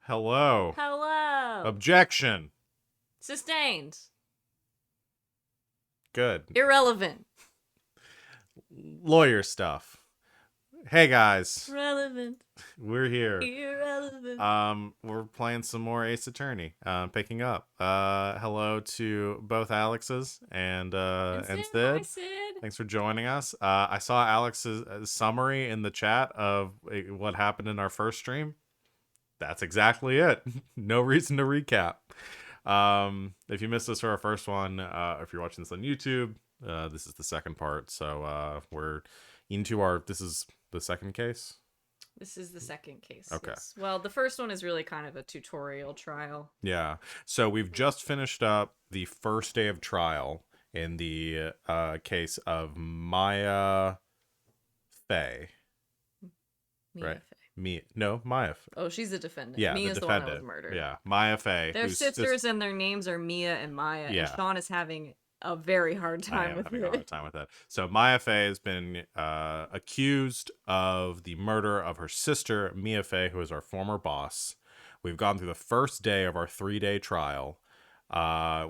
Hello. Hello. Objection. Sustained. Good. Irrelevant. Lawyer stuff. Hey guys, Relevant. we're here. Irrelevant. We're playing some more Ace Attorney. Picking up. Hello to both Alexes and Sid. Sid. Hi, Sid. Thanks for joining us. I saw Alex's summary in the chat of what happened in our first stream. That's exactly it. No reason to recap. If you missed this for our first one, if you're watching this on YouTube, this is the second part. So we're into this is the second case. This is the second case. Okay. Yes. Well, the first one is really kind of a tutorial trial. Yeah. So we've just finished up the first day of trial in the case of Maya Faye. Right? Maya. Oh, she's the defendant. Yeah, Mia's the one that defendant. was murdered. Yeah, Maya Faye. They're sisters, and their names are Mia and Maya. Yeah. And Sean is having a very hard time with having it. a hard time with that. So Maya Faye has been accused of the murder of her sister, Mia Faye, who is our former boss. We've gone through the first day of our 3-day trial. The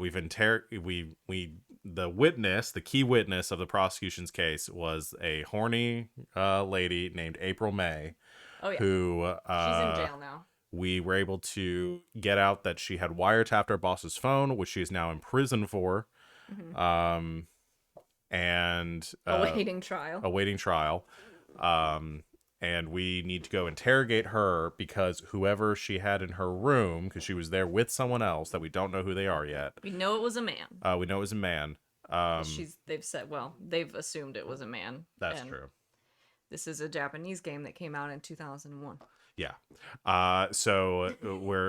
key witness of the prosecution's case was a horny lady named April May. Oh, yeah. Who she's in jail now. We were able to get out that she had wiretapped our boss's phone, which she is now in prison for. Mm-hmm. And awaiting trial. And we need to go interrogate her because whoever she had in her room, because she was there with someone else that we don't know who they are yet. We know it was a man. We know it was a man. They've assumed it was a man. That's true. This is a Japanese game that came out in 2001. Yeah. So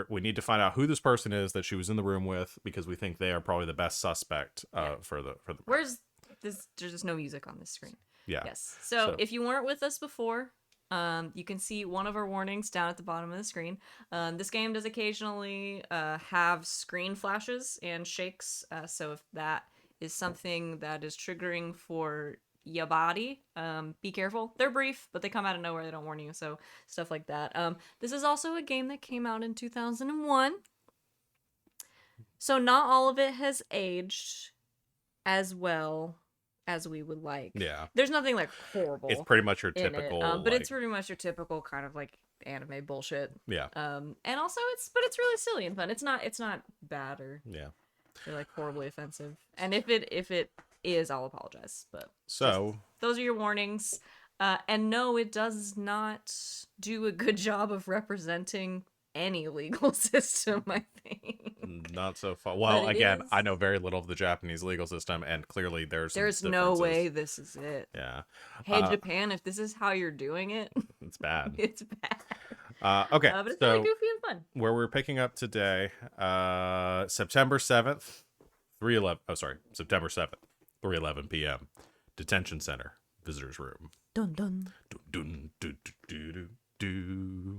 we need to find out who this person is that she was in the room with, because we think they are probably the best suspect for the. Where's this? There's just no music on this screen. Yeah. Yes. So if you weren't with us before, you can see one of our warnings down at the bottom of the screen. This game does occasionally have screen flashes and shakes. So if that is something that is triggering for your body, be careful. They're brief, but they come out of nowhere. They don't warn you, so stuff like that. This is also a game that came out in 2001, so not all of it has aged as well as we would like. Yeah, there's nothing like horrible. It's pretty much your typical, but it's pretty much your typical kind of like anime bullshit. Yeah. And also it's really silly and fun. It's not bad or like horribly offensive. And if it is, I'll apologize, but so those are your warnings. And no, it does not do a good job of representing any legal system, I think. Not so far. Well, again, I know very little of the Japanese legal system, and clearly there's no way this is it. Yeah. Hey, Japan, if this is how you're doing it, it's bad. It's bad. Okay, but it's really goofy and fun. Where we're picking up today, September 7th, September 7th, 3:11 p.m. Detention Center, visitors room. Dun dun. Dun dun do do do.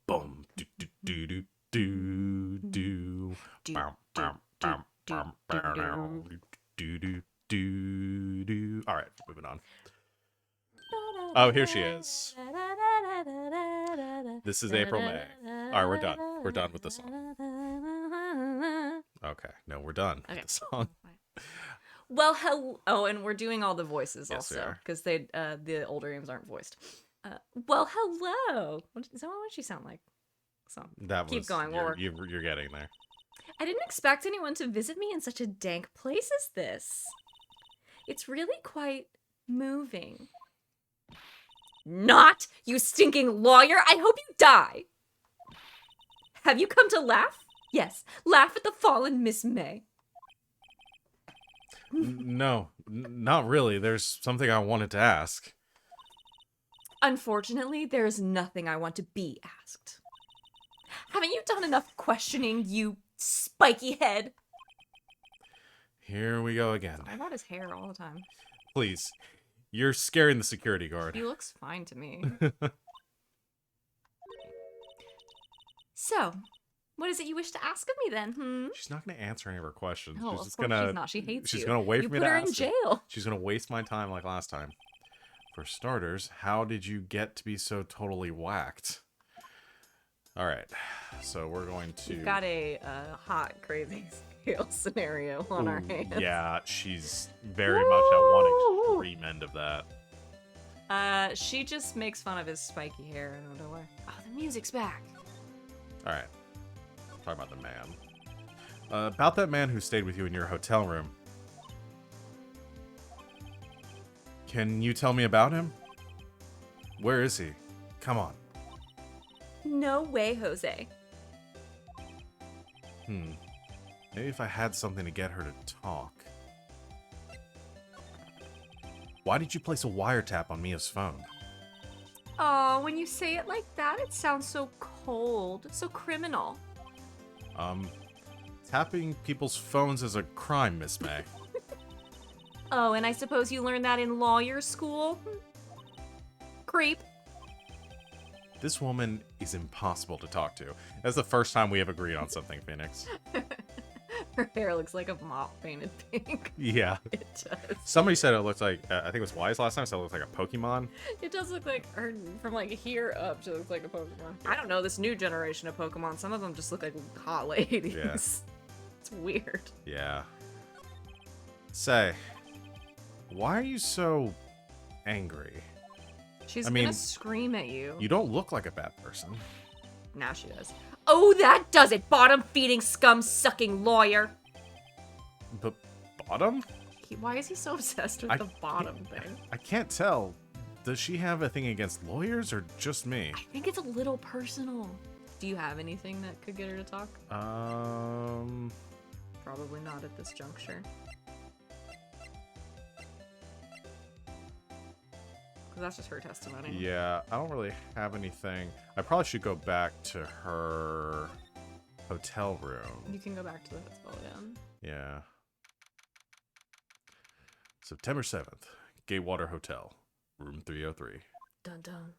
Bum do do do do do do. Bam bam bam bam bam do do do do. All right, moving on. Oh, here she is. This is April May. All right, we're done. We're done with the song. Okay, no, we're done with the song. Well, oh, and we're doing all the voices also, because the older games aren't voiced. Well, hello. What does she sound like? So keep going. You're getting there. I didn't expect anyone to visit me in such a dank place as this. It's really quite moving. Not, you stinking lawyer! I hope you die! Have you come to laugh? Yes, laugh at the fallen Miss May. No, not really. There's something I wanted to ask. Unfortunately, there is nothing I want to be asked. Haven't you done enough questioning, you spiky head? Here we go again. Talk about his hair all the time. Please. You're scaring the security guard. He looks fine to me. So, what is it you wish to ask of me then? She's not going to answer any of her questions. No, she's she's not. She hates you. She's going to wait for me to ask. You put her in jail. She's going to waste my time like last time. For starters, how did you get to be so totally whacked? All right. So we're going to. We've got a hot, crazy scale scenario on our hands. Yeah, she's very much at one extreme end of that. She just makes fun of his spiky hair. I don't know why. Oh, the music's back. All right. Talk about the man. About that man who stayed with you in your hotel room. Can you tell me about him? Where is he? Come on. No way, Jose. Maybe if I had something to get her to talk. Why did you place a wiretap on Mia's phone? Oh, when you say it like that, it sounds so cold, so criminal. Tapping people's phones is a crime, Miss May. Oh, and I suppose you learned that in lawyer school? Creep. This woman is impossible to talk to. That's the first time we have agreed on something, Phoenix. Her hair looks like a mop painted pink. Yeah. It does. Somebody said it looked like, I think it was Wise last time, said it looked like a Pokemon. It does look like her, from like here up, she looks like a Pokemon. I don't know, this new generation of Pokemon, some of them just look like hot ladies. Yeah. It's weird. Yeah. Say, why are you so angry? She's I mean, gonna scream at you. You don't look like a bad person. Now she does. Oh, that does it! Bottom-feeding, scum-sucking lawyer! But bottom? Why is he so obsessed with the bottom thing? I can't tell. Does she have a thing against lawyers or just me? I think it's a little personal. Do you have anything that could get her to talk? Probably not at this juncture. Because that's just her testimony. Yeah, I don't really have anything. I probably should go back to her hotel room. You can go back to the hotel, yeah. Yeah. September 7th, Gatewater Hotel, room 303. Dun dun.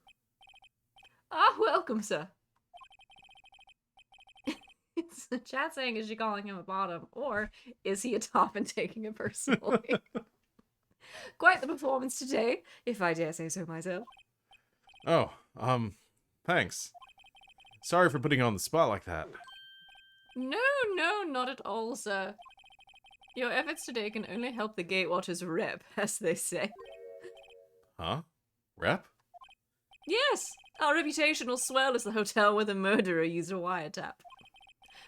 Ah, welcome, sir. It's the chat saying, is she calling him a bottom? Or is he a top and taking it personally? Quite the performance today, if I dare say so myself. Oh, thanks. Sorry for putting you on the spot like that. No, not at all, sir. Your efforts today can only help the Gatewater's rep, as they say. Huh? Rep? Yes, our reputation will swell as the hotel where the murderer used a wiretap.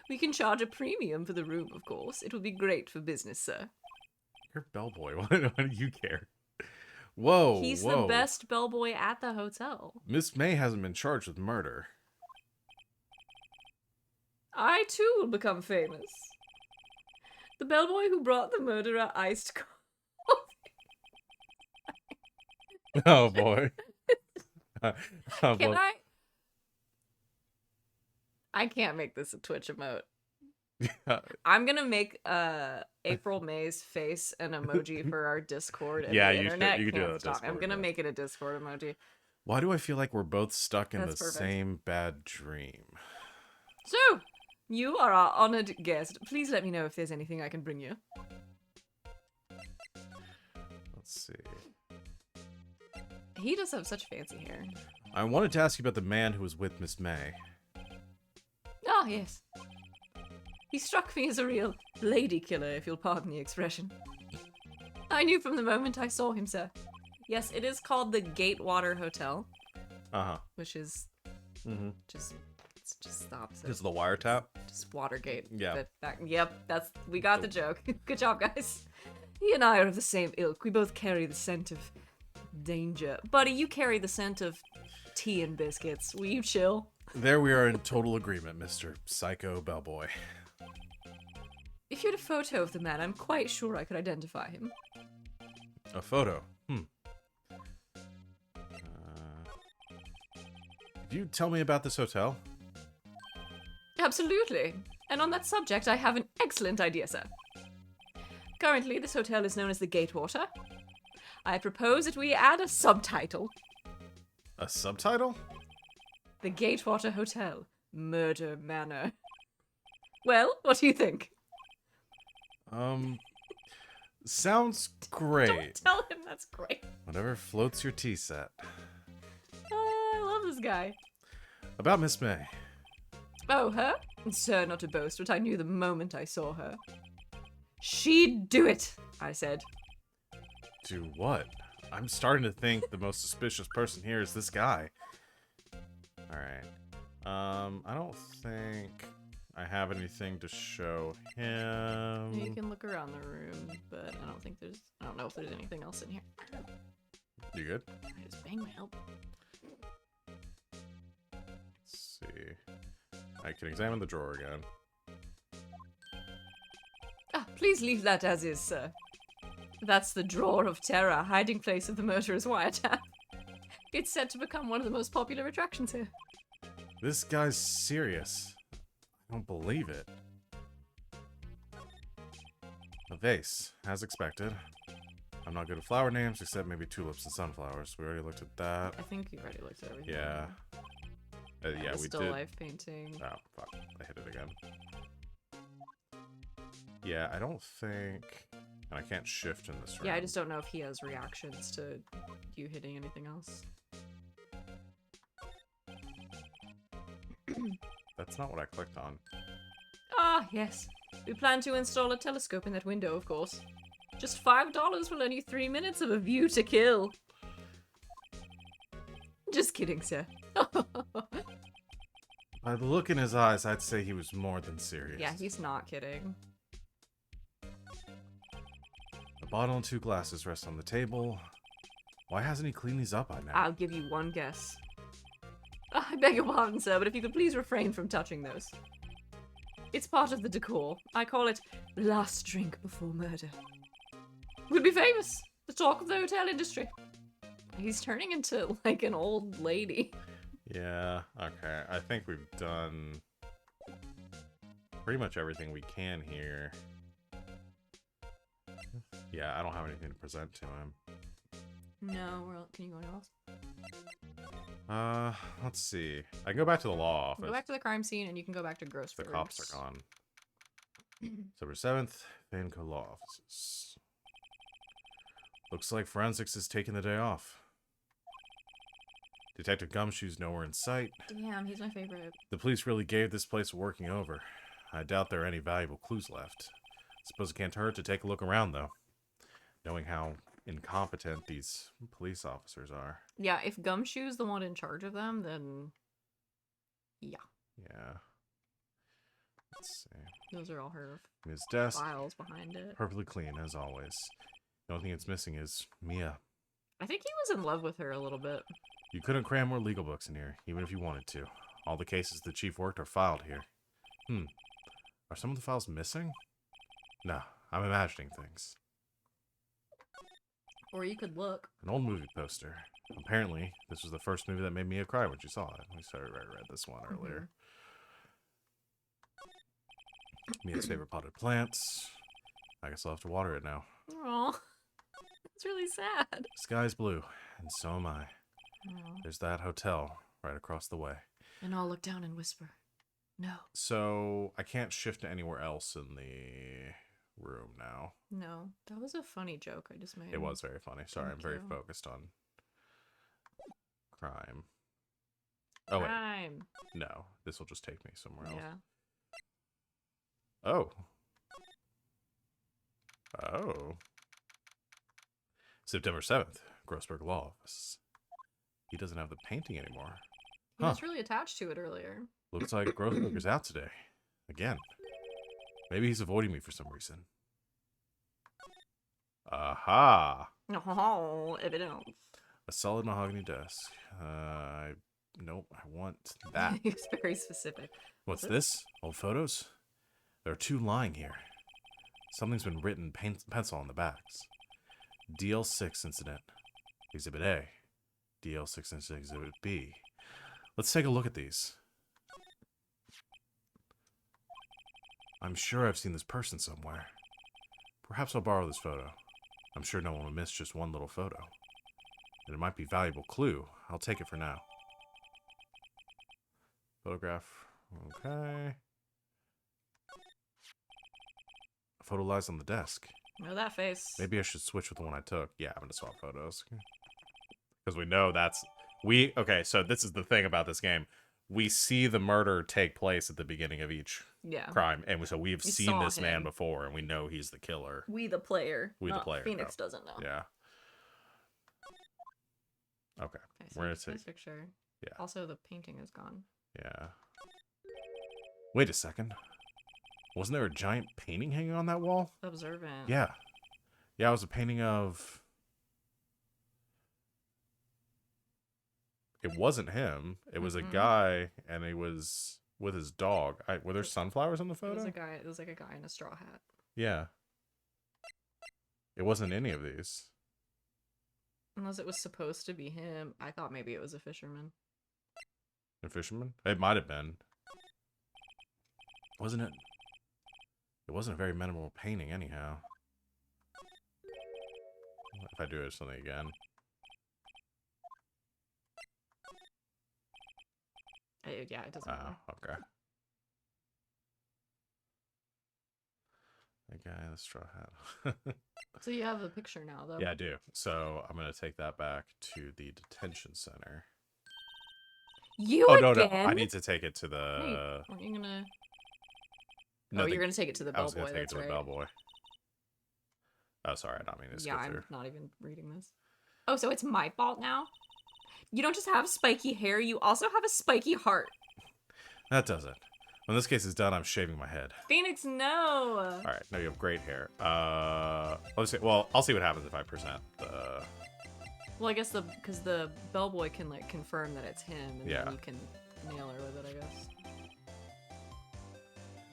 We can charge a premium for the room, of course. It will be great for business, sir. You're a bellboy. Why do you care? Whoa, He's the best bellboy at the hotel. Miss May hasn't been charged with murder. I, too, will become famous. The bellboy who brought the murderer iced coffee. Oh, boy. Can I? I can't make this a Twitch emote. I'm gonna make April May's face an emoji for our Discord and the internet. You can do that. Stop. I'm gonna make it a Discord emoji. Why do I feel like we're both stuck in That's the perfect. same bad dream? So, you are our honored guest. Please let me know if there's anything I can bring you. Let's see. He does have such fancy hair. I wanted to ask you about the man who was with Miss May. Oh, yes. He struck me as a real lady killer, if you'll pardon the expression. I knew from the moment I saw him, sir. Yes, it is called the Gatewater Hotel. Uh-huh. Which is just stop. This is the wiretap? Just Watergate. Yeah. Yep, we got the joke. Good job, guys. He and I are of the same ilk. We both carry the scent of danger. Buddy, you carry the scent of tea and biscuits. Will you chill? There we are in total agreement, Mr. Psycho Bellboy. If you had a photo of the man, I'm quite sure I could identify him. A photo? Could you tell me about this hotel? Absolutely. And on that subject, I have an excellent idea, sir. Currently, this hotel is known as the Gatewater. I propose that we add a subtitle. A subtitle? The Gatewater Hotel, Murder Manor. Well, what do you think? Sounds great. Don't tell him that's great. Whatever floats your tea set. I love this guy. About Miss May. Oh, her? Sir, not to boast, but I knew the moment I saw her. She'd do it, I said. Do what? I'm starting to think the most suspicious person here is this guy. Alright. I don't think I have anything to show him. You can look around the room, but I don't know if there's anything else in here. You good? I just bang my elbow. Let's see. I can examine the drawer again. Ah, please leave that as is, sir. That's the Drawer of Terror, hiding place of the murderer's wiretap. It's said to become one of the most popular attractions here. This guy's serious. I don't believe it. A vase, as expected. I'm not good at flower names, except maybe tulips and sunflowers. We already looked at that. I think you've already looked at everything. Yeah. Yeah, the we still did. life painting. Oh, fuck. I hit it again. Yeah, I don't think... And I can't shift in this room. Yeah, I just don't know if he has reactions to you hitting anything else. That's not what I clicked on. Ah, yes. We plan to install a telescope in that window, of course. Just $5 will earn you 3 minutes of a view to kill. Just kidding, sir. By the look in his eyes, I'd say he was more than serious. Yeah, he's not kidding. A bottle and 2 glasses rest on the table. Why hasn't he cleaned these up by now? I'll give you one guess. I beg your pardon, sir, but if you could please refrain from touching those. It's part of the decor. I call it the last drink before murder. We'll be famous. The talk of the hotel industry. He's turning into, like, an old lady. Yeah, okay. I think we've done pretty much everything we can here. Yeah, I don't have anything to present to him. No, can you go anywhere else? Let's see. I can go back to the law office. Go back to the crime scene, and you can go back to gross The foods. cops are gone. October 7th, Vanco Law Offices. Looks like forensics is taking the day off. Detective Gumshoe's nowhere in sight. Damn, he's my favorite. The police really gave this place a working over. I doubt there are any valuable clues left. Suppose it can't hurt to take a look around, though. Knowing how incompetent these police officers are. Yeah, if Gumshoe's the one in charge of them, then... yeah. Yeah. Let's see. Those are all her His desk, files behind it. perfectly clean, as always. The only thing it's missing is Mia. I think he was in love with her a little bit. You couldn't cram more legal books in here, even if you wanted to. All the cases the chief worked are filed here. Are some of the files missing? No, I'm imagining things. Or you could look. An old movie poster. Apparently, this was the first movie that made Mia cry when she saw it. We read this one earlier. Mia's favorite potted plants. I guess I'll have to water it now. Aw. It's really sad. The sky's blue, and so am I. Aw. There's that hotel right across the way. And I'll look down and whisper, no. So, I can't shift to anywhere else in the room now. No. That was a funny joke I just made. It was very funny. Sorry, Thank I'm very you. focused on crime. Oh, wait. Crime. No, this will just take me somewhere else. Yeah. Oh. Oh. September 7th, Grossberg Law Office. He doesn't have the painting anymore. He was really attached to it earlier. Looks like Grossberg is out today. Again. Maybe he's avoiding me for some reason. Aha! Oh, evidence. A solid mahogany desk. Nope, I want that. He's very specific. What's this? Old photos? There are 2 lying here. Something's been written pencil on the backs. DL6 incident. Exhibit A. DL6 incident. Exhibit B. Let's take a look at these. I'm sure I've seen this person somewhere. Perhaps I'll borrow this photo. I'm sure no one will miss just one little photo. And it might be a valuable clue. I'll take it for now. Photograph. Okay. A photo lies on the desk. Know that face. Maybe I should switch with the one I took. Yeah, I'm gonna swap photos. Because we know that's... Okay, so this is the thing about this game. we see the murder take place at the beginning of each Yeah. crime, and so we've We seen saw this man him. before, and we know he's the killer. We the player. We the not player. Phoenix No. doesn't know. Yeah. Okay. Okay, so We're gonna this take. picture. Yeah. Also, the painting is gone. Yeah. Wait a second. Wasn't there a giant painting hanging on that wall? Observant. Yeah. Yeah, it was a painting of... It wasn't him. It was a guy, and he was with his dog. Were there sunflowers in the photo? It was a guy. It was like a guy in a straw hat. Yeah. It wasn't any of these. Unless it was supposed to be him. I thought maybe it was a fisherman. A fisherman? It might have been. Wasn't it? It wasn't a very memorable painting, anyhow. If I do something again. Yeah, it doesn't matter. Oh, okay. The guy in the straw hat. So you have the picture now, though. Yeah, I do. So I'm going to take that back to the detention center. You Oh, again? no. I need to take it to the... Wait, aren't you gonna... No, you're gonna take it to the I was bellboy, going to take it that's to the right. bellboy. Oh, sorry. I don't mean to skip Yeah, I'm through. not even reading this. Oh, so it's my fault now? You don't just have spiky hair, you also have a spiky heart. That does it. When this case is done, I'm shaving my head. Phoenix, no! All right. No, you have great hair. Let's see. Well, I'll see what happens if I present the... Well, I guess because the bellboy can, like, confirm that it's him, and Yeah. then you can nail her with it, I guess.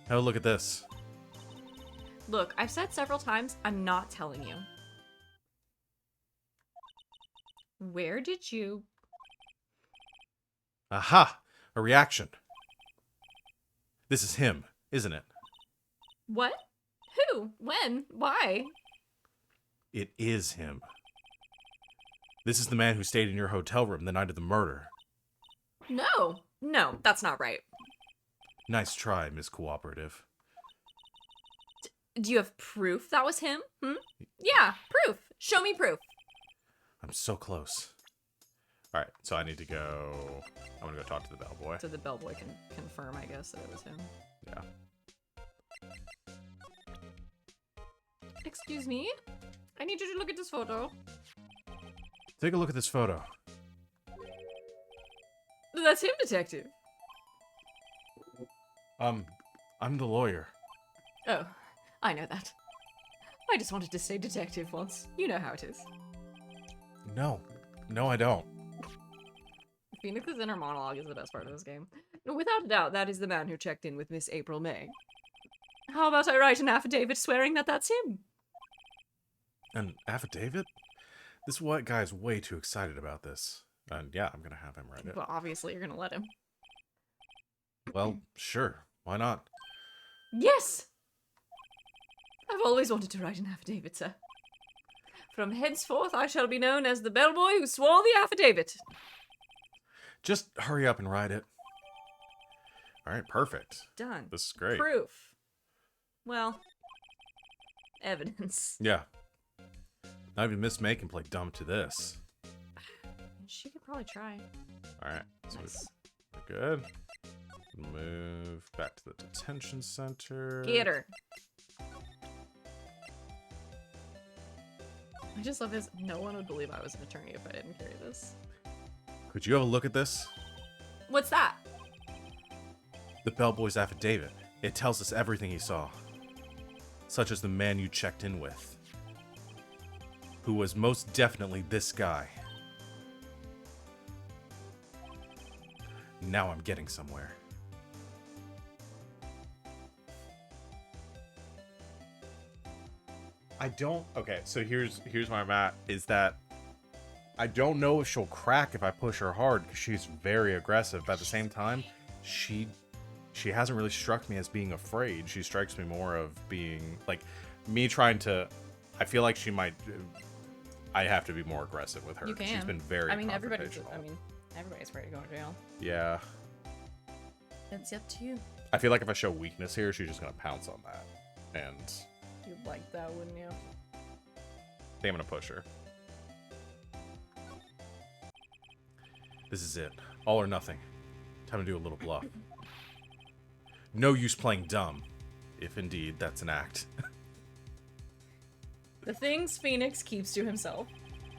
Oh, look at this. Look, I've said several times, I'm not telling you. Where did you... Aha! A reaction. This is him, isn't it? What? Who? When? Why? It is him. This is the man who stayed in your hotel room the night of the murder. No. No, that's not right. Nice try, Miss Cooperative. Do you have proof that was him? Yeah, proof. Show me proof. I'm so close. All right, so I need to go... I'm going to go talk to the bellboy. So the bellboy can confirm, I guess, that it was him. Yeah. Excuse me? I need you to look at this photo. Take a look at this photo. That's him, detective. I'm the lawyer. Oh, I know that. I just wanted to say detective once. You know how it is. No. No, I don't. Phoenix's inner monologue is the best part of this game. Without a doubt, that is the man who checked in with Miss April May. How about I write an affidavit swearing that that's him? An affidavit? This white guy's way too excited about this. And yeah, I'm gonna have him write it. Well, obviously you're gonna let him. Well, sure. Why not? Yes! I've always wanted to write an affidavit, sir. From henceforth, I shall be known as the bellboy who swore the affidavit. Just hurry up and write it. Alright, perfect. Done. This is great. Proof. Well, evidence. Yeah. Not even Miss May can play dumb to this. She could probably try. Alright, so Nice. we're good. Move back to the detention center. Get her. I just love this. No one would believe I was an attorney if I didn't carry this. Could you have a look at this? What's that? The bellboy's affidavit. It tells us everything he saw. Such as the man you checked in with. Who was most definitely this guy. Now I'm getting somewhere. I don't... Okay, so here's where I'm at. Is that I don't know if she'll crack if I push her hard, because she's very aggressive. But at the same time, she hasn't really struck me as being afraid. She strikes me more of being, like, me trying to... I feel like she might... I have to be more aggressive with her. You can. She's been very everybody's confrontational. ready to go to jail. Yeah. It's up to you. I feel like if I show weakness here, she's just going to pounce on that. And You'd like that, wouldn't you? I think I'm going to push her. This is it. All or nothing. Time to do a little bluff. No use playing dumb, if indeed that's an act. The things Phoenix keeps to himself.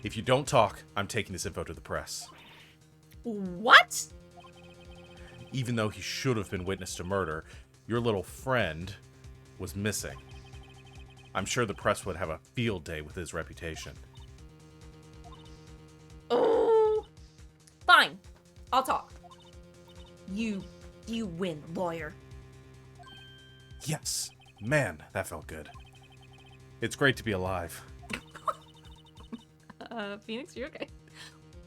If you don't talk, I'm taking this info to the press. What? Even though he should have been witness to murder, your little friend was missing. I'm sure the press would have a field day with his reputation. Oh. Fine. I'll talk. You win, lawyer. Yes. Man, that felt good. It's great to be alive. Phoenix, you okay?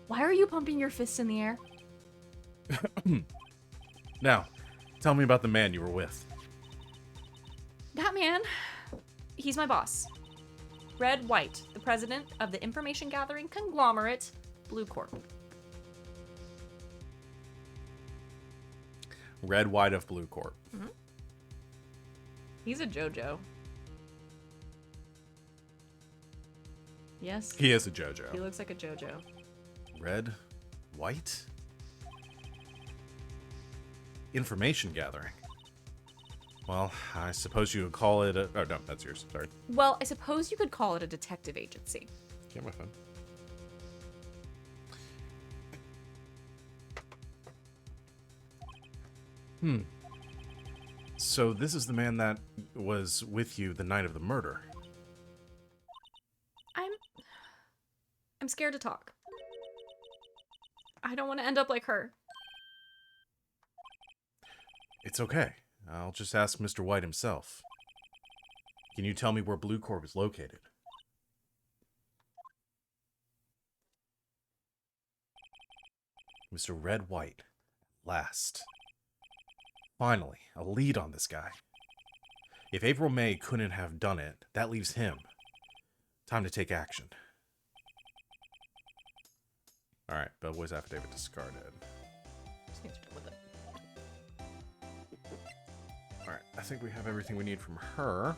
Why are you pumping your fists in the air? Now, tell me about the man you were with. That man, he's my boss. Red Wright, the president of the information gathering conglomerate, Blue Corp. Red White of Blue Corp. Mm-hmm. He's a JoJo. Yes. He is a JoJo. He looks like a JoJo. Red White? Information gathering. Well, I suppose you would call it a... Oh, no, that's yours. Sorry. Well, I suppose you could call it a detective agency. Get my phone. So this is the man that was with you the night of the murder. I'm scared to talk. I don't want to end up like her. It's okay. I'll just ask Mr. White himself. Can you tell me where Blue Corp is located? Mr. Red White. Last. Finally, a lead on this guy. If April May couldn't have done it, that leaves him. Time to take action. Alright, Bellboy's affidavit discarded. Just need to deal with it. Alright, I think we have everything we need from her.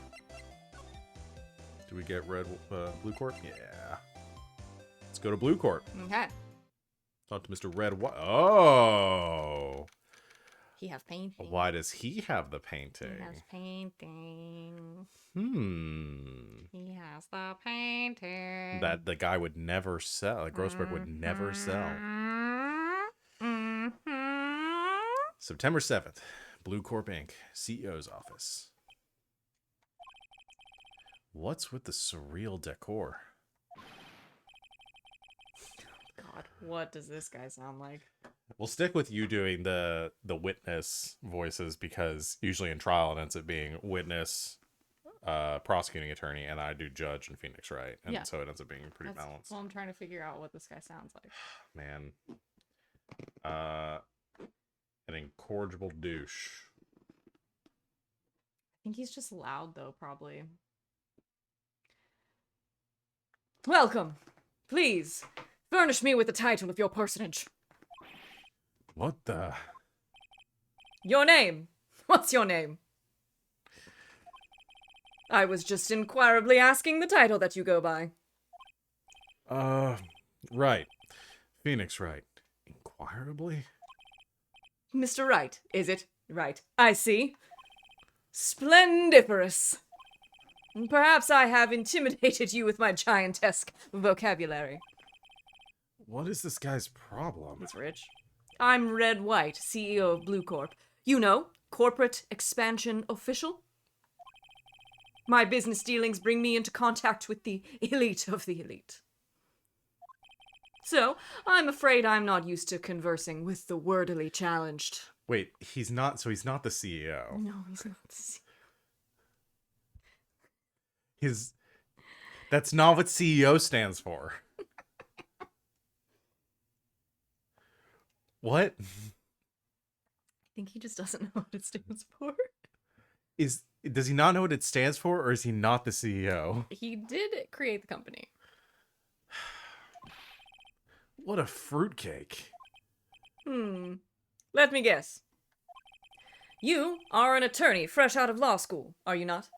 Do we get Blue Corp? Yeah. Let's go to Blue Corp. Okay. Talk to Mr. Red White. Oh! He has painting. Why does he have the painting? He has painting. He has the painting. That the guy would never sell. Like Grossberg would never sell. September 7th. Blue Corp Inc. CEO's office. What's with the surreal decor? God, what does this guy sound like? We'll stick with you doing the witness voices because usually in trial it ends up being witness, prosecuting attorney, and I do judge and Phoenix, right? And Yeah. so it ends up being pretty balanced. Well, I'm trying to figure out what this guy sounds like. Man. An incorrigible douche. I think he's just loud, though, probably. Welcome. Please, furnish me with the title of your personage. What the? Your name. What's your name? I was just inquirably asking the title that you go by. Right. Phoenix Wright. Inquirably? Mr. Wright, is it? Right. I see. Splendiferous. Perhaps I have intimidated you with my giantesque vocabulary. What is this guy's problem? It's rich. I'm Red White, CEO of Blue Corp. You know, corporate expansion official. My business dealings bring me into contact with the elite of the elite. So, I'm afraid I'm not used to conversing with the wordily challenged. Wait, he's not the CEO. No, he's not the CEO. That's not what CEO stands for. What? I think he just doesn't know what it stands for. Does he not know what it stands for, or is he not the CEO? He did create the company. What a fruitcake. Let me guess. You are an attorney fresh out of law school, are you not?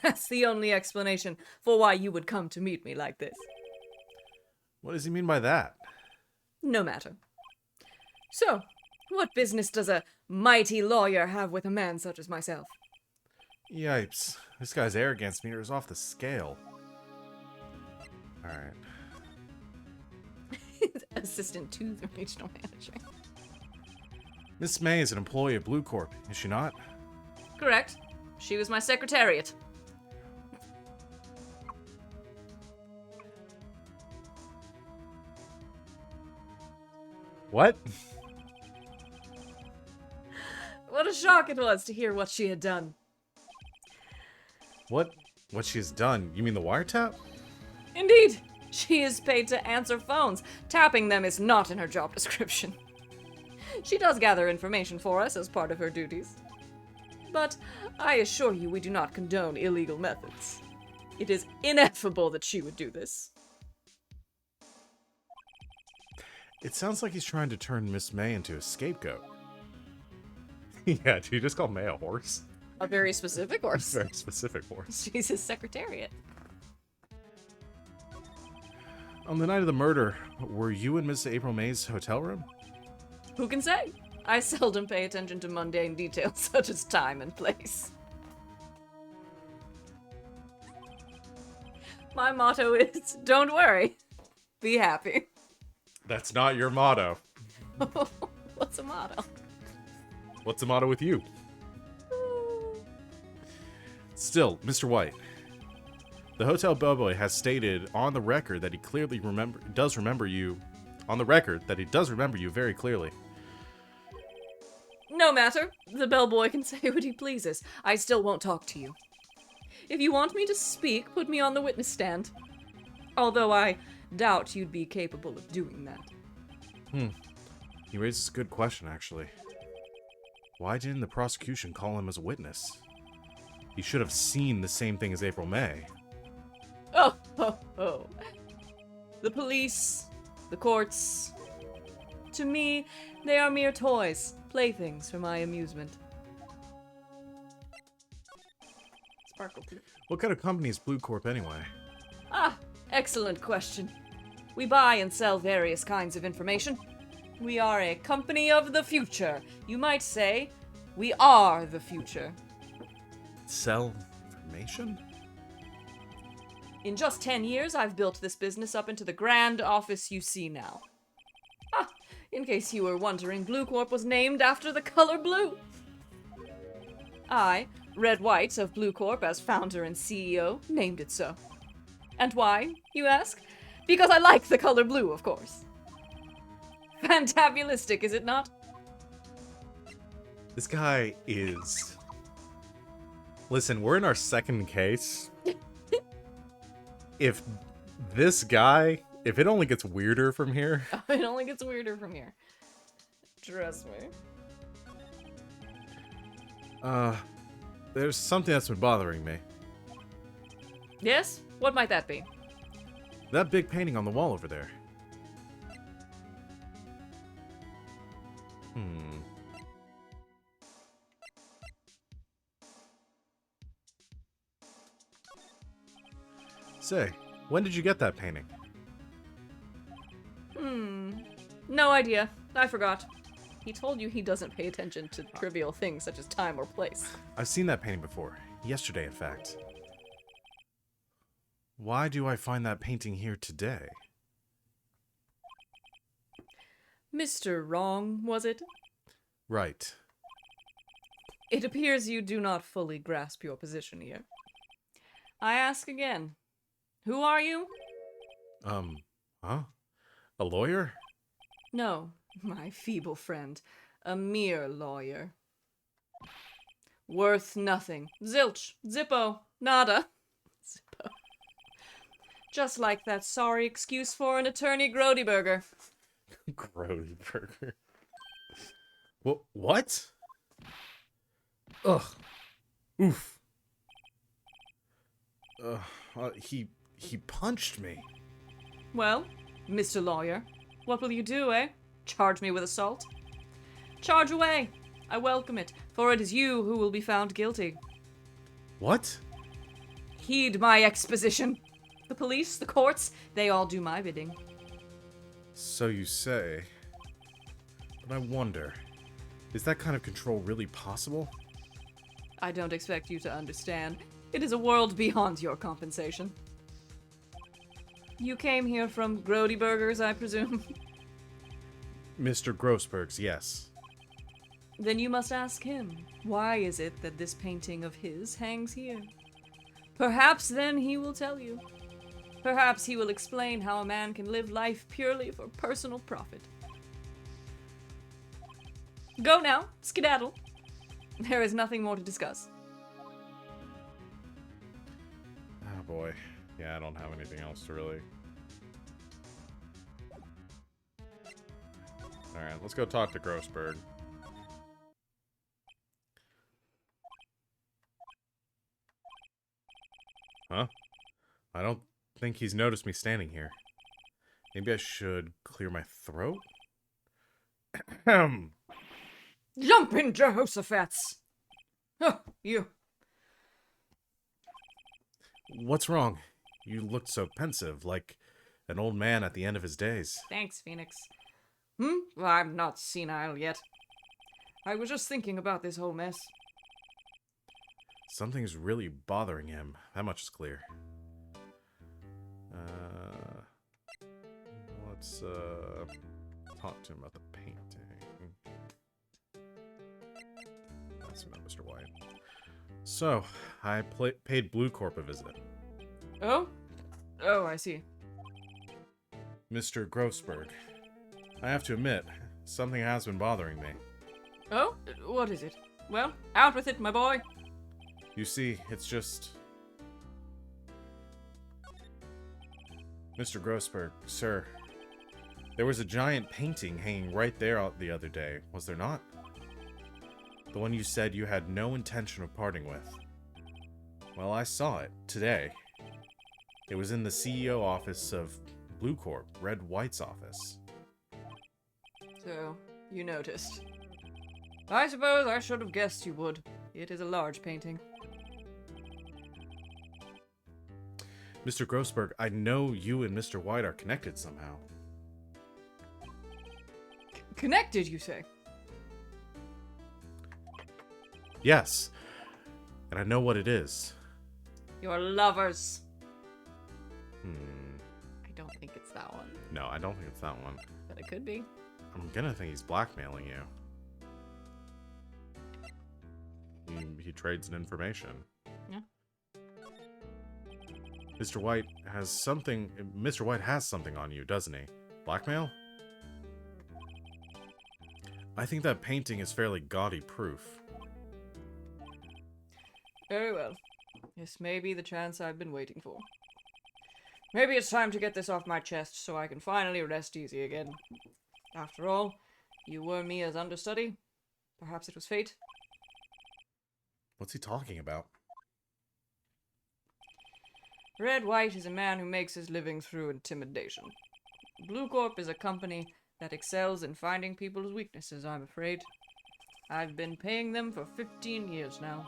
That's the only explanation for why you would come to meet me like this. What does he mean by that? No matter. So, What business does a mighty lawyer have with a man such as myself? Yipes. This guy's arrogance meter is off the scale. Alright. Assistant to the regional manager. Miss May is an employee of Blue Corp, is she not? Correct. She was my secretariat. What? What a shock it was to hear what she had done. What she has done? You mean the wiretap? Indeed. She is paid to answer phones. Tapping them is not in her job description. She does gather information for us as part of her duties. But I assure you we do not condone illegal methods. It is ineffable that she would do this. It sounds like he's trying to turn Miss May into a scapegoat. Yeah, did you just call May a horse? A very specific horse. Very specific horse. She's his secretariat. On the night of the murder, were you in Miss April May's hotel room? Who can say? I seldom pay attention to mundane details such as time and place. My motto is, don't worry, be happy. That's not your motto. What's a motto? What's the motto with you? Still, Mr. White, the hotel bellboy has stated on the record that he clearly does remember you very clearly. No matter. The bellboy can say what he pleases. I still won't talk to you. If you want me to speak, put me on the witness stand. Although I doubt you'd be capable of doing that. He raises a good question, actually. Why didn't the prosecution call him as a witness? He should have seen the same thing as April May. Oh. The police, the courts. To me, they are mere toys, playthings for my amusement. Sparkle. What kind of company is Blue Corp anyway? Ah, excellent question. We buy and sell various kinds of information. We are a company of the future. You might say, we are the future. Sell information? In just 10 years, I've built this business up into the grand office you see now. Ah, in case you were wondering, Blue Corp was named after the color blue. I, Red White of Blue Corp as founder and CEO, named it so. And why, you ask? Because I like the color blue, of course. Fantabulistic, is it not? This guy is... Listen, we're in our second case. If it only gets weirder from here. It only gets weirder from here. Trust me. There's something that's been bothering me. Yes? What might that be? That big painting on the wall over there. Say, when did you get that painting? No idea. I forgot. He told you he doesn't pay attention to trivial things such as time or place. I've seen that painting before. Yesterday, in fact. Why do I find that painting here today? Mr. Wrong, was it? Right. It appears you do not fully grasp your position here. I ask again. Who are you? Huh? A lawyer? No, my feeble friend. A mere lawyer. Worth nothing. Zilch. Zippo. Nada. Zippo. Just like that sorry excuse for an attorney Grodyburger. Grodyburger. What? Ugh. Oof. He punched me. Well, Mr. Lawyer, what will you do, eh? Charge me with assault? Charge away. I welcome it, for it is you who will be found guilty. What? Heed my exposition. The police, the courts, they all do my bidding. So you say. But I wonder, Is that kind of control really possible? I don't expect you to understand. It is a world beyond your compensation. You came here from Grody Burgers, I presume? Mr. Grossberg's, yes. Then you must ask him. Why is it that this painting of his hangs here? Perhaps then he will tell you. Perhaps he will explain how a man can live life purely for personal profit. Go now, skedaddle. There is nothing more to discuss. Oh boy. Yeah, I don't have anything else to really... Alright, let's go talk to Grossberg. Huh? I don't think he's noticed me standing here. Maybe I should clear my throat? Jump in, Jehoshaphat's! Oh, you. What's wrong? You looked so pensive, like an old man at the end of his days. Thanks, Phoenix. Well, I'm not senile yet. I was just thinking about this whole mess. Something's really bothering him. That much is clear. Let's talk to him about the painting. That's not Mr. White. So, I paid Blue Corp a visit. Oh? Oh, I see. Mr. Grossberg, I have to admit, something has been bothering me. Oh? What is it? Well, out with it, my boy. You see, it's just... Mr. Grossberg, sir, there was a giant painting hanging right there the other day, was there not? The one you said you had no intention of parting with. Well, I saw it, today. It was in the CEO office of Blue Corp, Red White's office. So, you noticed. I suppose I should have guessed you would. It is a large painting. Mr. Grossberg, I know you and Mr. White are connected somehow. Connected, you say? Yes, and I know what it is. You're lovers. I don't think it's that one. No, I don't think it's that one. But it could be. I'm gonna think he's blackmailing you. He trades in information. Yeah. Mr. White has something on you, doesn't he? Blackmail? I think that painting is fairly gaudy proof. Very well. This may be the chance I've been waiting for. Maybe it's time to get this off my chest so I can finally rest easy again. After all, you were Mia's understudy. Perhaps it was fate. What's he talking about? Red White is a man who makes his living through intimidation. Blue Corp is a company that excels in finding people's weaknesses, I'm afraid. I've been paying them for 15 years now.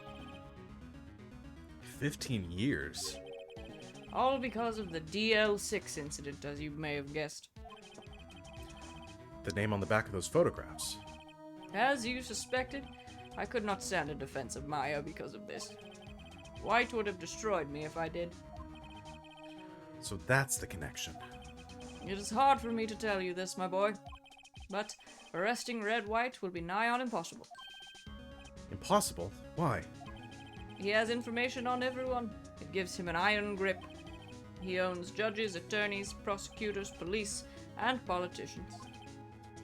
15 years? All because of the DL6 incident, as you may have guessed. The name on the back of those photographs. As you suspected, I could not stand a defense of Maya because of this. White would have destroyed me if I did. So that's the connection. It is hard for me to tell you this, my boy. But arresting Red White will be nigh on impossible. Impossible? Why? He has information on everyone. It gives him an iron grip. He owns judges, attorneys, prosecutors, police, and politicians.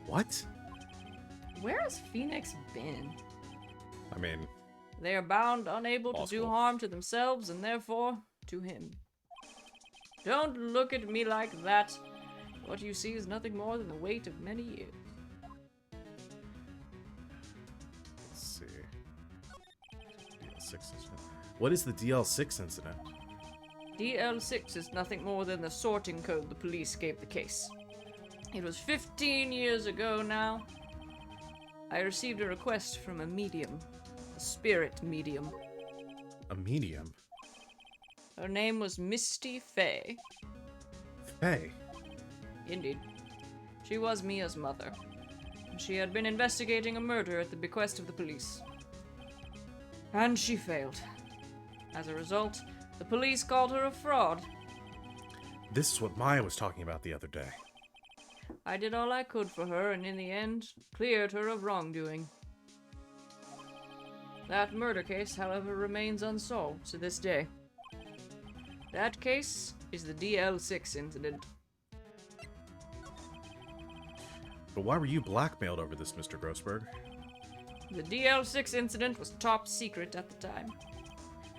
What? Where has Phoenix been? I mean... They are bound unable to do Possible. harm to themselves and therefore to him. Don't look at me like that. What you see is nothing more than the weight of many years. Let's see. DL6 incident. What is the DL6 incident? DL6 is nothing more than the sorting code the police gave the case. It was 15 years ago now. I received a request from a medium. A spirit medium. A medium? Her name was Misty Fay. Faye? Indeed. She was Mia's mother. She had been investigating a murder at the bequest of the police. And she failed. As a result, the police called her a fraud. This is what Maya was talking about the other day. I did all I could for her, and in the end, cleared her of wrongdoing. That murder case, however, remains unsolved to this day. That case is the DL6 incident. But why were you blackmailed over this, Mr. Grossberg? The DL6 incident was top secret at the time.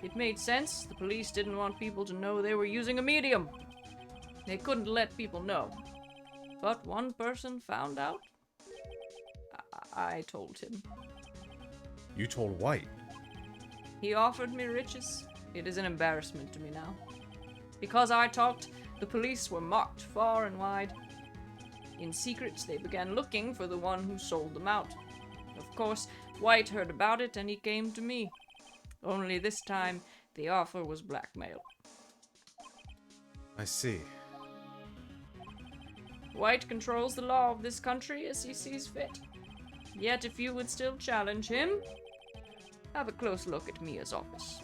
It made sense. The police didn't want people to know they were using a medium. They couldn't let people know. But one person found out. I told him. You told White. He offered me riches. It is an embarrassment to me now. Because I talked, the police were mocked far and wide. In secret, they began looking for the one who sold them out. Of course, White heard about it and he came to me. Only this time, the offer was blackmail. I see. White controls the law of this country as he sees fit. Yet if you would still challenge him, have a close look at Mia's office.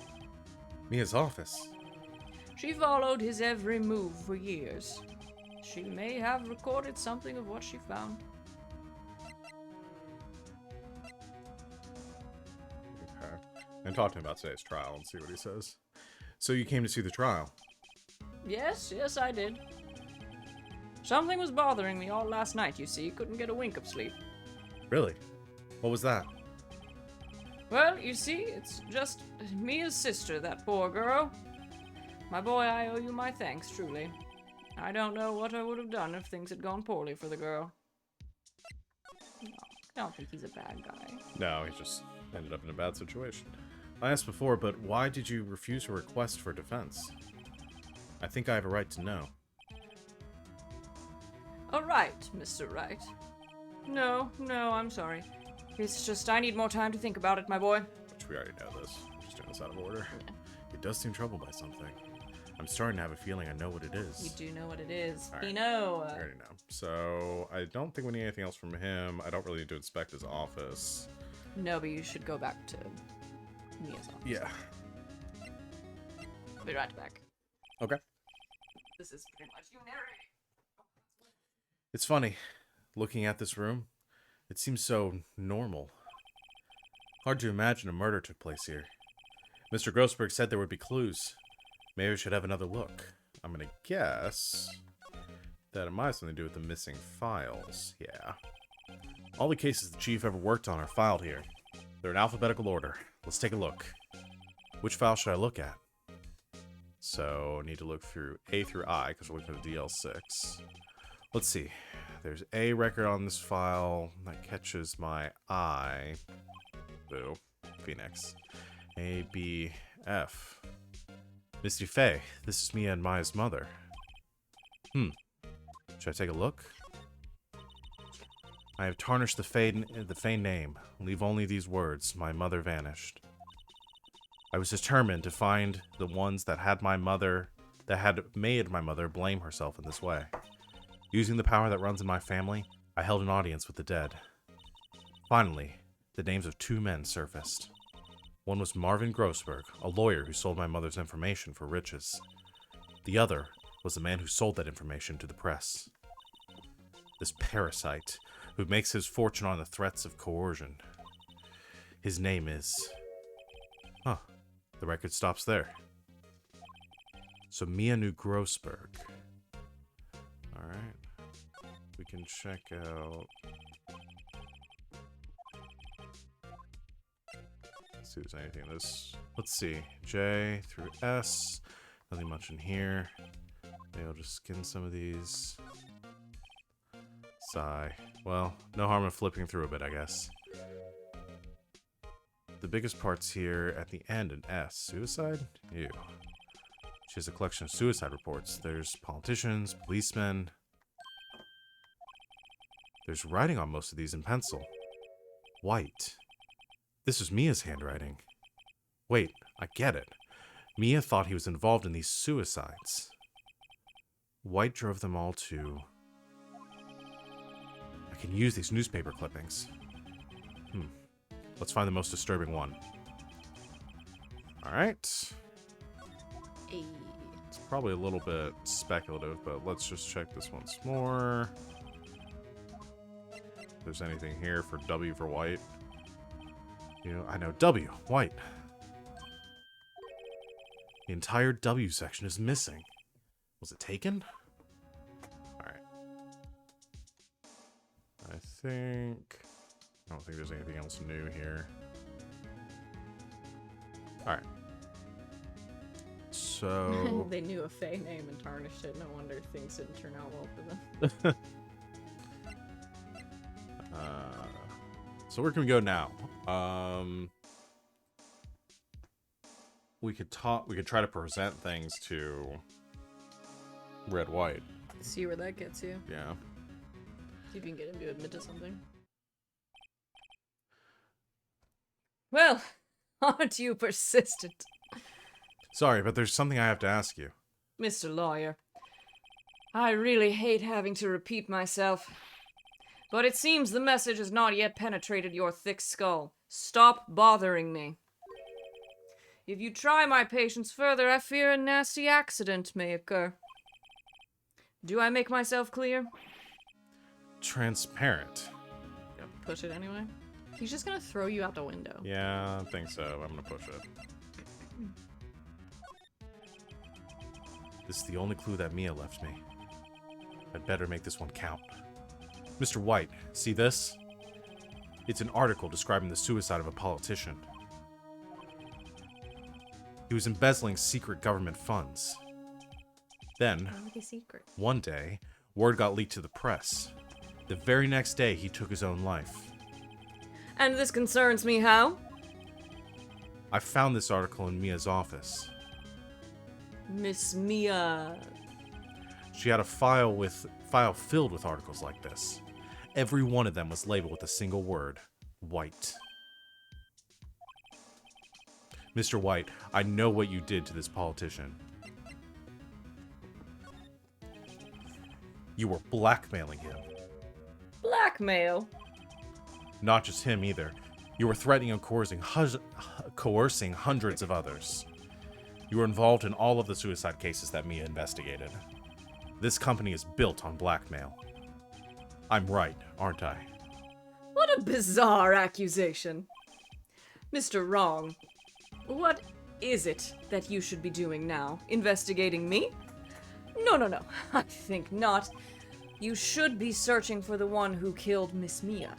Mia's office? She followed his every move for years. She may have recorded something of what she found. Okay. And talk to him about today's trial and see what he says. So you came to see the trial? Yes, I did. Something was bothering me all last night, you see. Couldn't get a wink of sleep. Really? What was that? Well, you see, it's just Mia's sister, that poor girl. My boy, I owe you my thanks, truly. I don't know what I would have done if things had gone poorly for the girl. No, I don't think he's a bad guy. No, he just ended up in a bad situation. I asked before, but why did you refuse a request for defense? I think I have a right to know. All right, Mr. Wright. No, I'm sorry. It's just I need more time to think about it, my boy. Which we already know this. I'm just doing this out of order. It does seem troubled by something. I'm starting to have a feeling I know what it is. You do know what it is. All right. You know. I already know. So, I don't think we need anything else from him. I don't really need to inspect his office. No, but you should go back to Mia's office. Yeah. I'll be right back. Okay. This is pretty much you narrating. It's funny. Looking at this room, it seems so normal. Hard to imagine a murder took place here. Mr. Grossberg said there would be clues. Maybe we should have another look. I'm gonna guess that it might have something to do with the missing files. Yeah. All the cases the chief ever worked on are filed here. They're in alphabetical order. Let's take a look. Which file should I look at? So, I need to look through A through I, because we're looking at the DL6. Let's see. There's a record on this file that catches my eye. Boo. Phoenix. A, B, F. Misty Faye. This is Mia and Maya's mother. Should I take a look? I have tarnished the Faye name. Leave only these words. My mother vanished. I was determined to find the ones that had made my mother blame herself in this way. Using the power that runs in my family, I held an audience with the dead. Finally, the names of two men surfaced. One was Marvin Grossberg, a lawyer who sold my mother's information for riches. The other was the man who sold that information to the press. This parasite, who makes his fortune on the threats of coercion. His name is... The record stops there. So Mia knew Grossberg. Alright. We can check out... Let's see if there's anything in this. Let's see. J through S. Nothing much in here. Maybe I'll just skin some of these. Sigh. Well, no harm in flipping through a bit, I guess. The biggest part's here at the end in S. Suicide? Ew. She has a collection of suicide reports. There's politicians, policemen. There's writing on most of these in pencil. White. This was Mia's handwriting. Wait, I get it. Mia thought he was involved in these suicides. White drove them all to... I can use these newspaper clippings. Let's find the most disturbing one. Alright. Hey. It's probably a little bit speculative, but let's just check this once more. If there's anything here for W for white. You know, I know W, white. The entire W section is missing. Was it taken? Alright. I don't think there's anything else new here. Alright. So... They knew a Fae name and tarnished it. No wonder things didn't turn out well for them. So where can we go now? We could try to present things to Red White. See where that gets you. Yeah. See if you can get him to admit to something. Well, aren't you persistent? Sorry, but there's something I have to ask you. Mr. Lawyer, I really hate having to repeat myself, but it seems the message has not yet penetrated your thick skull. Stop bothering me. If you try my patience further, I fear a nasty accident may occur. Do I make myself clear? Transparent. Yep, push it anyway. He's just gonna throw you out the window. Yeah, I think so. I'm gonna push it. This is the only clue that Mia left me. I'd better make this one count. Mr. White, see this? It's an article describing the suicide of a politician. He was embezzling secret government funds. Then, one day, word got leaked to the press. The very next day, he took his own life. And this concerns me how? I found this article in Mia's office. Miss Mia... She had a file filled with articles like this. Every one of them was labeled with a single word, White. Mr. White, I know what you did to this politician. You were blackmailing him. Blackmail? Not just him either. You were threatening and coercing hundreds of others. You were involved in all of the suicide cases that Mia investigated. This company is built on blackmail. I'm right, aren't I? What a bizarre accusation. Mr. Wrong, what is it that you should be doing now? Investigating me? No. I think not. You should be searching for the one who killed Miss Mia.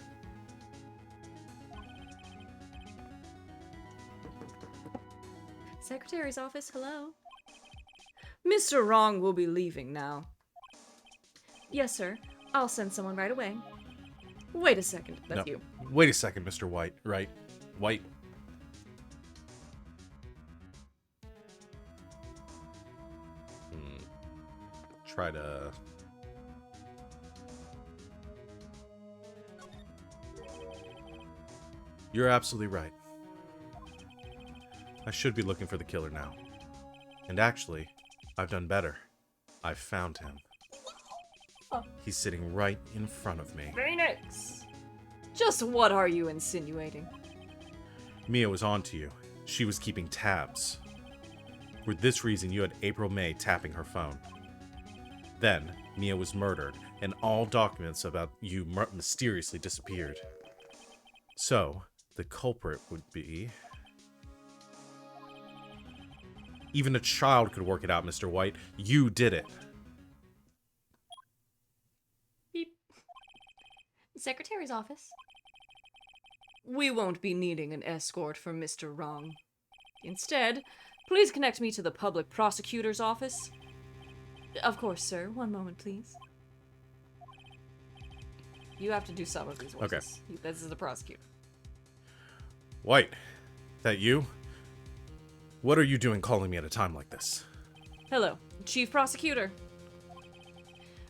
Secretary's office, hello? Mr. Wrong will be leaving now. Yes, sir. I'll send someone right away. Wait a second. That's No. you. Wait a second, Mr. White. Right? White. Try to... You're absolutely right. I should be looking for the killer now. And actually, I've done better. I've found him. Oh. He's sitting right in front of me. Phoenix! Just what are you insinuating? Mia was on to you. She was keeping tabs. For this reason, you had April May tapping her phone. Then, Mia was murdered, and all documents about you mysteriously disappeared. So, the culprit would be... Even a child could work it out, Mr. White. You did it. Beep. Secretary's office. We won't be needing an escort from Mr. Wrong. Instead, please connect me to the public prosecutor's office. Of course, sir. One moment, please. You have to do some of these voices. Okay. This is the prosecutor. White, that you? What are you doing calling me at a time like this? Hello, Chief Prosecutor.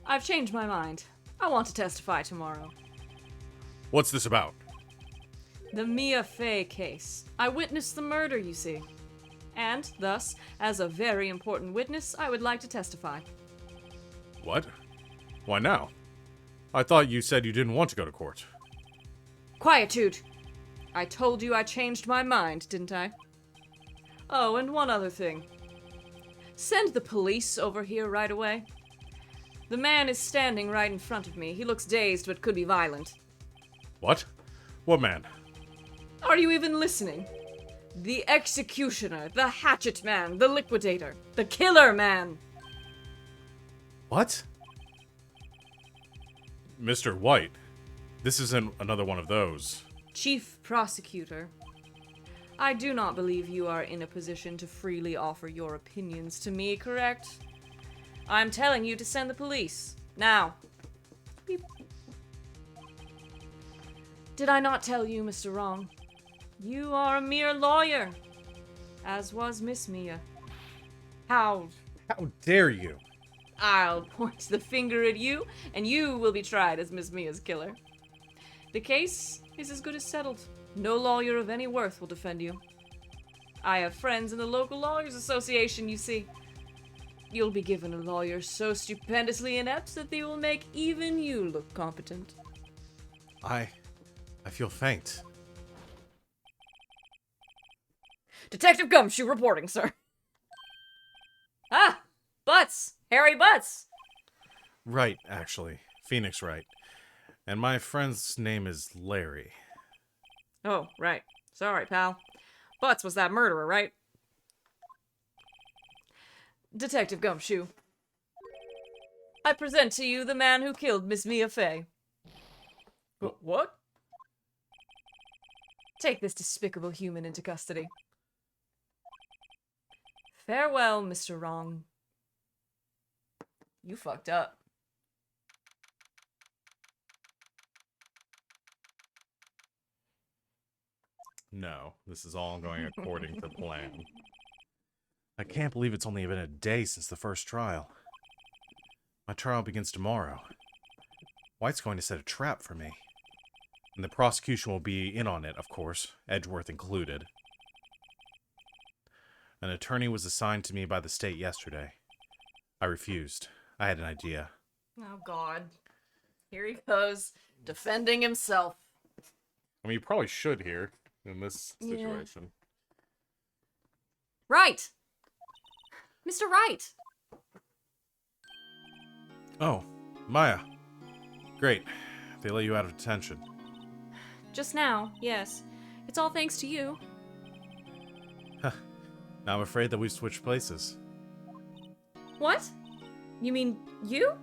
I've changed my mind. I want to testify tomorrow. What's this about? The Mia Fey case. I witnessed the murder, you see. And, thus, as a very important witness, I would like to testify. What? Why now? I thought you said you didn't want to go to court. Quietude! I told you I changed my mind, didn't I? Oh, and one other thing. Send the police over here right away. The man is standing right in front of me. He looks dazed but could be violent. What? What man? Are you even listening? The executioner, the hatchet man, the liquidator, the killer man. What? Mr. White, this isn't another one of those. Chief prosecutor. I do not believe you are in a position to freely offer your opinions to me, correct? I'm telling you to send the police. Now. Beep. Did I not tell you, Mr. Wrong? You are a mere lawyer, as was Miss Mia. How dare you? I'll point the finger at you, and you will be tried as Miss Mia's killer. The case is as good as settled. No lawyer of any worth will defend you. I have friends in the local lawyers association, you see. You'll be given a lawyer so stupendously inept that they will make even you look competent. I feel faint. Detective Gumshoe reporting, sir. Ah! Butts! Harry Butts! Wright, actually. Phoenix Wright. And my friend's name is Larry. Oh, right. Sorry, pal. Butts was that murderer, right? Detective Gumshoe. I present to you the man who killed Miss Mia Fey. What? Take this despicable human into custody. Farewell, Mr. Wrong. You fucked up. No, this is all going according to plan. I can't believe it's only been a day since the first trial. My trial begins tomorrow. White's going to set a trap for me. And the prosecution will be in on it, of course, Edgeworth included. An attorney was assigned to me by the state yesterday. I refused. I had an idea. Oh, God. Here he goes, defending himself. I mean, you probably should here, in this situation. Right! Mr. Wright! Oh, Maya. Great. They let you out of detention. Just now, yes. It's all thanks to you. Now I'm afraid that we've switched places. What? You mean you?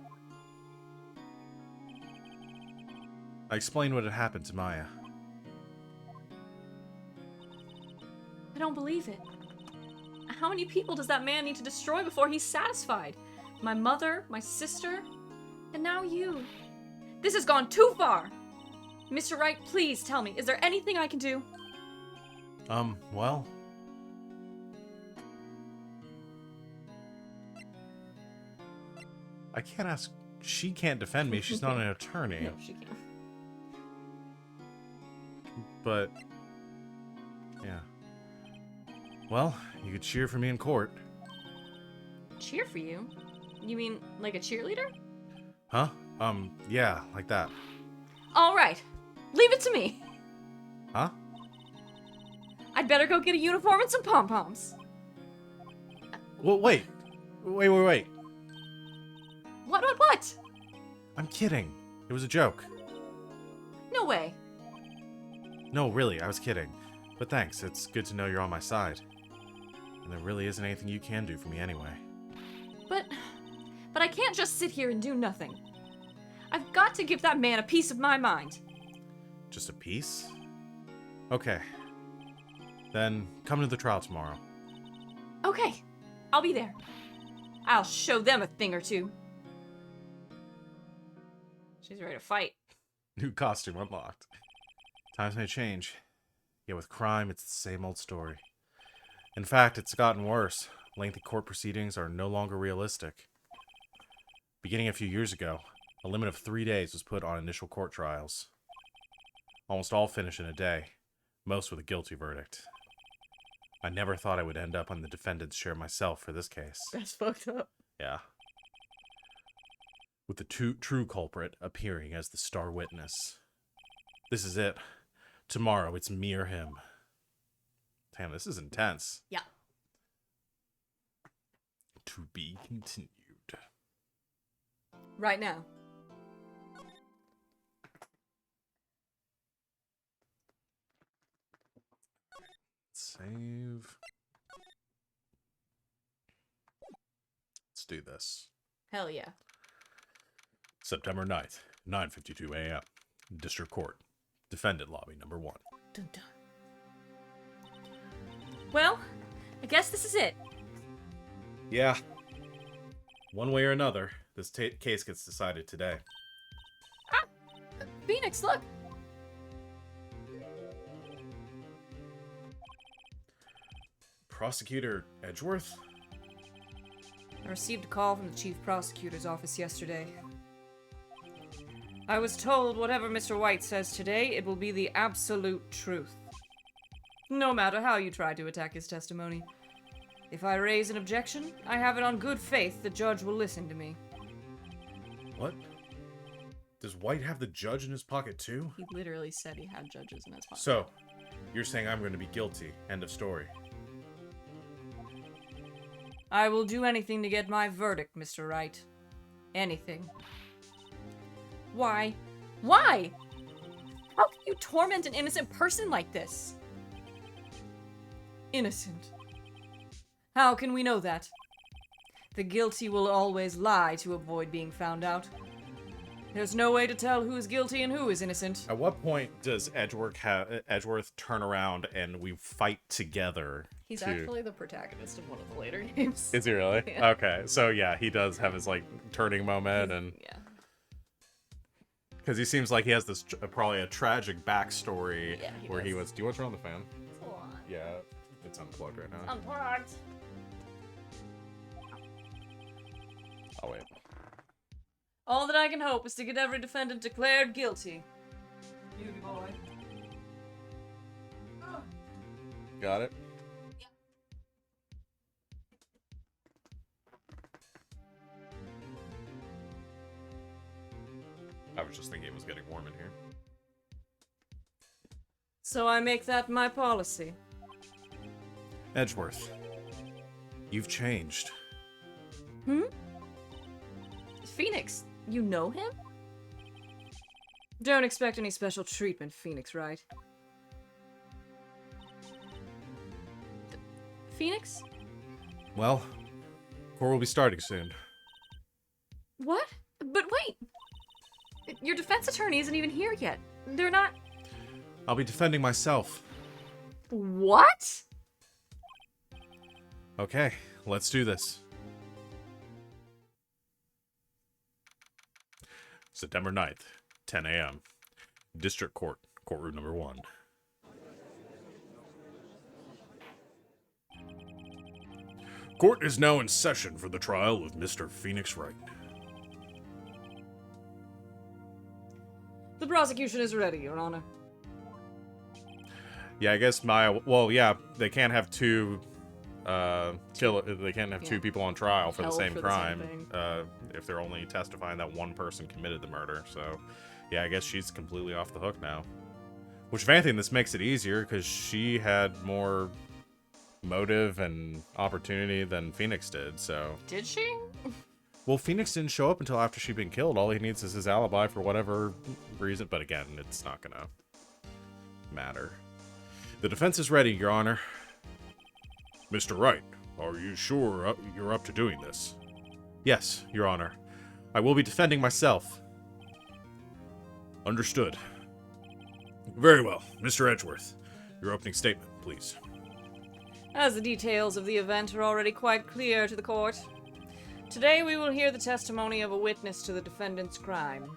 I explained what had happened to Maya. I don't believe it. How many people does that man need to destroy before he's satisfied? My mother, my sister, and now you. This has gone too far! Mr. Wright, please tell me, is there anything I can do? Well... I can't ask... She can't defend me, she's not an attorney. No, she can't. But... yeah. Well, you could cheer for me in court. Cheer for you? You mean like a cheerleader? Huh? Yeah, like that. Alright, leave it to me. Huh? I'd better go get a uniform and some pom-poms. Well, wait. Wait. What? I'm kidding. It was a joke. No way. No, really, I was kidding. But thanks, it's good to know you're on my side. And there really isn't anything you can do for me anyway. But I can't just sit here and do nothing. I've got to give that man a piece of my mind. Just a piece? Okay. Then come to the trial tomorrow. Okay, I'll be there. I'll show them a thing or two. She's ready to fight. New costume unlocked. Times may change. Yet with crime, it's the same old story. In fact, it's gotten worse. Lengthy court proceedings are no longer realistic. Beginning a few years ago, a limit of 3 days was put on initial court trials. Almost all finish in a day, most with a guilty verdict. I never thought I would end up on the defendant's chair myself for this case. That's fucked up. Yeah. with the true culprit appearing as the star witness. This is it. Tomorrow, it's me or him. Damn, this is intense. Yeah. To be continued. Right now. Save. Let's do this. Hell yeah. September 9th, 9:52 a.m. District Court. Defendant lobby number 1. Dun dun. Well, I guess this is it. Yeah. One way or another, this case gets decided today. Ah! Phoenix, look! Prosecutor Edgeworth? I received a call from the chief prosecutor's office yesterday. I was told whatever Mr. White says today, it will be the absolute truth. No matter how you try to attack his testimony. If I raise an objection, I have it on good faith the judge will listen to me. What? Does White have the judge in his pocket too? He literally said he had judges in his pocket. So, you're saying I'm going to be guilty. End of story. I will do anything to get my verdict, Mr. Wright. Anything. Why? Why? How can you torment an innocent person like this? Innocent. How can we know that? The guilty will always lie to avoid being found out. There's no way to tell who is guilty and who is innocent. At what point does Edgeworth turn around and we fight together? He's actually the protagonist of one of the later games. Is he really? Yeah. Okay, so yeah, he does have his like turning moment, and Yeah. because he seems like he has this probably a tragic backstory Yeah, he where he does. was. Do you want to turn on the fan? It's a lot. Yeah, it's unplugged right now. Unplugged. Oh wait. All that I can hope is to get every defendant declared guilty. Beauty boy. Got it. I was just thinking it was getting warm in here. So I make that my policy. Edgeworth, you've changed. Hmm? Phoenix, you know him? Don't expect any special treatment, Phoenix, right? Phoenix? Well, court will be starting soon. What? But wait! Your defense attorney isn't even here yet. They're not... I'll be defending myself. What? Okay, let's do this. September 9th, 10 a.m. District Court, courtroom number 1. Court is now in session for the trial of Mr. Phoenix Wright. The prosecution is ready, Your Honor. Yeah, I guess they can't have two they can't have two people on trial for the Held same for the crime same thing. if they're only testifying that one person committed the murder. So, yeah, I guess she's completely off the hook now. Which, if anything, this makes it easier because she had more motive and opportunity than Phoenix did. So, Did she? well, Phoenix didn't show up until after she'd been killed. All he needs is his alibi for whatever reason. But again, it's not gonna matter. The defense is ready, Your Honor. Mr. Wright, are you sure you're up to doing this? Yes, Your Honor. I will be defending myself. Understood. Very well. Mr. Edgeworth, your opening statement, please. As the details of the event are already quite clear to the court, today we will hear the testimony of a witness to the defendant's crime.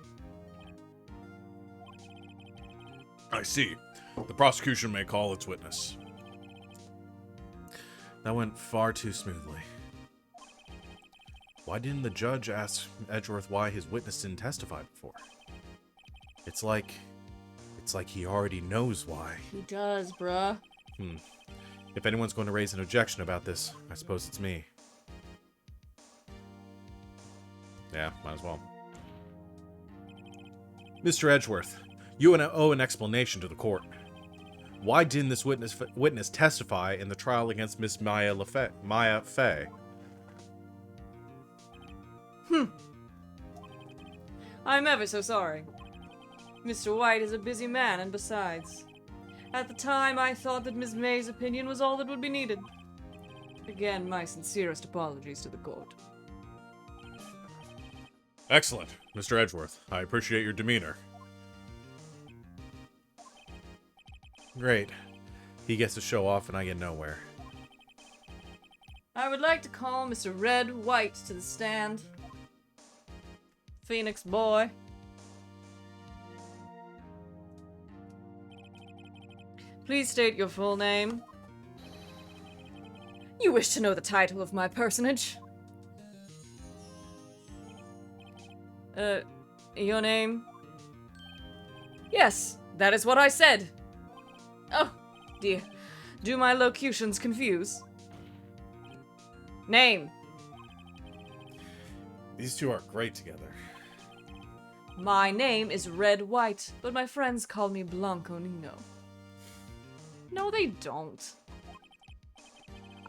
I see. The prosecution may call its witness. That went far too smoothly. Why didn't the judge ask Edgeworth why his witness didn't testify before? It's like he already knows why. He does, bruh. If anyone's going to raise an objection about this, I suppose it's me. Yeah, might as well. Mr. Edgeworth, you owe an explanation to the court. Why didn't this witness testify in the trial against Miss Maya Fey? I'm ever so sorry. Mr. White is a busy man, and besides, at the time I thought that Miss May's opinion was all that would be needed. Again, my sincerest apologies to the court. Excellent, Mr. Edgeworth. I appreciate your demeanor. Great. He gets to show off and I get nowhere. I would like to call Mr. Red White to the stand. Phoenix boy. Please state your full name. You wish to know the title of my personage? Your name? Yes, that is what I said. Oh, dear. Do my locutions confuse? Name. These two are great together. My name is Red White, but my friends call me Blanco Nino. No, they don't.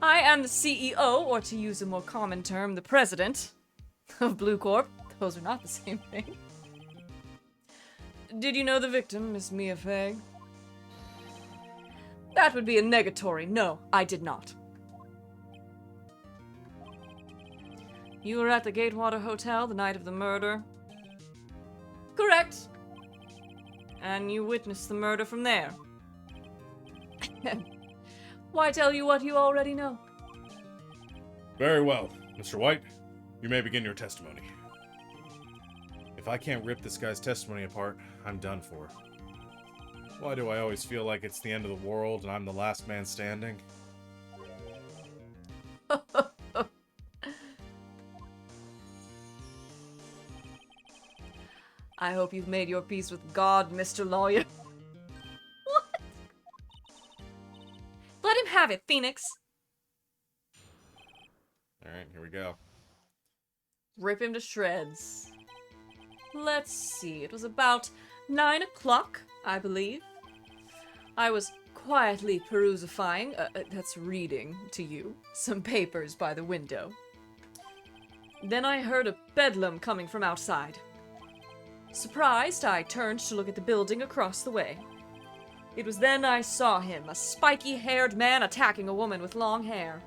I am the CEO, or to use a more common term, the president of Blue Corp. Those are not the same thing. Did you know the victim, Miss Mia Fey? That would be a negatory. No, I did not. You were at the Gatewater Hotel the night of the murder? Correct. And you witnessed the murder from there? Why tell you what you already know? Very well. Mr. White, you may begin your testimony. If I can't rip this guy's testimony apart, I'm done for. Why do I always feel like it's the end of the world and I'm the last man standing? I hope you've made your peace with God, Mr. Lawyer. What? Let him have it, Phoenix. Alright, here we go. Rip him to shreds. Let's see, it was about 9 o'clock, I believe. I was quietly perusifying, that's reading to you, some papers by the window. Then I heard a bedlam coming from outside. Surprised, I turned to look at the building across the way. It was then I saw him, a spiky-haired man attacking a woman with long hair.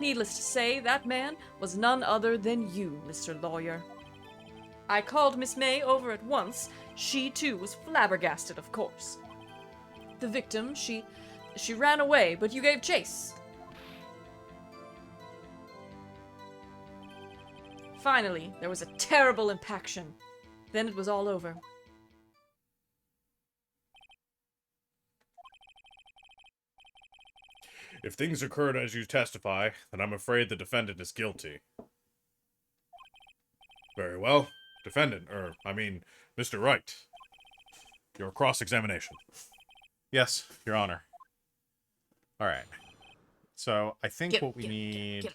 Needless to say, that man was none other than you, Mr. Lawyer. I called Miss May over at once. She, too, was flabbergasted, of course. The victim, she ran away, but you gave chase. Finally, there was a terrible impaction. Then it was all over. If things occurred as you testify, then I'm afraid the defendant is guilty. Very well. Defendant, Mr. Wright. Your cross-examination. Yes, Your Honor. Alright. So, I think what we need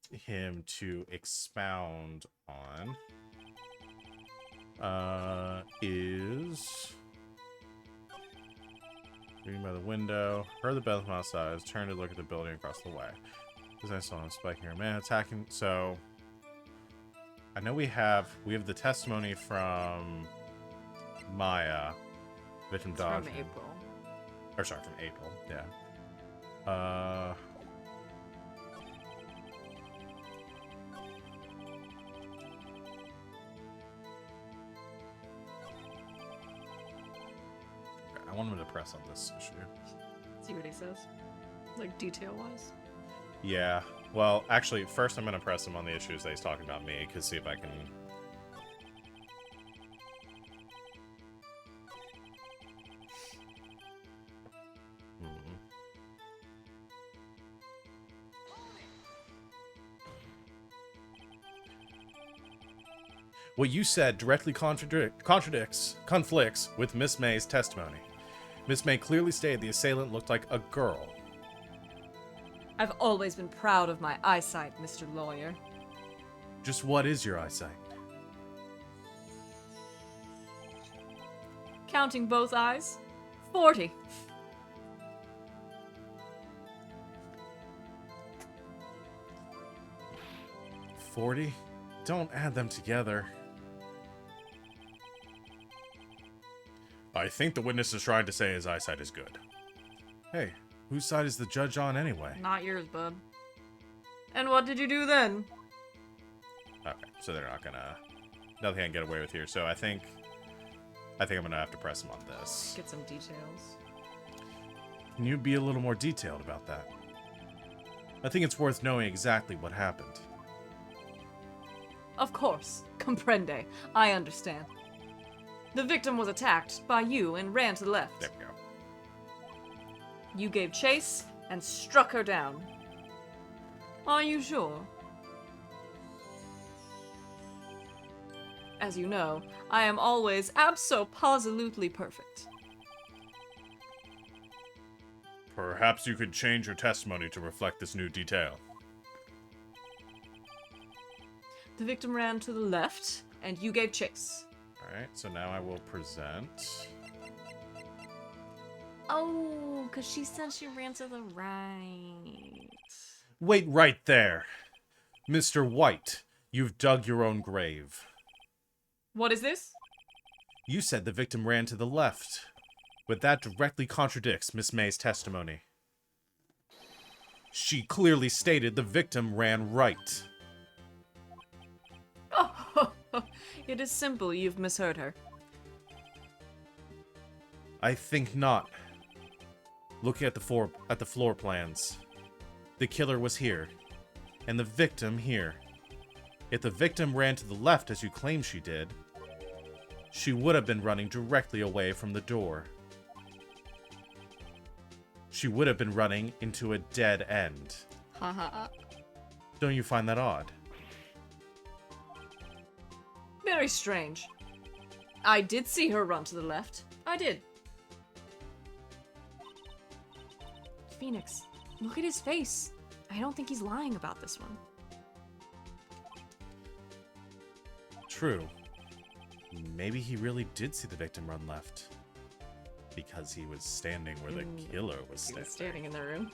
him to expound on is reading by the window, heard the bell from outside, turned to look at the building across the way. Because I saw him spiking her man attacking. So I know we have the testimony from Maya, victim dodge. From April. Or sorry, from April, yeah. I want him to press on this issue. See what he says. Like, detail-wise. Yeah. Well, actually, first I'm going to press him on the issues that he's talking about me, because see if I can... What you said directly conflicts with Miss May's testimony. Miss May clearly stated the assailant looked like a girl. I've always been proud of my eyesight, Mr. Lawyer. Just what is your eyesight? counting both eyes, 40. 40? Don't add them together. I think the witness is trying to say his eyesight is good. Hey, whose side is the judge on anyway? Not yours, bub. And what did you do then? Okay, so they're not gonna... Nothing I can get away with here, so I think I'm gonna have to press him on this. Get some details. Can you be a little more detailed about that? I think it's worth knowing exactly what happened. Of course. Comprende. I understand. The victim was attacked by you and ran to the left. There we go. You gave chase and struck her down. Are you sure? As you know, I am always abso-positively perfect. Perhaps you could change your testimony to reflect this new detail. The victim ran to the left, and you gave chase. Alright, so now I will present... Oh, because she said she ran to the right. Wait right there! Mr. White, you've dug your own grave. What is this? You said the victim ran to the left, but that directly contradicts Miss May's testimony. She clearly stated the victim ran right. Oh, it is simple. You've misheard her. I think not. Looking at the floor plans, the killer was here, and the victim here. If the victim ran to the left as you claim she did, she would have been running directly away from the door. She would have been running into a dead end. Haha. Don't you find that odd? Very strange. I did see her run to the left. I did. Phoenix, look at his face. I don't think he's lying about this one. True. Maybe he really did see the victim run left. Because he was standing where the killer was He standing. was standing in the room.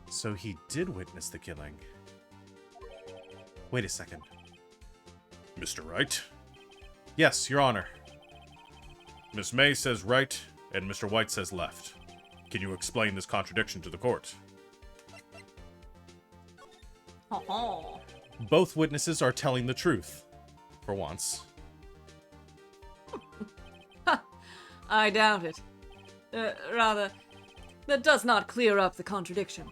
So he did witness the killing. Wait a second. Mr. Wright? Yes, Your Honor. Miss May says right, and Mr. White says left. Can you explain this contradiction to the court? Oh, Both witnesses are telling the truth. For once. I doubt it. Rather, that does not clear up the contradiction.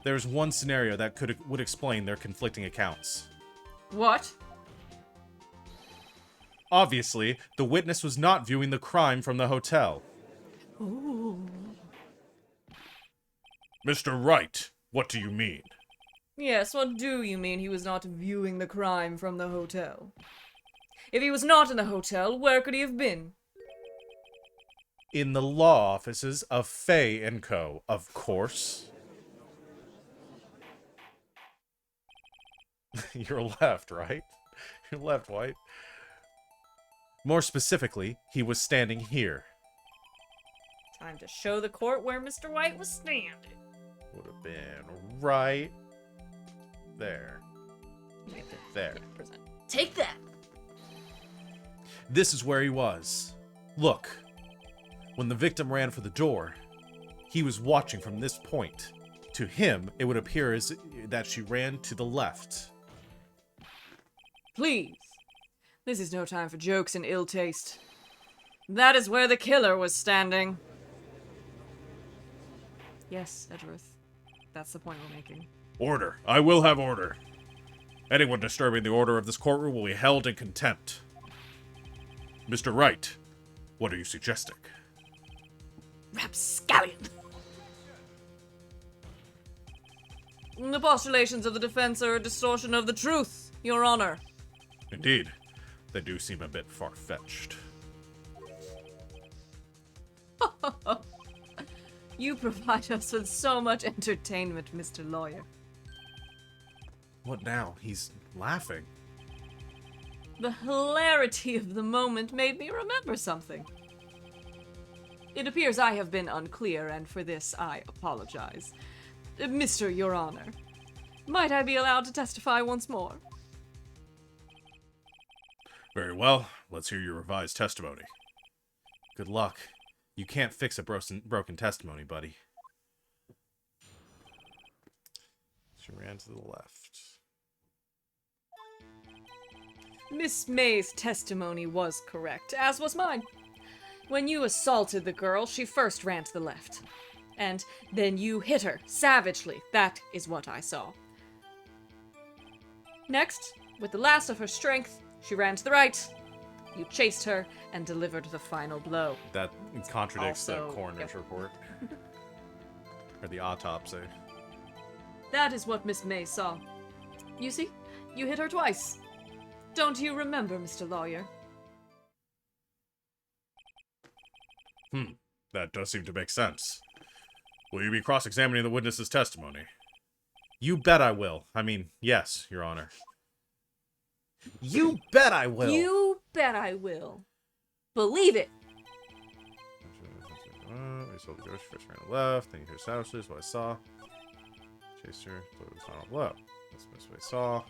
There's one scenario that would explain their conflicting accounts. What? Obviously, the witness was not viewing the crime from the hotel. Ooh. Mr. Wright, what do you mean? Yes, what do you mean he was not viewing the crime from the hotel? If he was not in the hotel, where could he have been? In the law offices of Fay & Co., of course. You're left, right? You're left, White. More specifically, he was standing here. Time to show the court where Mr. White was standing. Would have been right there. There. Take that! This is where he was. Look. When the victim ran for the door, he was watching from this point. To him, it would appear as that she ran to the left. Please. This is no time for jokes and ill taste. That is where the killer was standing. Yes, Edgeworth. That's the point we're making. Order. I will have order. Anyone disturbing the order of this courtroom will be held in contempt. Mr. Wright, what are you suggesting? Rapscallion! The postulations of the defense are a distortion of the truth, Your Honor. Indeed, they do seem a bit far-fetched. You provide us with so much entertainment, Mr. Lawyer. What now? He's laughing. The hilarity of the moment made me remember something. It appears I have been unclear, and for this I apologize. Mr. Your Honor, might I be allowed to testify once more? Very well. Let's hear your revised testimony. Good luck. You can't fix a broken testimony, buddy. She ran to the left. Miss May's testimony was correct, as was mine. When you assaulted the girl, she first ran to the left. And then you hit her, savagely. That is what I saw. Next, with the last of her strength, she ran to the right. You chased her and delivered the final blow. That contradicts Also, the coroner's report. Or the autopsy. That is what Miss May saw. You see, you hit her twice. Don't you remember, Mr. Lawyer? That does seem to make sense. Will you be cross-examining the witness's testimony? You bet I will. I mean, yes, Your Honor. You bet I will! You bet I will. Believe it. We saw the ghost first ran to the left, then you hear savages, what I saw. Chased her, thought it was final blow. That's what I saw.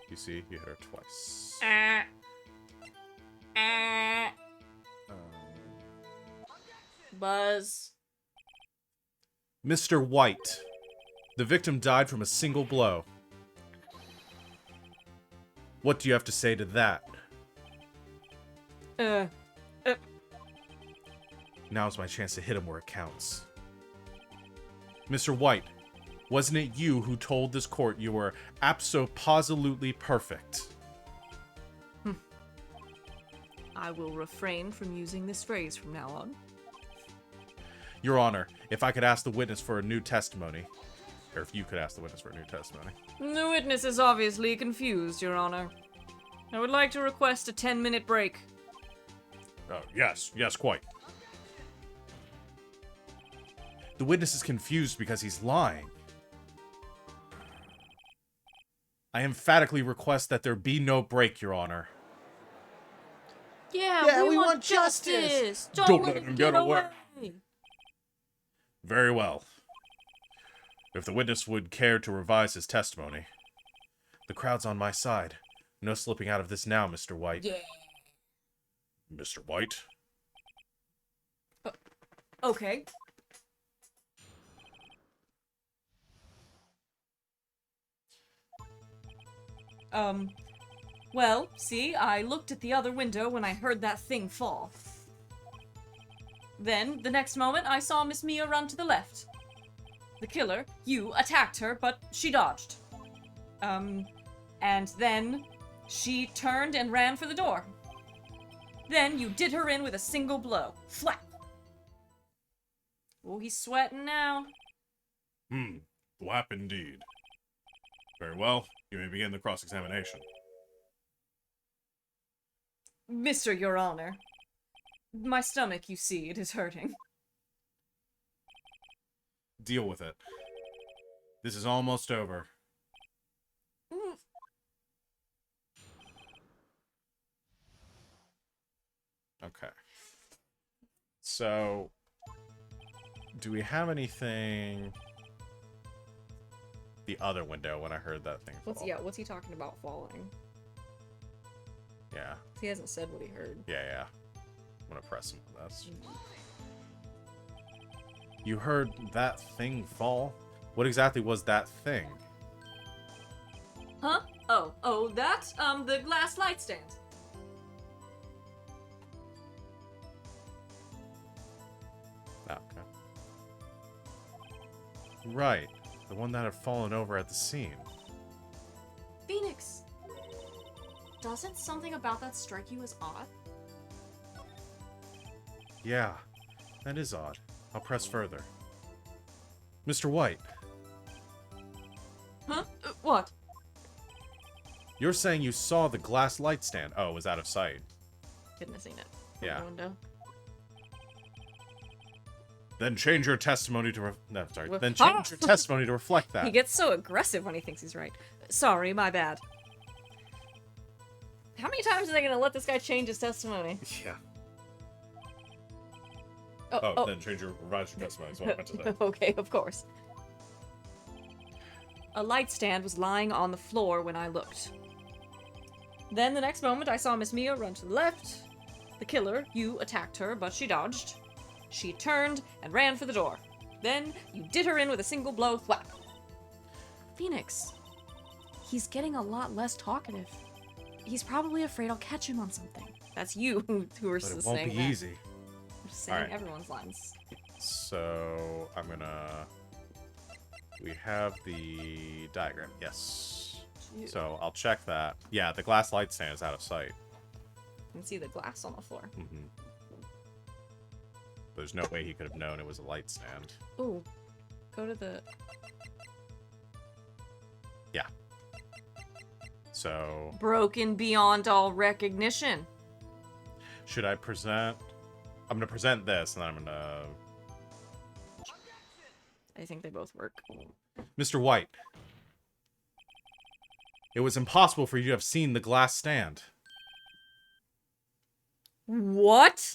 You see, you hit her twice. Buzz. Mr. White. The victim died from a single blow. What do you have to say to that? Now's my chance to hit him where it counts. Mr. White, wasn't it you who told this court you were abso-positively perfect? I will refrain from using this phrase from now on. Your Honor, if I could ask the witness for a new testimony, or if you could ask the witness for a new testimony. The witness is obviously confused, Your Honor. I would like to request a 10-minute break. Yes, quite. The witness is confused because he's lying. I emphatically request that there be no break, Your Honor. Yeah, we want justice. Don't let him get away. Very well. If the witness would care to revise his testimony. The crowd's on my side. No slipping out of this now, Mr. White. Yeah. Mr. White? Okay. Well, see, I looked at the other window when I heard that thing fall. Then, the next moment, I saw Miss Mia run to the left. The killer, you, attacked her, but she dodged. And then she turned and ran for the door. Then you did her in with a single blow. Flap! Oh, he's sweating now. Flap indeed. Very well, you may begin the cross-examination. Mr. Your Honor, my stomach, you see, it is hurting. Deal with it. This is almost over. Okay. So, do we have anything... The other window when I heard that thing fall. What's he talking about falling? Yeah. He hasn't said what he heard. Yeah. I'm gonna press him on this. You heard that thing fall? What exactly was that thing? Huh? Oh, that? The glass light stand. Oh, okay. Right. The one that had fallen over at the scene. Phoenix! Doesn't something about that strike you as odd? Yeah, that is odd. I'll press further. Mr. White, Huh? What? you're saying you saw the glass light stand. Oh, it was out of sight. Couldn't have seen it. From Yeah. the window. Then change your testimony to Well, Then change your testimony to reflect that. He gets so aggressive when he thinks he's right. Sorry, my bad. How many times are they gonna let this guy change his testimony? Yeah. Oh, then change your revise your testimony. Is what I meant to say. Okay, of course. A light stand was lying on the floor when I looked. Then the next moment I saw Miss Mia run to the left. The killer, you attacked her, but she dodged. She turned and ran for the door. Then you did her in with a single blow, thwap. Phoenix, he's getting a lot less talkative. He's probably afraid I'll catch him on something. That's you who are But it saying won't be that. easy. I'm just saying Alright. everyone's lines. So I'm gonna. We have the diagram. Yes. You So I'll check that. Yeah, the glass light stand is out of sight. can see the glass on the floor. Mm-hmm. There's no way he could have known it was a light stand. Ooh, go to the... Yeah. So Broken beyond all recognition. should I present? I'm gonna present this, and then I'm gonna. I think they both work. Mr. White. It was impossible for you to have seen the glass stand. What?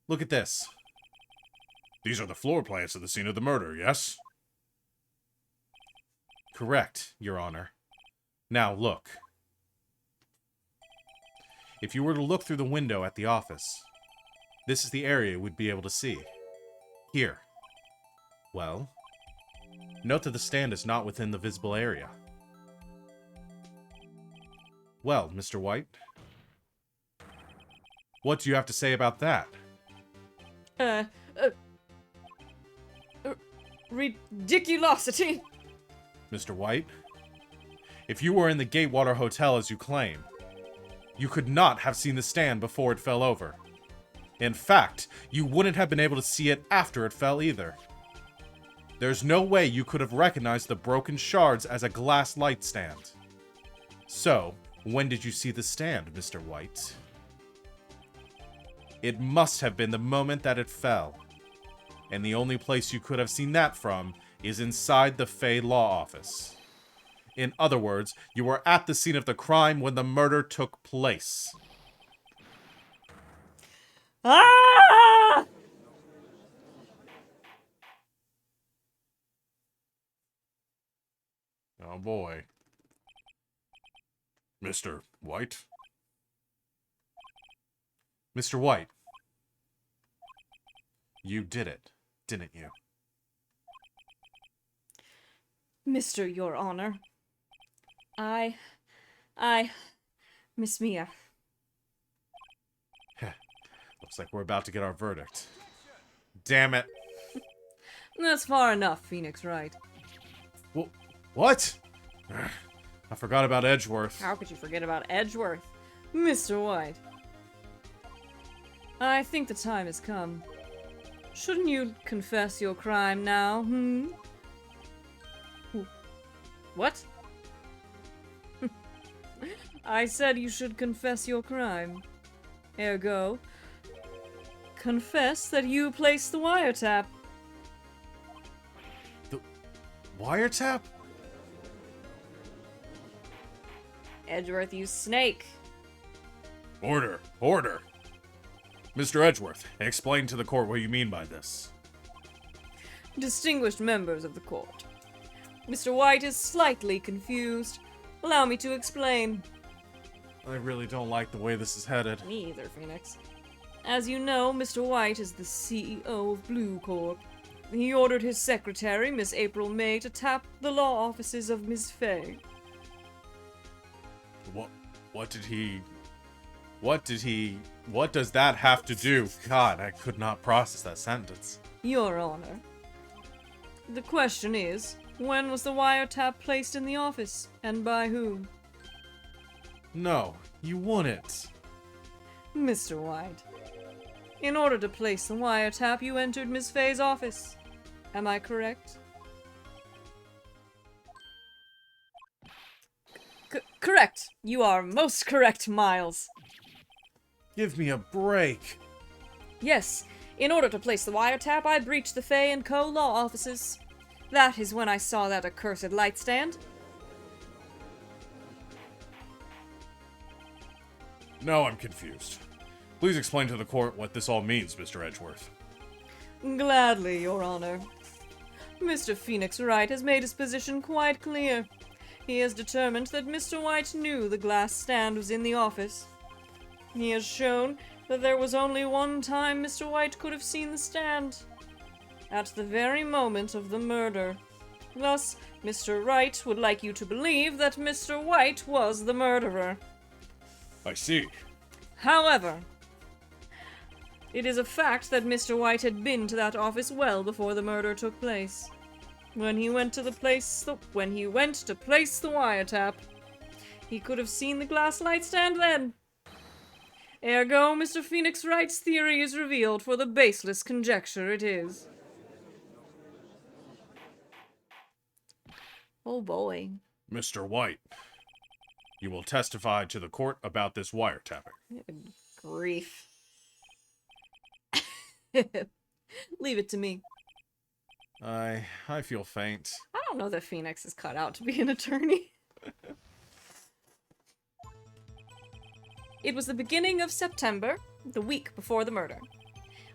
Look at this. These are the floor plans of the scene of the murder. Yes. Correct, Your Honor. Now, look. If you were to look through the window at the office, this is the area we'd be able to see. Here. Well, note that the stand is not within the visible area. Well, Mr. White, what do you have to say about that? Ridiculosity. Mr. White, if you were in the Gatewater Hotel as you claim, you could not have seen the stand before it fell over. In fact, you wouldn't have been able to see it after it fell either. There's no way you could have recognized the broken shards as a glass light stand. So, when did you see the stand, Mr. White? It must have been the moment that it fell. And the only place you could have seen that from is inside the Fey Law Office. In other words, you were at the scene of the crime when the murder took place. Ah! Oh boy. Mr. White? Mr. White, you did it, didn't you? Mr. Your Honor. Miss Mia. Looks like we're about to get our verdict. Damn it. That's far enough, Phoenix Wright. What? I forgot about Edgeworth. How could you forget about Edgeworth? Mr. White. I think the time has come. Shouldn't you confess your crime now, What? I said you should confess your crime. Ergo, confess that you placed the wiretap. Wiretap? Edgeworth, you snake. Order! Order! Mr. Edgeworth, explain to the court what you mean by this. Distinguished members of the court. Mr. White is slightly confused. Allow me to explain. I really don't like the way this is headed. Me either, Phoenix. As you know, Mr. White is the CEO of Blue Corp. He ordered his secretary, Miss April May, to tap the law offices of Miss Fay. What does that have to do? God, I could not process that sentence. Your Honor. The question is, when was the wiretap placed in the office, and by whom? No, you wouldn't. Mr. White. In order to place the wiretap, you entered Miss Fay's office. Am I correct? Correct. You are most correct, Miles. Give me a break. Yes, in order to place the wiretap, I breached the Fay & Co. law offices. That is when I saw that accursed light stand. Now I'm confused. Please explain to the court what this all means, Mr. Edgeworth. Gladly, Your Honor. Mr. Phoenix Wright has made his position quite clear. He has determined that Mr. White knew the glass stand was in the office. He has shown that there was only one time Mr. White could have seen the stand. At the very moment of the murder. Thus, Mr. Wright would like you to believe that Mr. White was the murderer. I see. However, it is a fact that Mr. White had been to that office well before the murder took place. When he went to place the wiretap, he could have seen the glass light stand then. Ergo, Mr. Phoenix Wright's theory is revealed for the baseless conjecture it is. Oh boy. Mr. White, you will testify to the court about this wiretapping. Good grief. Leave it to me. I feel faint. I don't know that Phoenix is cut out to be an attorney. It was the beginning of September, the week before the murder.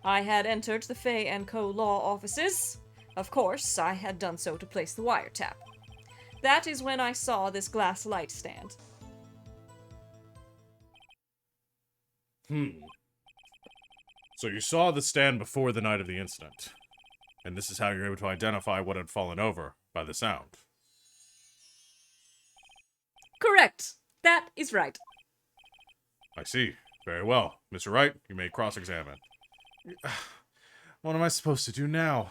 I had entered the Fay & Co. law offices. Of course, I had done so to place the wiretap. That is when I saw this glass light stand. So you saw the stand before the night of the incident, and this is how you're able to identify what had fallen over by the sound. Correct. That is right. I see. Very well. Mr. Wright, you may cross-examine. What am I supposed to do now?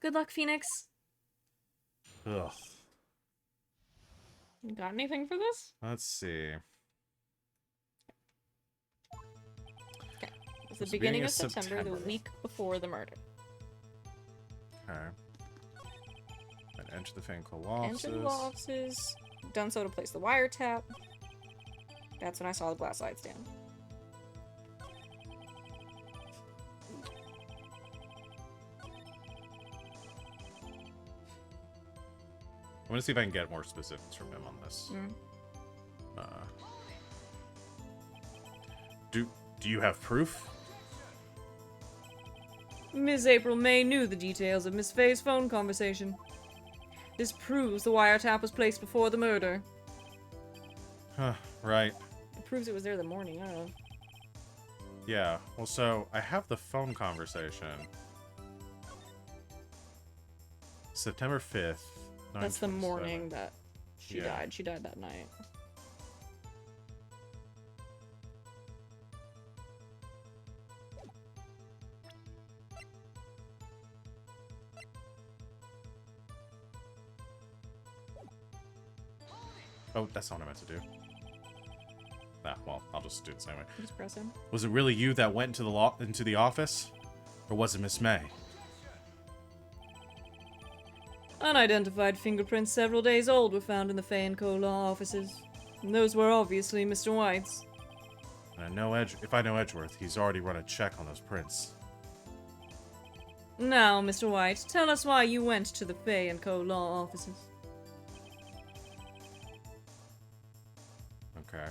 Good luck, Phoenix. Ugh. You got anything for this? Let's see. Okay. It was the beginning of September, the week before the murder. Okay. And enter the Fan Co. law offices. Enter the law offices. Done so to place the wiretap. That's when I saw the glass light stand. I'm gonna see if I can get more specifics from him on this. Do you have proof? Ms. April May knew the details of Miss Fay's phone conversation. This proves the wiretap was placed before the murder. Huh, right. It proves it was there the morning, I don't know. Yeah, well, so I have the phone conversation. September 5th. That's the 9:27. morning that she Yeah. died. She died that night. Oh, that's not what I meant to do. Ah, well, I'll just do it the same way. Just press him. Was it really you that went into the office? Or was it Miss May? Unidentified fingerprints several days old were found in the Fay & Co. law offices. And those were obviously Mr. White's. And I know if I know Edgeworth, he's already run a check on those prints. Now, Mr. White, tell us why you went to the Fay & Co. law offices. Okay.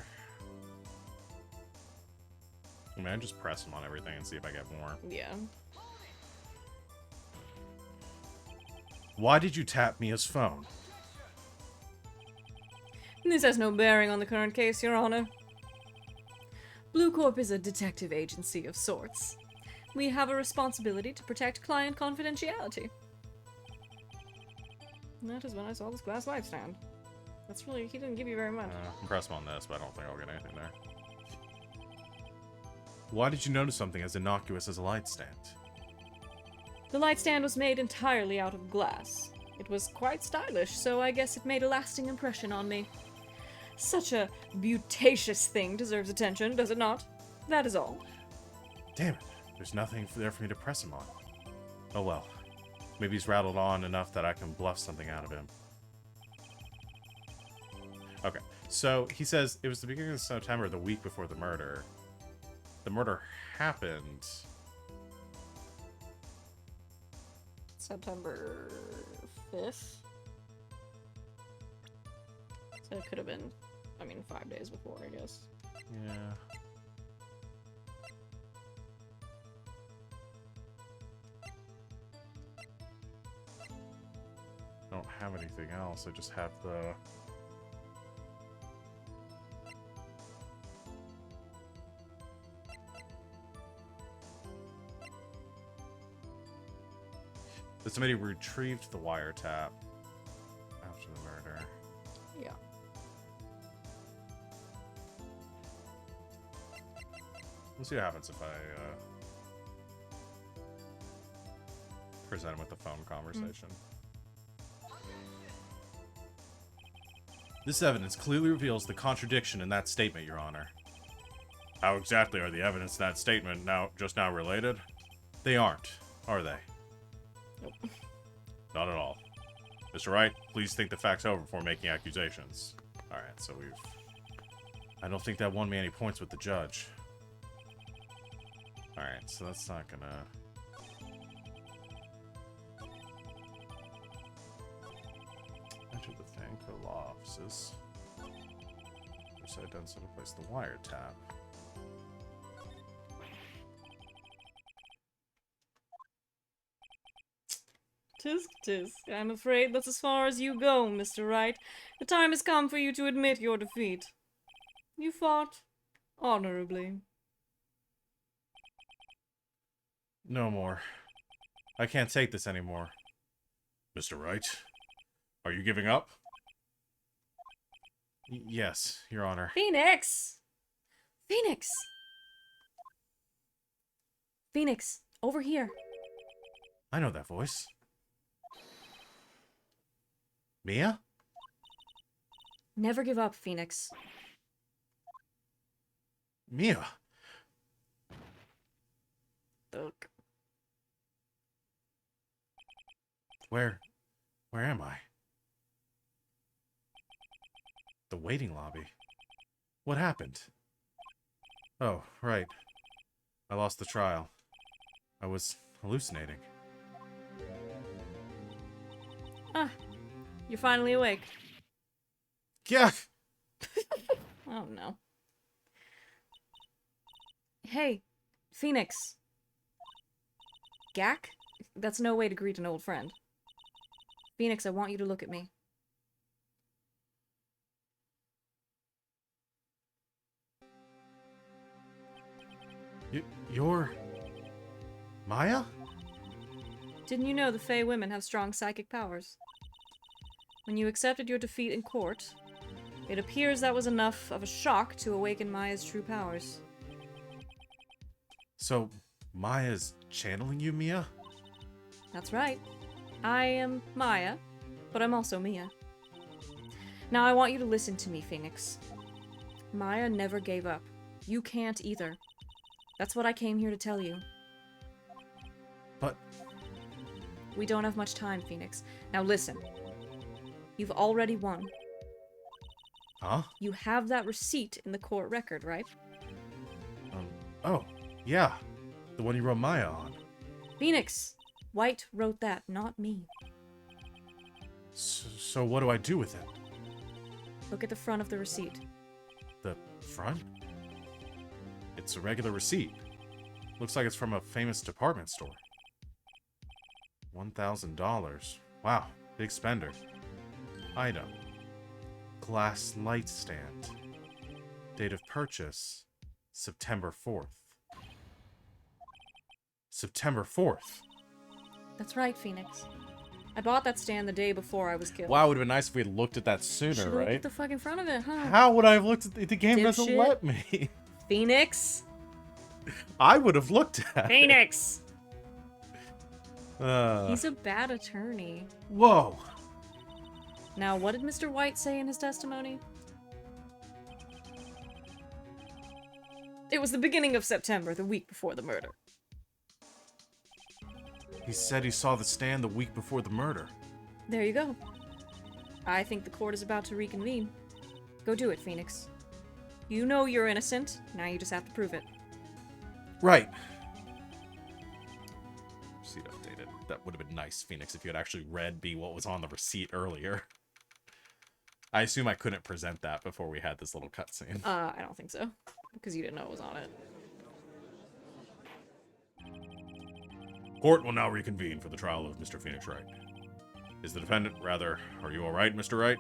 I mean, I just press him on everything and see if I get more. Yeah. Why did you tap Mia's phone? This has no bearing on the current case, Your Honor. Blue Corp is a detective agency of sorts. We have a responsibility to protect client confidentiality. And that is when I saw this glass light stand. That's really, he didn't give you very much. I'm pressing on this, but I don't think I'll get anything there. Why did you notice something as innocuous as a light stand? The light stand was made entirely out of glass. It was quite stylish, so I guess it made a lasting impression on me. Such a beautacious thing deserves attention, does it not? That is all. Damn it. There's nothing there for me to press him on. Oh well. Maybe he's rattled on enough that I can bluff something out of him. Okay, so he says it was the beginning of September, the week before the murder. The murder happened... September 5th. So it could have been, 5 days before, I guess. Yeah. I don't have anything else. I just have the... That somebody retrieved the wiretap after the murder. Yeah. We'll see what happens if I present him with the phone conversation. This evidence clearly reveals the contradiction in that statement, Your Honor. How exactly are the evidence in that statement just now related? They aren't, are they? Nope. Not at all. Mr. Wright, please think the facts over before making accusations. Alright, so we've... I don't think that won me any points with the judge. Alright, so that's not gonna... Enter the thing for law offices. Wish I'd done so to place the wiretap. Tisk tisk. I'm afraid that's as far as you go, Mr. Wright. The time has come for you to admit your defeat. You fought honorably. No more. I can't take this anymore. Mr. Wright, are you giving up? Yes, Your Honor. Phoenix! Phoenix! Phoenix, over here. I know that voice. Mia? Never give up, Phoenix. Mia? Look. Where am I? The waiting lobby. What happened? Oh, right. I lost the trial. I was hallucinating. Ah, you're finally awake. Yeah! Oh no. Hey, Phoenix. Gak? That's no way to greet an old friend. Phoenix, I want you to look at me. You're... Maya? Didn't you know the Fey women have strong psychic powers? When you accepted your defeat in court, it appears that was enough of a shock to awaken Maya's true powers. So, Maya's channeling you, Mia? That's right. I am Maya, but I'm also Mia. Now I want you to listen to me, Phoenix. Maya never gave up. You can't either. That's what I came here to tell you. But... We don't have much time, Phoenix. Now listen. You've already won. Huh? You have that receipt in the court record, right? Oh, yeah. The one you wrote Maya on. Phoenix! White wrote that, not me. So what do I do with it? Look at the front of the receipt. The front? It's a regular receipt. Looks like it's from a famous department store. $1,000. Wow, big spender. Item. Glass light stand. Date of purchase. September 4th. September 4th. That's right, Phoenix. I bought that stand the day before I was killed. Wow, it would have been nice if we had looked at that sooner, Should've right? looked at the fucking front of it, huh? How would I have looked at the game doesn't Dipshit. let me? Phoenix! I would have looked at Phoenix! it. He's a bad attorney. Whoa. Now, what did Mr. White say in his testimony? It was the beginning of September, the week before the murder. He said he saw the stand the week before the murder. There you go. I think the court is about to reconvene. Go do it, Phoenix. You know you're innocent. Now you just have to prove it. Right. Receipt updated. That would have been nice, Phoenix, if you had actually read what was on the receipt earlier. I assume I couldn't present that before we had this little cutscene. I don't think so. Because you didn't know it was on it. Court will now reconvene for the trial of Mr. Phoenix Wright. Is the defendant, rather, are you alright, Mr. Wright?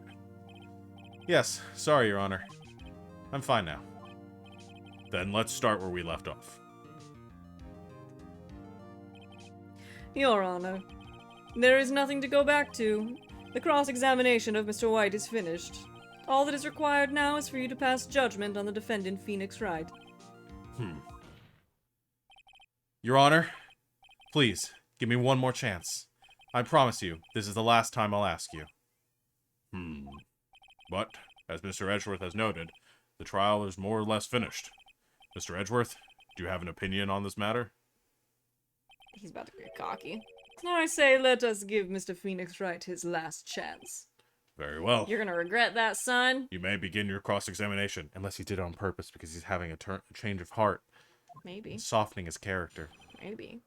Yes, sorry, Your Honor. I'm fine now. Then let's start where we left off. Your Honor, there is nothing to go back to. The cross-examination of Mr. White is finished. All that is required now is for you to pass judgment on the defendant, Phoenix Wright. Your Honor, please, give me one more chance. I promise you, this is the last time I'll ask you. But, as Mr. Edgeworth has noted, the trial is more or less finished. Mr. Edgeworth, do you have an opinion on this matter? He's about to get cocky. I say let us give Mr. Phoenix Wright his last chance. Very well. You're gonna regret that, son. You may begin your cross-examination, unless he did it on purpose because he's having a change of heart. Maybe. Softening his character. Maybe.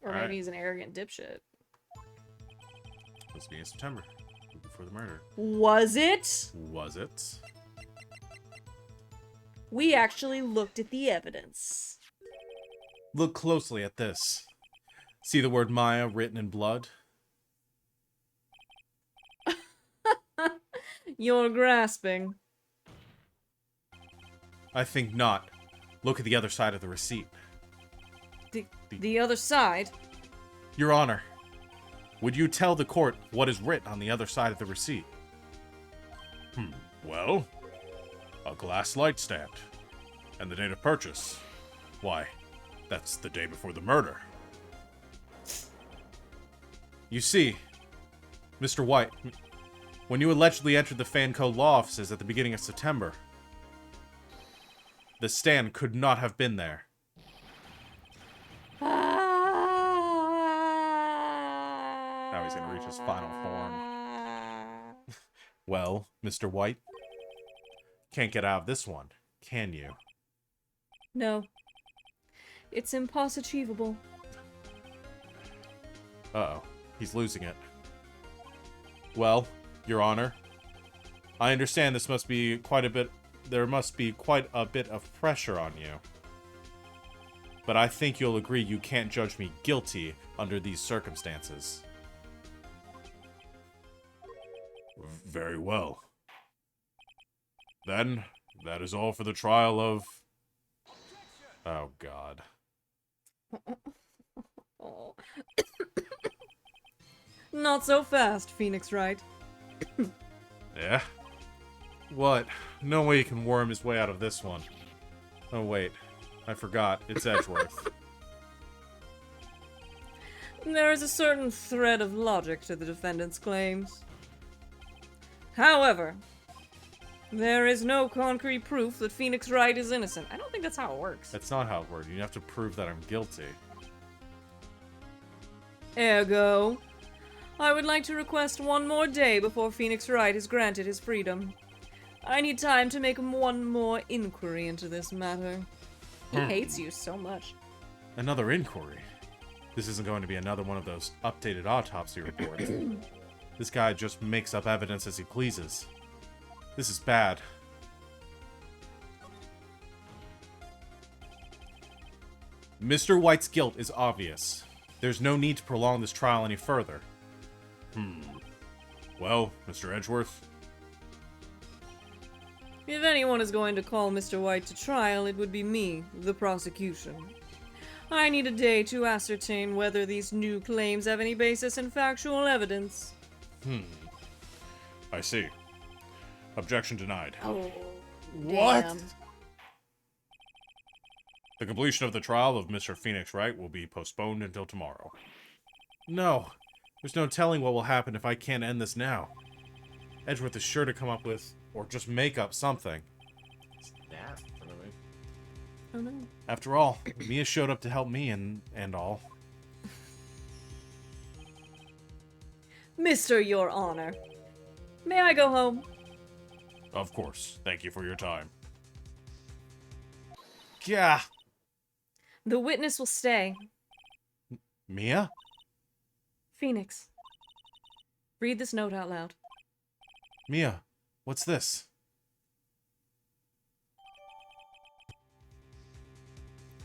Or All maybe right. he's an arrogant dipshit. Let's be in September, before the murder. Was it? Was it? We actually looked at the evidence. Look closely at this. See the word Maya written in blood? You're grasping. I think not. Look at the other side of the receipt. The other side? Your Honor, would you tell the court what is written on the other side of the receipt? Well, a glass light stand. And the date of purchase. Why, that's the day before the murder. You see, Mr. White, when you allegedly entered the Fanco law offices at the beginning of September, the stand could not have been there. Now he's gonna reach his final form. Well, Mr. White, can't get out of this one, can you? No. It's impossible. Uh-oh, he's losing it. Well, Your Honor, I understand this must be there must be quite a bit of pressure on you. But I think you'll agree you can't judge me guilty under these circumstances. Very well. Then, that is all for the trial of... Oh, God. Not so fast, Phoenix Wright. Yeah? What? No way he can worm his way out of this one. Oh, wait. I forgot. It's Edgeworth. There is a certain thread of logic to the defendant's claims. However, there is no concrete proof that Phoenix Wright is innocent. I don't think that's how it works. That's not how it works. You have to prove that I'm guilty. Ergo, I would like to request one more day before Phoenix Wright is granted his freedom. I need time to make one more inquiry into this matter. He hates you so much. Another inquiry? This isn't going to be another one of those updated autopsy reports. This guy just makes up evidence as he pleases. This is bad. Mr. White's guilt is obvious. There's no need to prolong this trial any further. Well, Mr. Edgeworth? If anyone is going to call Mr. White to trial, it would be me, the prosecution. I need a day to ascertain whether these new claims have any basis in factual evidence. I see. Objection denied. Oh, What? damn. The completion of the trial of Mr. Phoenix Wright will be postponed until tomorrow. No. There's no telling what will happen if I can't end this now. Edgeworth is sure to come up with, or just make up something. Oh no. After all, Mia showed up to help me and all. Mr. Your Honor, may I go home? Of course. Thank you for your time. Yeah. The witness will stay. Mia? Phoenix, read this note out loud. Mia, what's this?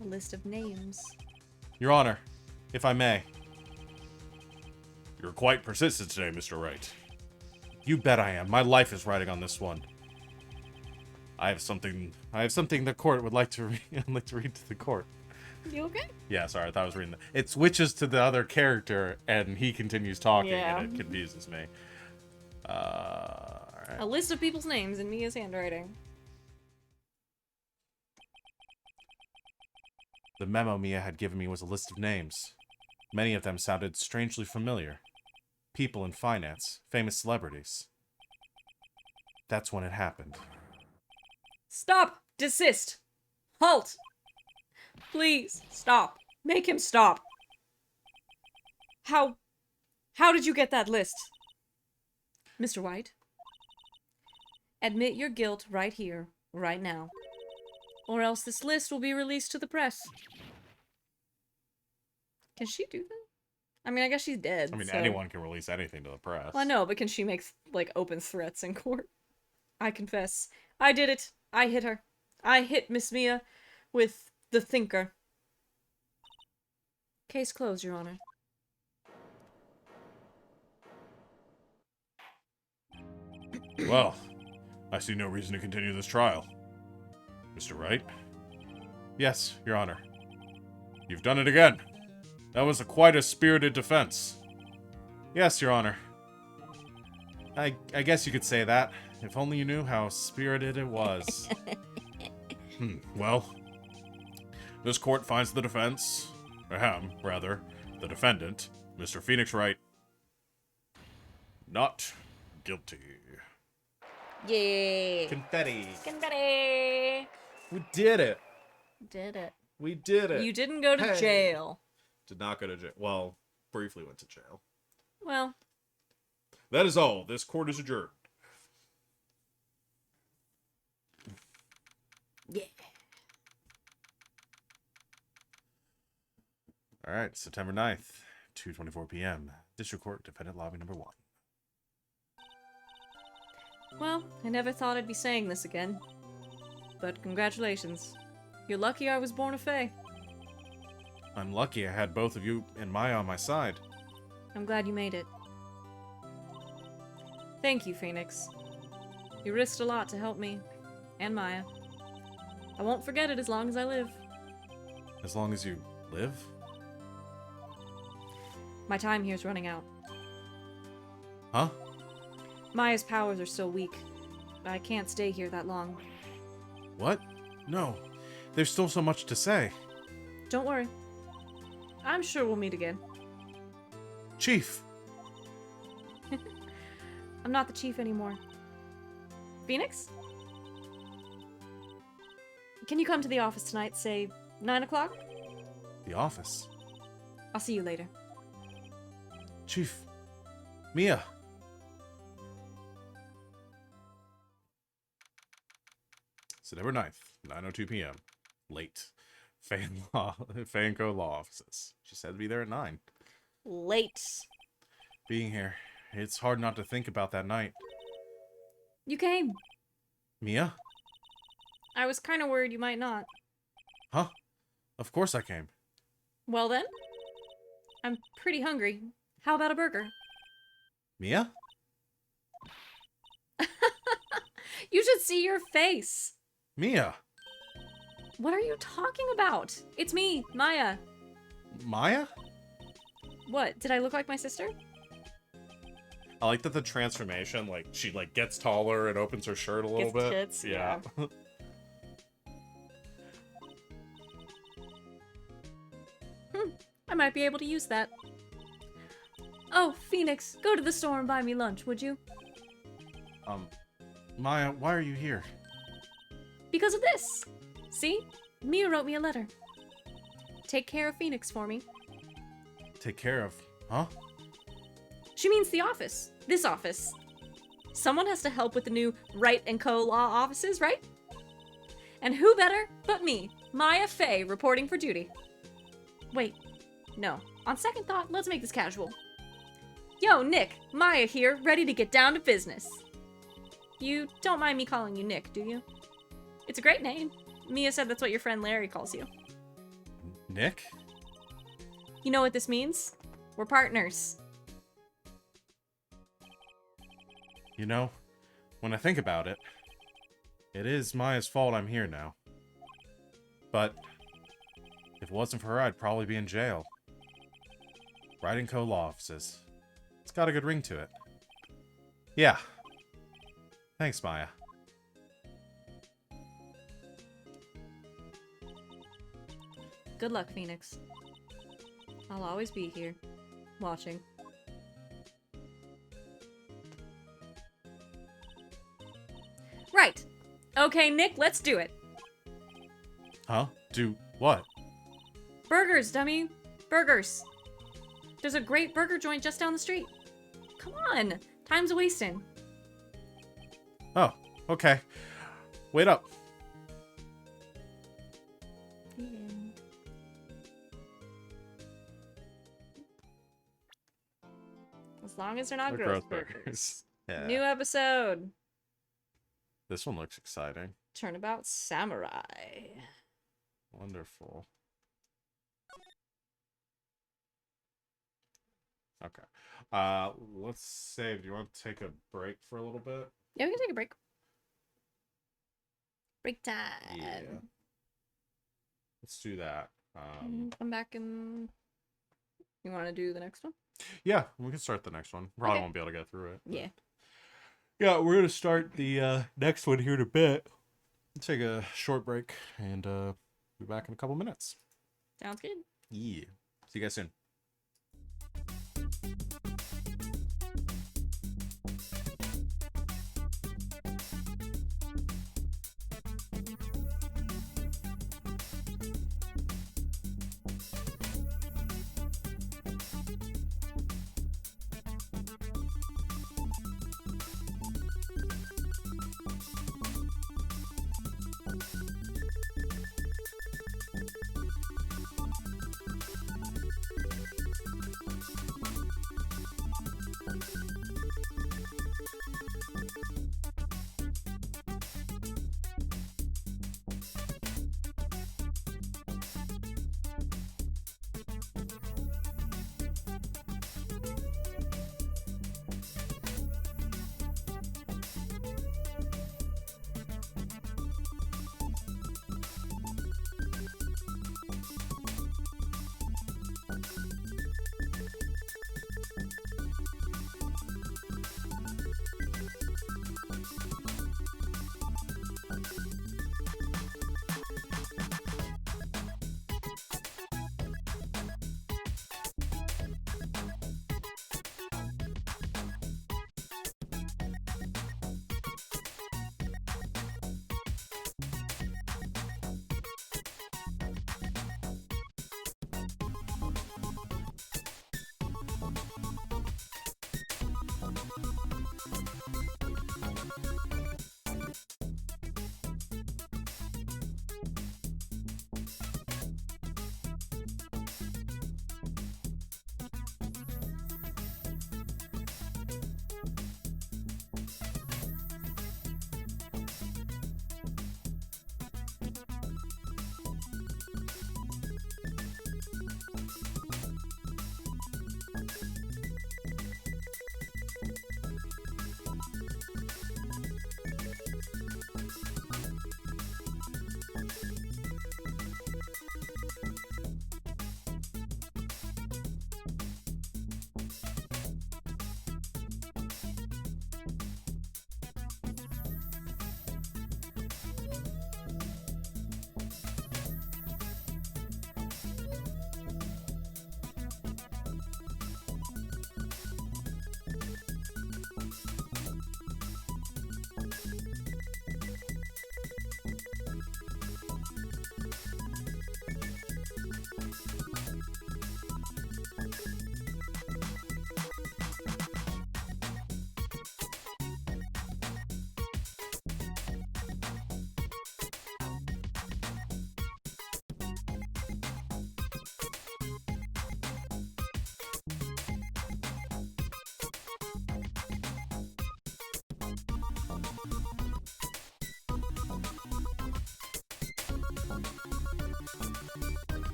A list of names. Your Honor, if I may. You're quite persistent today, Mr. Wright. You bet I am. My life is riding on this one. I have something the court would like to like to read to the court. You okay? Yeah, sorry, I thought I was reading that. It switches to the other character, and he continues talking, Yeah. and it confuses me. Alright. A list of people's names in Mia's handwriting. The memo Mia had given me was a list of names. Many of them sounded strangely familiar. People in finance, famous celebrities. That's when it happened. Stop! Desist! Halt! Please, stop. Make him stop. How did you get that list? Mr. White, admit your guilt right here, right now. Or else this list will be released to the press. Can she do that? I mean, I guess she's dead. I mean, so... anyone can release anything to the press. Well, I know, but can she make, like, open threats in court? I confess. I did it. I hit her. I hit Miss Mia with the thinker. Case closed, Your Honor. Well, I see no reason to continue this trial. Mr. Wright? Yes, Your Honor. You've done it again. That was quite a spirited defense. Yes, Your Honor. I guess you could say that. If only you knew how spirited it was. Well, this court finds the defense, rather, the defendant, Mr. Phoenix Wright, not guilty. Yeah. Confetti. Confetti. We did it. Did it. We did it. You didn't go to Hey. jail. Did not go to jail. Well, briefly went to jail. Well, That is all. This court is adjourned. yeah. All right, September 9th, 2:24 p.m. District Court, Defendant Lobby Number 1. Well, I never thought I'd be saying this again. But congratulations. You're lucky I was born a Fae. I'm lucky I had both of you and Maya on my side. I'm glad you made it. Thank you, Phoenix. You risked a lot to help me. And Maya. I won't forget it as long as I live. As long as you live? My time here's running out. Huh? Maya's powers are still weak. I can't stay here that long. What? No. There's still so much to say. Don't worry. I'm sure we'll meet again. Chief! I'm not the chief anymore. Phoenix? Can you come to the office tonight, say 9 o'clock? The office. I'll see you later. Chief. Mia. September 9th, 9:02 p.m. Late. Fanco Law Offices. She said to be there at 9. Late. Being here, it's hard not to think about that night. You came. Mia? I was kind of worried you might not. Huh? Of course I came. Well then. I'm pretty hungry. How about a burger? Mia? You should see your face. Mia? What are you talking about? It's me, Maya. Maya? What, did I look like my sister? I like that the transformation, like, she, like, gets taller and opens her shirt a little Gets bit. tits, yeah. I might be able to use that. Oh, Phoenix, go to the store and buy me lunch, would you? Maya, why are you here? Because of this. See? Mia wrote me a letter. Take care of Phoenix for me. Take care of... Huh? She means the office. This office. Someone has to help with the new Wright & Co. law offices, right? And who better but me, Maya Fey, reporting for duty. Wait, no. On second thought, let's make this casual. Yo, Nick, Maya here, ready to get down to business. You don't mind me calling you Nick, do you? It's a great name. Mia said that's what your friend Larry calls you. Nick? You know what this means? We're partners. You know, when I think about it, it is Maya's fault I'm here now. But if it wasn't for her, I'd probably be in jail. Wright & Co. Law Offices. It's got a good ring to it. Yeah. Thanks, Maya. Good luck, Phoenix. I'll always be here, watching. Right. Okay, Nick, let's do it. Huh? Do what? Burgers, dummy. Burgers. There's a great burger joint just down the street. Come on. Time's wasting. Oh, okay. Wait up. As long as they're not Or gross growth burgers. Yeah. New episode. This one looks exciting. Turnabout Samurai. Wonderful. Okay. Let's save. Do you want to take a break for a little bit? Yeah, we can take a break. Break time. Yeah. Let's do that. Come back and... You want to do the next one? Yeah, we can start the next one. Probably Okay. won't be able to get through it. but- Yeah. Yeah, we're gonna start the next one here in a bit. Take a short break and be back in a couple minutes. Sounds good. Yeah. See you guys soon.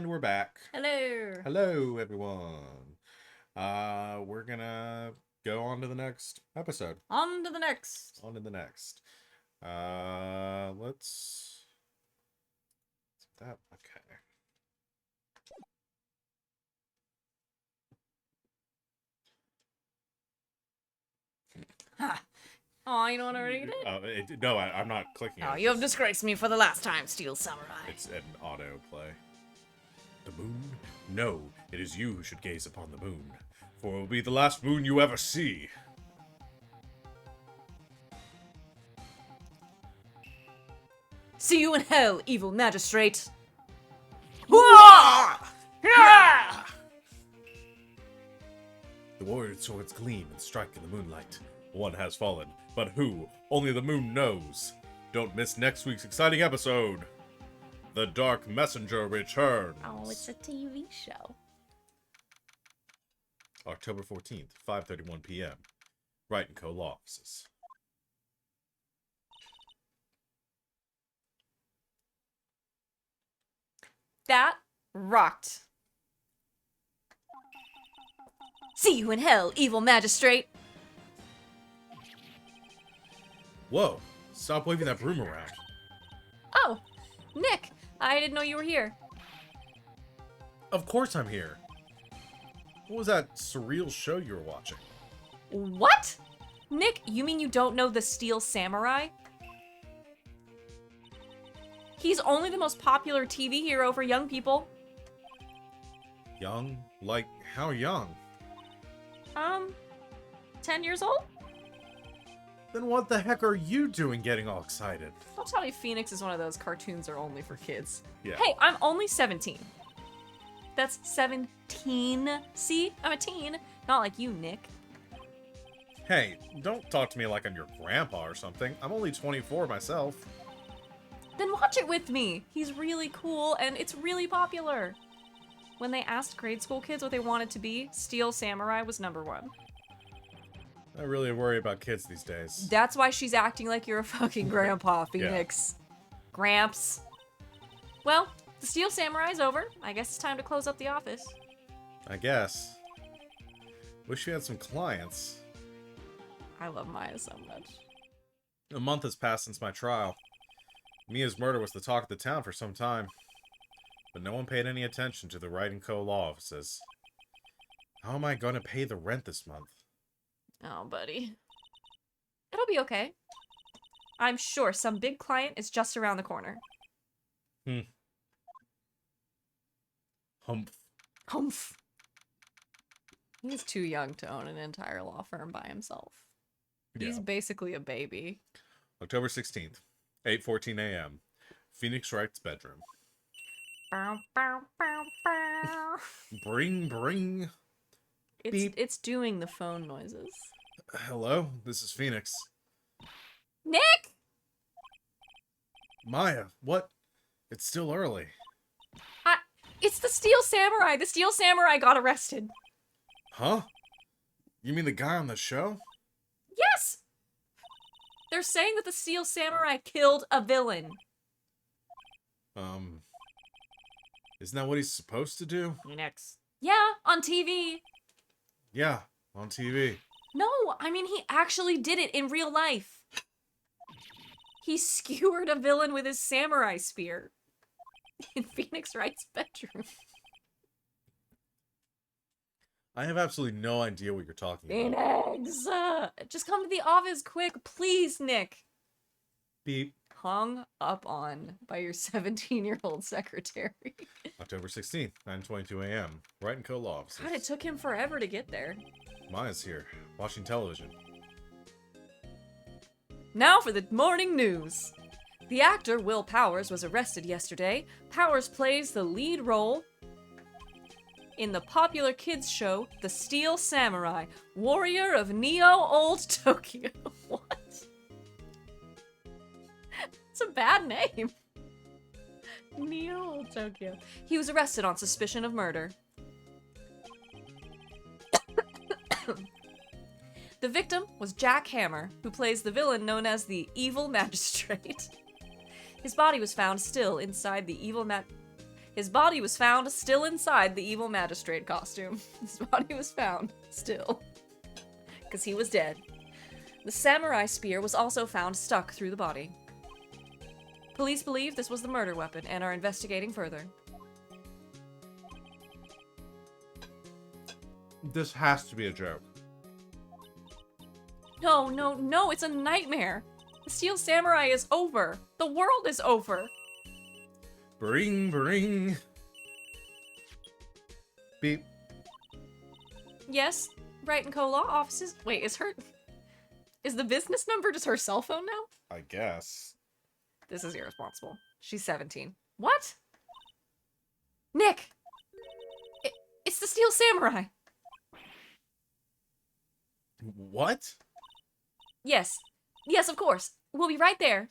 And we're back. Hello. Hello, everyone. We're gonna go on to the next episode. On to the next. On to the next. Let's that okay. Ha. Oh, you don't want to read it? No, I'm not clicking. Oh, it. you have disgraced me for the last time, Steel Samurai. It's an autoplay. The moon? No, it is you who should gaze upon the moon, for it will be the last moon you ever see. See you in hell, evil magistrate. Hooah! Yeah! The warrior swords gleam and strike in the moonlight. One has fallen, but who? Only the moon knows. Don't miss next week's exciting episode. The Dark Messenger returns. Oh, it's a TV show. October 14th, 5:31 p.m. Wright & Co. Law Offices. That rocked. See you in hell, evil magistrate. Whoa! Stop waving that broom around. Oh, Nick, I didn't know you were here. Of course I'm here. What was that surreal show you were watching? What? Nick, you mean you don't know the Steel Samurai? He's only the most popular TV hero for young people. Young? Like, how young? 10 years old? Then what the heck are you doing getting all excited? Don't tell me Phoenix is one of those cartoons are only for kids. Yeah. Hey, I'm only 17. That's 17. See? I'm a teen. Not like you, Nick. Hey, don't talk to me like I'm your grandpa or something. I'm only 24 myself. Then watch it with me. He's really cool and it's really popular. When they asked grade school kids what they wanted to be, Steel Samurai was #1. I really worry about kids these days. That's why she's acting like you're a fucking grandpa, Phoenix. Gramps. Well, the Steel Samurai's over. I guess it's time to close up the office. I guess. Wish you had some clients. I love Maya so much. A month has passed since my trial. Mia's murder was the talk of the town for some time. But no one paid any attention to the Wright & Co. law offices. How am I going to pay the rent this month? Oh, buddy. It'll be okay. I'm sure some big client is just around the corner. Humph. Humph. He's too young to own an entire law firm by himself. He's basically a baby. October 16th, 8:14 a.m. Phoenix Wright's bedroom. Bow, bow, bow, bow. Bring. Beep. It's doing the phone noises. Hello, this is Phoenix. Nick! Maya, what? It's still early. It's the Steel Samurai! The Steel Samurai got arrested. Huh? You mean the guy on the show? Yes! They're saying that the Steel Samurai killed a villain. Isn't that what he's supposed to do? Phoenix. Yeah, on TV. Yeah, on TV. No, I mean he actually did it in real life. He skewered a villain with his samurai spear in Phoenix Wright's bedroom. I have absolutely no idea what you're talking about. Phoenix! Just come to the office quick, please, Nick. Beep. Hung up on by your 17-year-old secretary. October 16th, 9:22 a.m. Wright & Co. Law Offices. God, it took him forever to get there. Maya's here, watching television. Now for the morning news. The actor Will Powers was arrested yesterday. Powers plays the lead role in the popular kids show The Steel Samurai, Warrior of Neo-Old Tokyo. What? It's a bad name. Neo-Old Tokyo. He was arrested on suspicion of murder. The victim was Jack Hammer, who plays the villain known as the Evil Magistrate. His body was found still inside the His body was found still inside the evil magistrate costume. His body was found still. Because he was dead. The samurai spear was also found stuck through the body. Police believe this was the murder weapon and are investigating further. This has to be a joke. No, no, no, it's a nightmare. The Steel Samurai is over. The world is over. Bring, bring. Beep. Yes, Wright and Co-Law offices. Wait, is the business number just her cell phone now? I guess. This is irresponsible. She's 17. What? Nick! It's the Steel Samurai! What? Yes. Yes, of course. We'll be right there.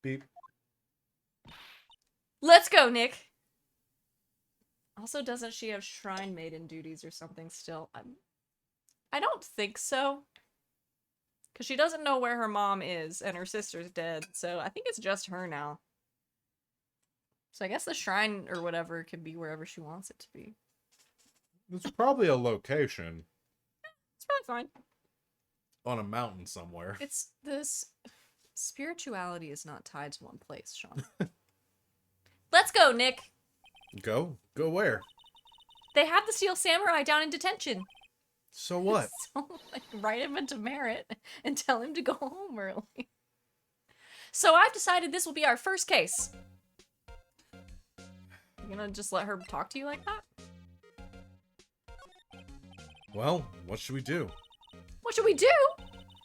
Beep. Let's go, Nick! Also, doesn't she have shrine maiden duties or something still? I don't think so. Because she doesn't know where her mom is, and her sister's dead, so I think it's just her now. So I guess the shrine or whatever can be wherever she wants it to be. It's probably a location. It's probably fine. On a mountain somewhere. It's this... Spirituality is not tied to one place, Sean. Let's go, Nick! Go? Go where? They have the Steel Samurai down in detention. So what? So, like, write him into merit and tell him to go home early. So I've decided this will be our first case. You gonna just let her talk to you like that? Well, what should we do? What should we do?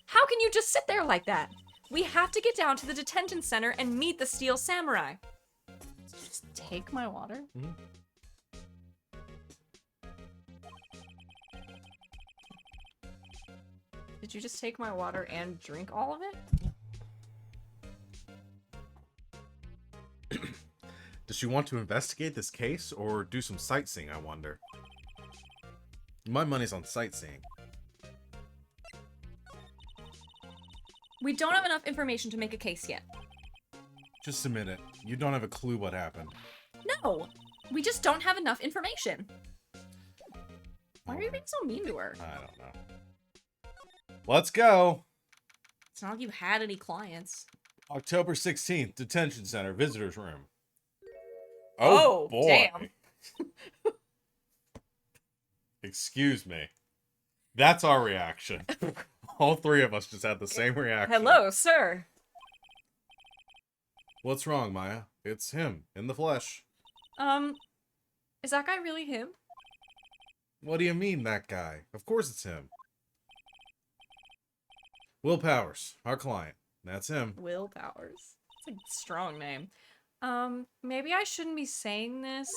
How can you just sit there like that? We have to get down to the detention center and meet the Steel Samurai. Just take my water? Mm-hmm. Did you just take my water and drink all of it? Does she want to investigate this case or do some sightseeing, I wonder? My money's on sightseeing. We don't have enough information to make a case yet. Just a minute. You don't have a clue what happened. No! We just don't have enough information. Why are you being so mean to her? I don't know. Let's go! It's not like you had any clients. October 16th, detention center, visitor's room. Oh, boy. damn. Excuse me. That's our reaction. All three of us just had the same reaction. Hello, sir. What's wrong, Maya? It's him, in the flesh. Is that guy really him? What do you mean, that guy? Of course it's him. Will Powers, our client. That's him. Will Powers. It's a strong name. Maybe I shouldn't be saying this,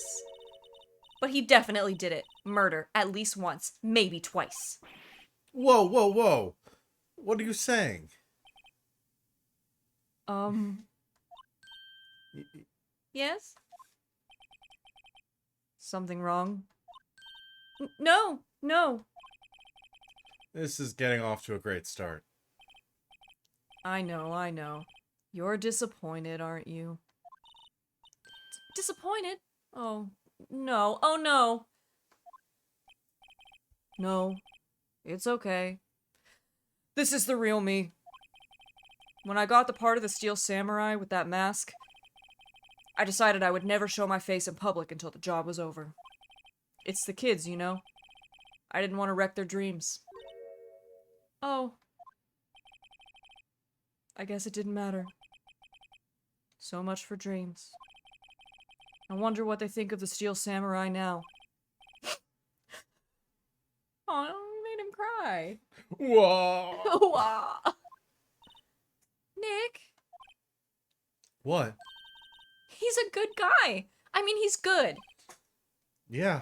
but he definitely did it. Murder, at least once, maybe twice. Whoa, whoa, whoa. What are you saying? Yes? Something wrong? No, no. This is getting off to a great start. I know. You're disappointed, aren't you? Disappointed? Oh, no. Oh, no. No. It's okay. This is the real me. When I got the part of the Steel Samurai with that mask, I decided I would never show my face in public until the job was over. It's the kids, you know? I didn't want to wreck their dreams. Oh. I guess it didn't matter. So much for dreams. I wonder what they think of the Steel Samurai now. Oh, you made him cry. Whoa! Wow. Nick, What? he's a good guy. I mean, he's good. Yeah.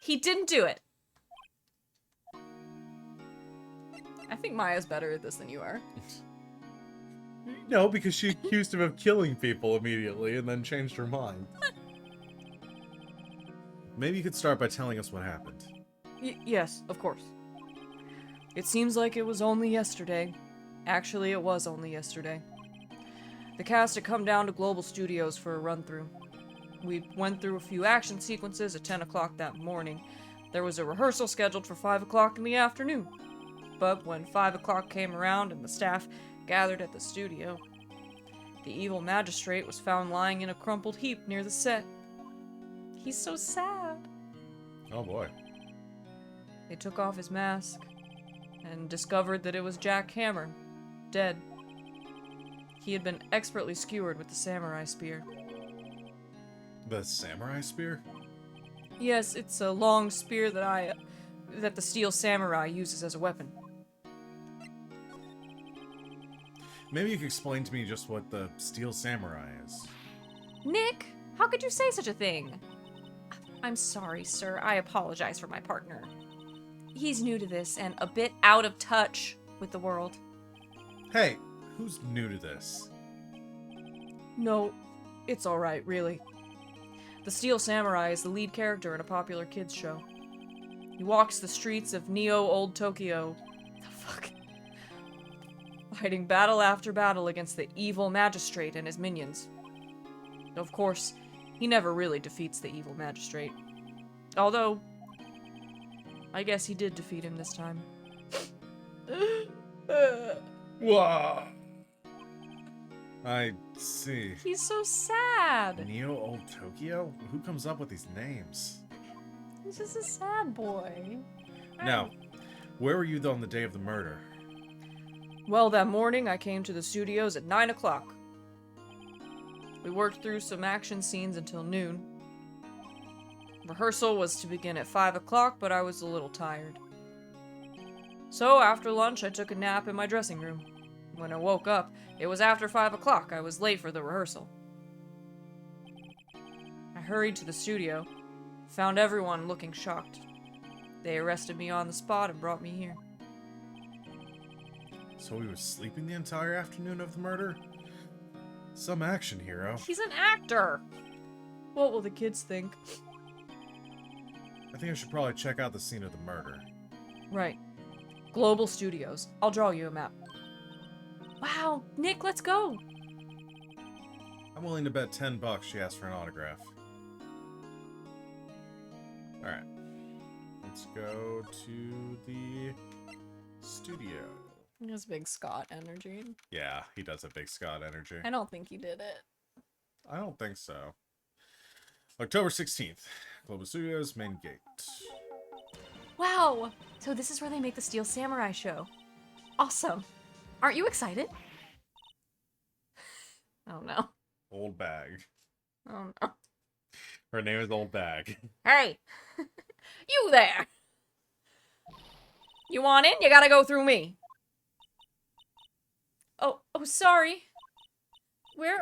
He didn't do it. I think Maya's better at this than you are. No, because she accused him of killing people immediately and then changed her mind. Maybe you could start by telling us what happened. Yes, of course. It seems like it was only yesterday. Actually, it was only yesterday. The cast had come down to Global Studios for a run-through. We went through a few action sequences at 10 o'clock that morning. There was a rehearsal scheduled for 5 o'clock in the afternoon. But when 5 o'clock came around and the staff gathered at the studio, the evil magistrate was found lying in a crumpled heap near the set. He's so sad. Oh boy. They took off his mask and discovered that it was Jack Hammer, dead. He had been expertly skewered with the samurai spear. The samurai spear? Yes, it's a long spear that the steel samurai uses as a weapon. Maybe you could explain to me just what the steel samurai is. Nick, how could you say such a thing? I'm sorry, sir. I apologize for my partner. He's new to this and a bit out of touch with the world. Hey, who's new to this? No, it's alright, really. The Steel Samurai is the lead character in a popular kids show. He walks the streets of Neo Old Tokyo, fighting battle after battle against the evil magistrate and his minions. Of course, he never really defeats the evil magistrate. Although, I guess he did defeat him this time. Whoa! I see. He's so sad. Neo Old Tokyo? Who comes up with these names? He's just a sad boy. Now, where were you on the day of the murder? Well, that morning I came to the studios at 9 o'clock. We worked through some action scenes until noon. Rehearsal was to begin at 5 o'clock, but I was a little tired. So after lunch, I took a nap in my dressing room. When I woke up, it was after 5 o'clock. I was late for the rehearsal. I hurried to the studio, found everyone looking shocked. They arrested me on the spot and brought me here. So he was sleeping the entire afternoon of the murder? Some action hero. He's an actor! What will the kids think? I think I should probably check out the scene of the murder. Right. Global Studios. I'll draw you a map. Wow, Nick, let's go! I'm willing to bet $10 she asked for an autograph. Alright. Let's go to the studio. He has big Scott energy. Yeah, he does have big Scott energy. I don't think he did it. I don't think so. October 16th. Global Studios, main gate. Wow! So this is where they make the Steel Samurai show. Awesome. Aren't you excited? Oh no. Old Bag. Oh no. Her name is Old Bag. Hey! You there! You want in? You gotta go through me. Oh, sorry. We're,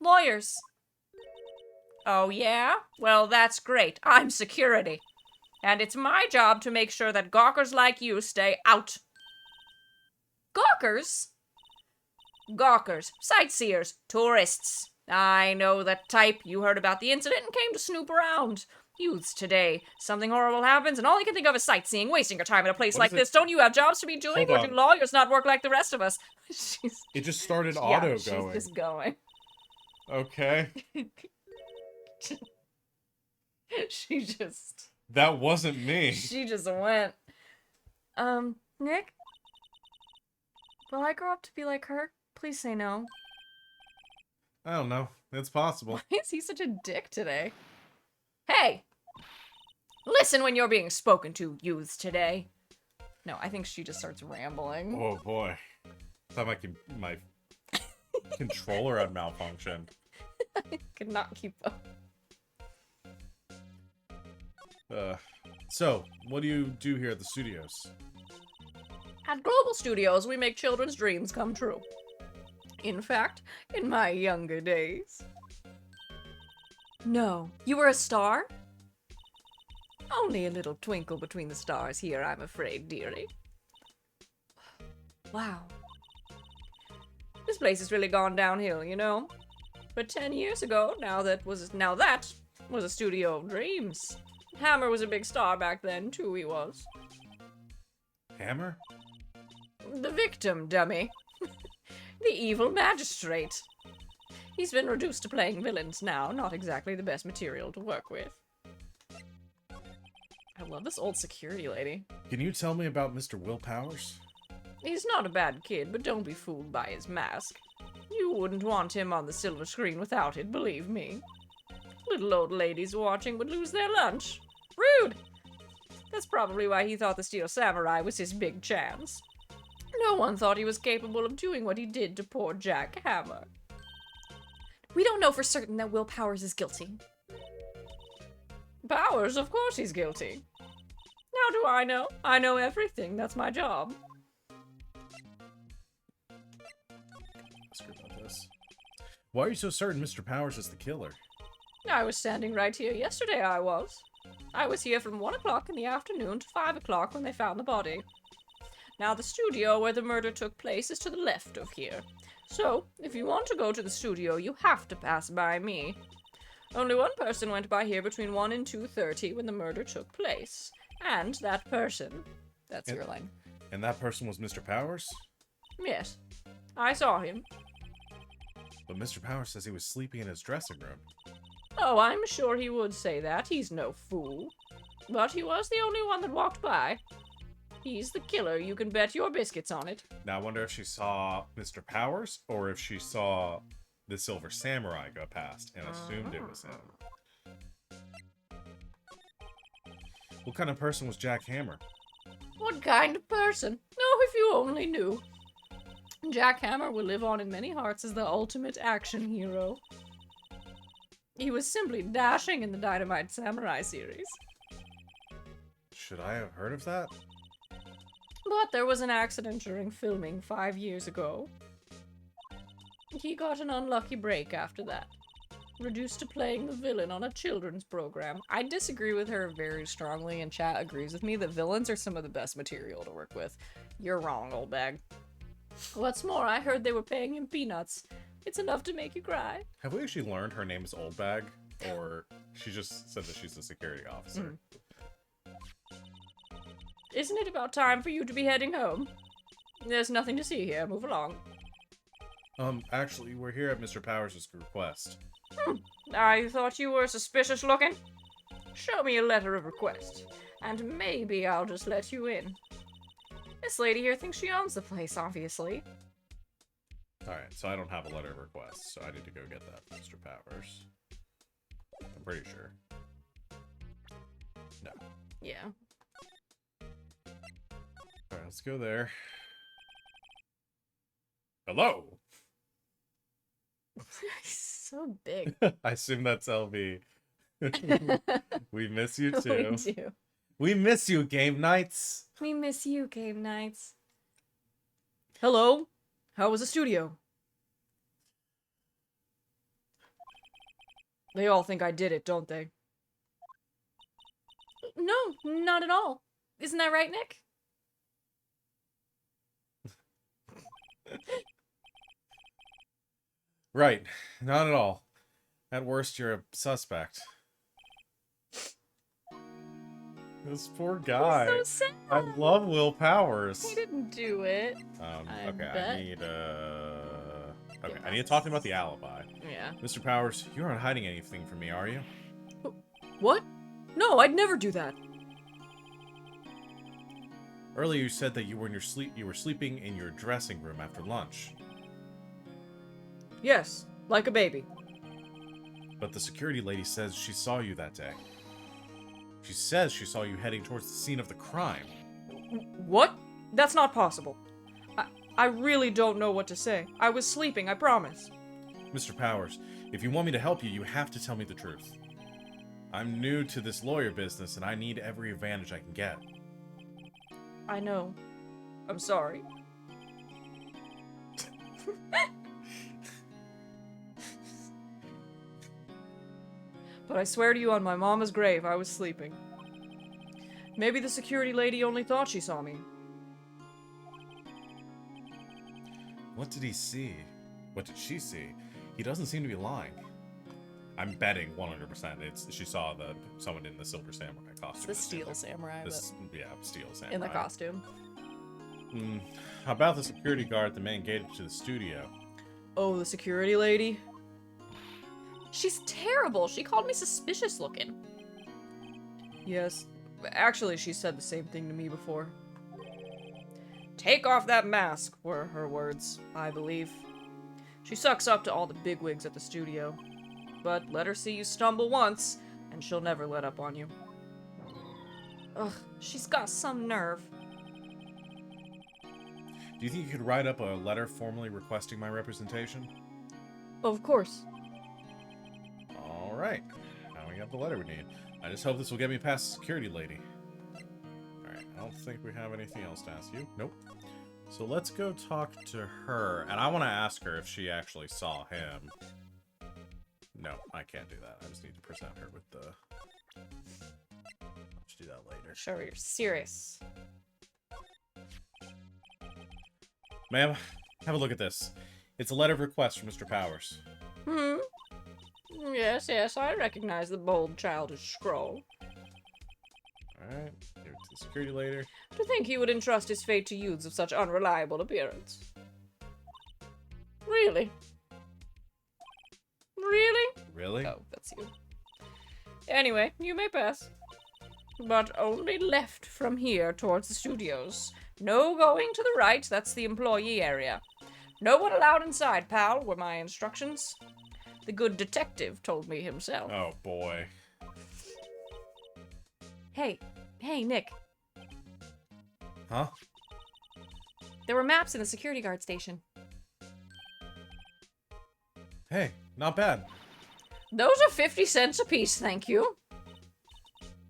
lawyers. Oh, yeah? Well, that's great. I'm security. And it's my job to make sure that gawkers like you stay out. Gawkers? Gawkers, sightseers, tourists. I know the type. You heard about the incident and came to snoop around. Youths today. Something horrible happens and all you can think of is sightseeing, wasting your time in a place like this. Don't you have jobs to be doing? Hold Or on. do lawyers not work like the rest of us? It just started Yeah, auto she's going. just going. Okay. She just That wasn't me. went. Nick? Will I grow up to be like her? Please say no. I don't know. It's possible. Why is he such a dick today? Hey! Listen when you're being spoken to, youths today. No, I think she just starts rambling. Oh boy. I thought my controller had malfunctioned. Could not keep up. So, what do you do here at the studios? At Global Studios, we make children's dreams come true. In fact, in my younger days. No, you were a star? Only a little twinkle between the stars here, I'm afraid, dearie. Wow. This place has really gone downhill, you know? But 10 years ago, that was a studio of dreams. Hammer was a big star back then, too, he was. Hammer? The victim, dummy. The evil magistrate. He's been reduced to playing villains now, not exactly the best material to work with. I love this old security lady. Can you tell me about Mr. Will Powers? He's not a bad kid, but don't be fooled by his mask. You wouldn't want him on the silver screen without it, believe me. Little old ladies watching would lose their lunch. Rude! That's probably why he thought the Steel Samurai was his big chance. No one thought he was capable of doing what he did to poor Jack Hammer. We don't know for certain that Will Powers is guilty. Powers, of course he's guilty. How do I know? I know everything. That's my job. Ask her about this. Why are you so certain Mr. Powers is the killer? I was standing right here yesterday, I was. I was here from 1 o'clock in the afternoon to 5 o'clock when they found the body. Now, the studio where the murder took place is to the left of here. So, if you want to go to the studio, you have to pass by me. Only one person went by here between 1 and 2:30 when the murder took place. And that person... That's your line. And that person was Mr. Powers? Yes. I saw him. But Mr. Powers says he was sleeping in his dressing room. Oh, I'm sure he would say that. He's no fool. But he was the only one that walked by. He's the killer. You can bet your biscuits on it. Now, I wonder if she saw Mr. Powers or if she saw the Silver Samurai go past and assumed it was him. What kind of person was Jack Hammer? What kind of person? Oh, if you only knew. Jack Hammer will live on in many hearts as the ultimate action hero. He was simply dashing in the Dynamite Samurai series. Should I have heard of that? But there was an accident during filming 5 years ago. He got an unlucky break after that. Reduced to playing the villain on a children's program. I disagree with her very strongly, and chat agrees with me that villains are some of the best material to work with. You're wrong, old bag. What's more, I heard they were paying him peanuts. It's enough to make you cry. Have we actually learned her name is Old Bag? Or she just said that she's a security officer? Isn't it about time for you to be heading home? There's nothing to see here. Move along. Actually, we're here at Mr. Powers' request. I thought you were suspicious looking. Show me a letter of request, and maybe I'll just let you in. This lady here thinks she owns the place, obviously. Alright, so I don't have a letter of request, so I need to go get that from Mr. Powers. I'm pretty sure. No. Yeah. Alright, let's go there. Hello! So big. I assume that's LB. We miss you too. We do. We miss you, GameKnights! We miss you, GameKnights. Hello? How was the studio? They all think I did it, don't they? No, not at all. Isn't that right, Nick? Right, not at all. At worst, you're a suspect. This poor guy. So sad. I love Will Powers. He didn't do it. Okay, bet. I need I need to talk to him about the alibi. Yeah. Mr. Powers, you aren't hiding anything from me, are you? What? No, I'd never do that. Earlier you said that you were sleeping in your dressing room after lunch. Yes, like a baby. But the security lady says she saw you that day. She says she saw you heading towards the scene of the crime. What? That's not possible. I really don't know what to say. I was sleeping, I promise. Mr. Powers, if you want me to help you, you have to tell me the truth. I'm new to this lawyer business, and I need every advantage I can get. I know. I'm sorry. But I swear to you on my mama's grave, I was sleeping. Maybe the security lady only thought she saw me. What did he see? What did she see? He doesn't seem to be lying. I'm betting 100% she saw someone in the Silver Samurai costume. The Steel Samurai, yeah, Steel Samurai. in the costume. How about the security guard at the main gate to the studio? Oh, the security lady? She's terrible. She called me suspicious looking. Yes. Actually, she said the same thing to me before. Take off that mask, were her words, I believe. She sucks up to all the bigwigs at the studio. But let her see you stumble once, and she'll never let up on you. Ugh, she's got some nerve. Do you think you could write up a letter formally requesting my representation? Of course. All right. Now we have the letter we need. I just hope this will get me past the security lady. All right. I don't think we have anything else to ask you. Nope. So let's go talk to her. And I want to ask her if she actually saw him. No, I can't do that. I just need to present her with the... Let's do that later. Sure, you're serious. Ma'am, have a look at this. It's a letter of request from Mr. Powers. Yes, yes, I recognize the bold, childish scroll. Alright, give it to the security later. To think he would entrust his fate to youths of such unreliable appearance. Really? Really? Really? Oh, that's you. Anyway, you may pass. But only left from here towards the studios. No going to the right, that's the employee area. No one allowed inside, pal, were my instructions. The good detective told me himself. Oh, boy. Hey, Nick. Huh? There were maps in the security guard station. Hey, not bad. Those are 50 cents apiece, thank you.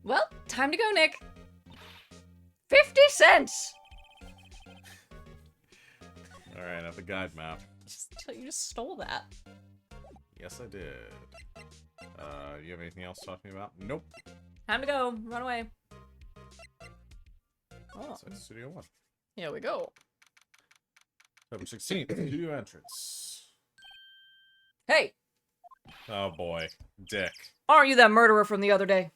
Well, time to go, Nick. 50 cents! Alright, I have the guide map. You just stole that. Yes, I did. You have anything else to talk to me about? Nope. Time to go. Run away. Oh, So it's Studio 1. here we go. October 16th, studio entrance. Hey, Oh boy. Dick. aren't you that murderer from the other day?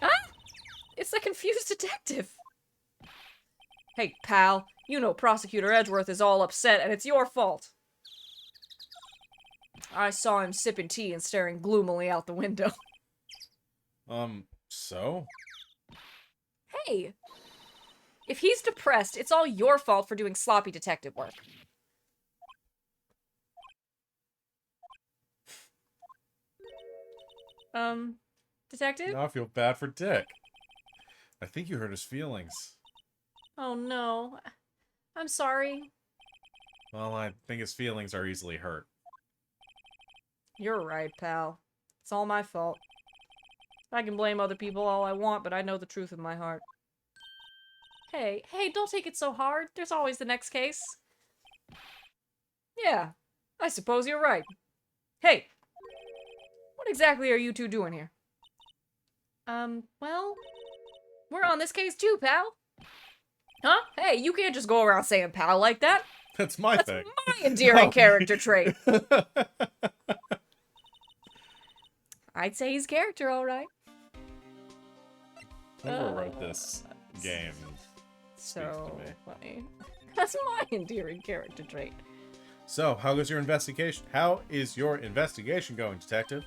Huh? It's the confused detective. Hey, pal, you know Prosecutor Edgeworth is all upset, and it's your fault. I saw him sipping tea and staring gloomily out the window. So? Hey! If he's depressed, it's all your fault for doing sloppy detective work. Detective? Now I feel bad for Dick. I think you hurt his feelings. Oh no. I'm sorry. Well, I think his feelings are easily hurt. You're right, pal. It's all my fault. I can blame other people all I want, but I know the truth in my heart. Hey, don't take it so hard. There's always the next case. Yeah, I suppose you're right. Hey, what exactly are you two doing here? Well, we're on this case too, pal. Huh? Hey, you can't just go around saying pal like that. That's my That's thing. my endearing Oh. character trait. I'd say he's character, all right. Whoever wrote this game speaks So to me. funny. That's my endearing character trait. So, how goes your investigation? How is your investigation going, detective?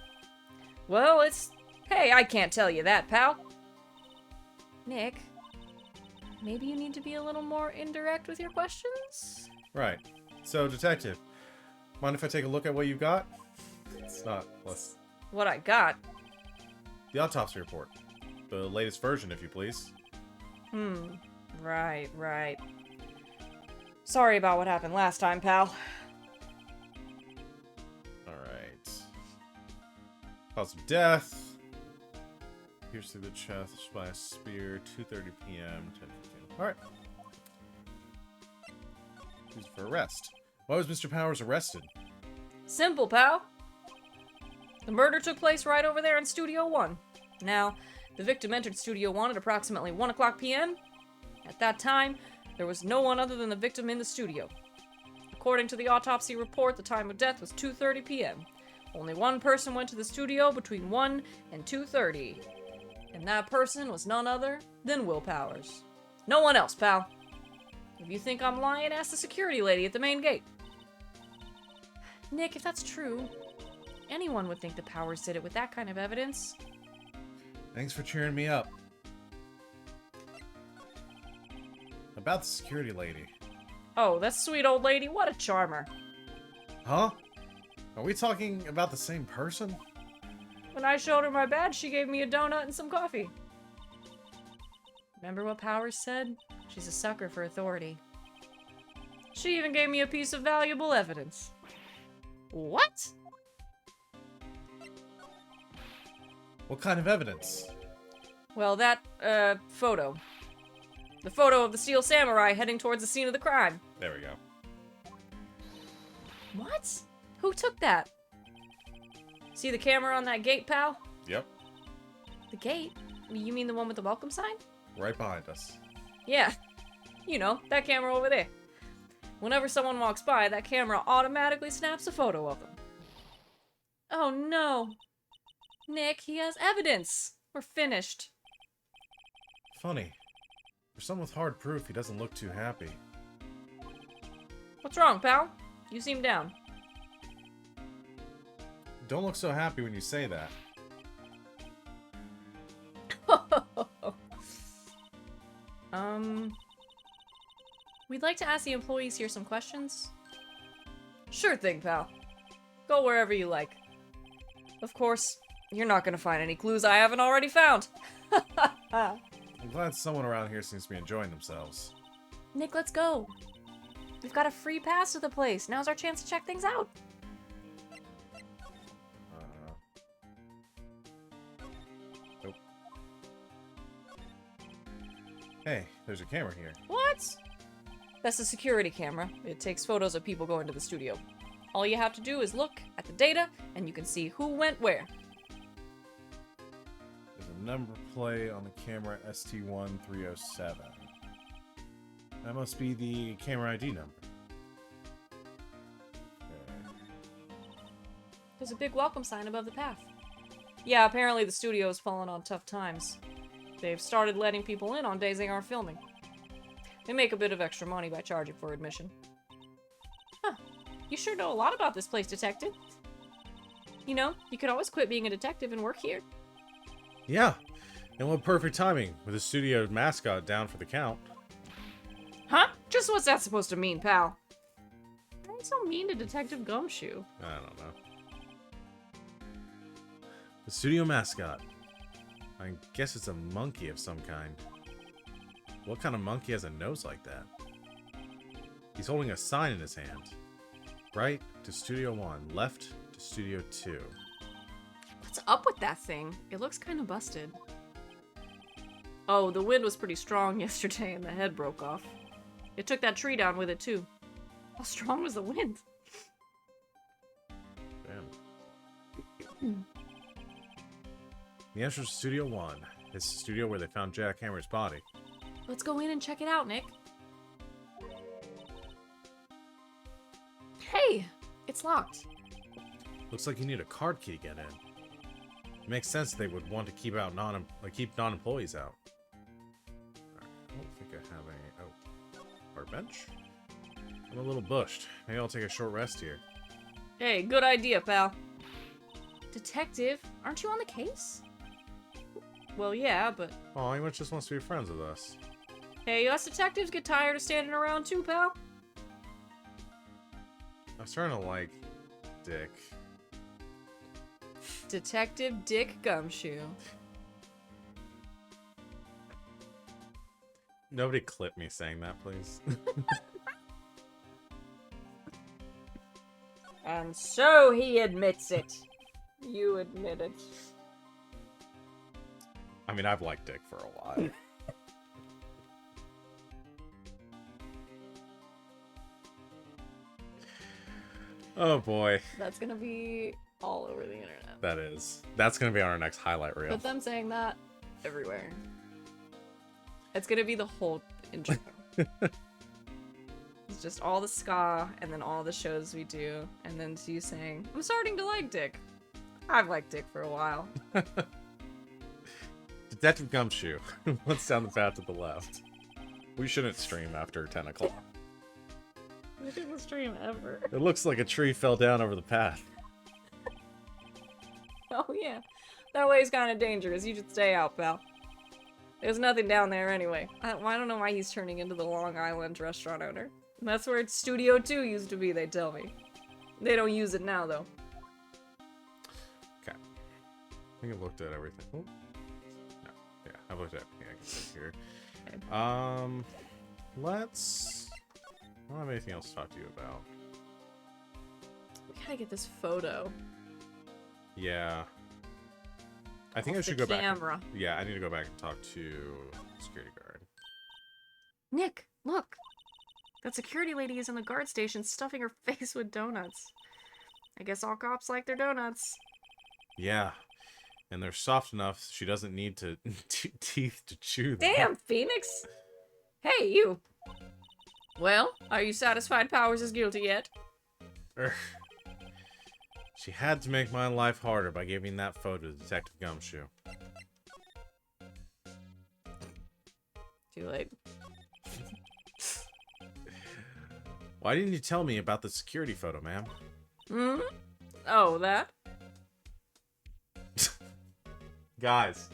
Well, it's... Hey, I can't tell you that, pal. Nick, maybe you need to be a little more indirect with your questions? Right. So, detective, mind if I take a look at what you've got? It's not less. What I got? The autopsy report. The latest version, if you please. Right. Sorry about what happened last time, pal. Alright. Cause of death. Pierced through the chest by a spear, 2:30 p.m., 10:15. Alright. Who's for arrest? Why was Mr. Powers arrested? Simple, pal. The murder took place right over there in Studio 1. Now, the victim entered Studio 1 at approximately 1 o'clock p.m. At that time, there was no one other than the victim in the studio. According to the autopsy report, the time of death was 2:30 p.m. Only one person went to the studio between 1 and 2:30. And that person was none other than Will Powers. No one else, pal. If you think I'm lying, ask the security lady at the main gate. Nick, if that's true, Anyone would think the Powers did it with that kind of evidence. Thanks for cheering me up. About the security lady. Oh, that sweet old lady, what a charmer. Huh? Are we talking about the same person? When I showed her my badge, she gave me a donut and some coffee. Remember what Powers said? She's a sucker for authority. She even gave me a piece of valuable evidence. What? What kind of evidence? Well, that, photo. The photo of the Steel Samurai heading towards the scene of the crime. There we go. What? Who took that? See the camera on that gate, pal? Yep. The gate? You mean the one with the welcome sign? Right behind us. Yeah. You know, that camera over there. Whenever someone walks by, that camera automatically snaps a photo of them. Oh no. Nick, he has evidence. We're finished. Funny. For someone with hard proof, he doesn't look too happy. What's wrong, pal? You seem down. Don't look so happy when you say that. We'd like to ask the employees here some questions. Sure thing, pal. Go wherever you like. Of course, you're not gonna find any clues I haven't already found. I'm glad someone around here seems to be enjoying themselves. Nick, let's go. We've got a free pass to the place. Now's our chance to check things out. Nope. Hey, there's a camera here. What? That's a security camera. It takes photos of people going to the studio. All you have to do is look at the data, and you can see who went where. There's a number plate on the camera ST1307. That must be the camera ID number. Okay. There's a big welcome sign above the path. Yeah, apparently the studio's fallen on tough times. They've started letting people in on days they aren't filming. They make a bit of extra money by charging for admission. Huh. You sure know a lot about this place, detective. You know, you could always quit being a detective and work here. Yeah, and what perfect timing with the studio mascot down for the count. Huh? Just what's that supposed to mean, pal? Why are you so mean to Detective Gumshoe? I don't know. The studio mascot. I guess it's a monkey of some kind. What kind of monkey has a nose like that? He's holding a sign in his hand. Right to Studio 1, left to Studio 2. What's up with that thing? It looks kind of busted. Oh, the wind was pretty strong yesterday and the head broke off. It took that tree down with it too. How strong was the wind? Damn. The entrance to Studio 1. It's the studio where they found Jack Hammer's body. Let's go in and check it out, Nick. Hey! It's locked. Looks like you need a card key to get in. It makes sense they would want to keep non-employees out. Right, I don't think I have any. Oh, our bench. I'm a little bushed. Maybe I'll take a short rest here. Hey, good idea, pal. Detective, aren't you on the case? Well, yeah, but... Oh, he just wants to be friends with us. Hey, us detectives get tired of standing around too, pal. I'm starting to like Dick. Detective Dick Gumshoe. Nobody clip me saying that, please. And so he admits it. You admit it. I mean, I've liked Dick for a while. Oh boy. That's gonna be all over the internet. That is. That's gonna be on our next highlight reel. Put them saying that everywhere. It's gonna be the whole intro. It's just all the ska, and then all the shows we do, and then you saying, I'm starting to like Dick. I've liked Dick for a while. Detective Gumshoe. What's down the path to the left? We shouldn't stream after 10 o'clock. We shouldn't stream ever. It looks like a tree fell down over the path. Oh, yeah. That way's kind of dangerous. You should stay out, pal. There's nothing down there anyway. I don't know why he's turning into the Long Island restaurant owner. That's where Studio 2 used to be, they tell me. They don't use it now, though. Okay. I think I've looked at everything. Oh. No. Yeah, I've looked at everything I can see here. Okay. Let's... I don't have anything else to talk to you about. We gotta get this photo. Yeah. I think Off I should the go camera. back. Yeah, I need to go back and talk to the security guard. Nick, look! That security lady is in the guard station stuffing her face with donuts. I guess all cops like their donuts. Yeah. And they're soft enough she doesn't need to teeth to chew them. Damn, Phoenix! Hey, you! Well, are you satisfied Powers is guilty yet? She had to make my life harder by giving that photo to Detective Gumshoe. Too late. Why didn't you tell me about the security photo, ma'am? Hmm? Oh, that? Guys.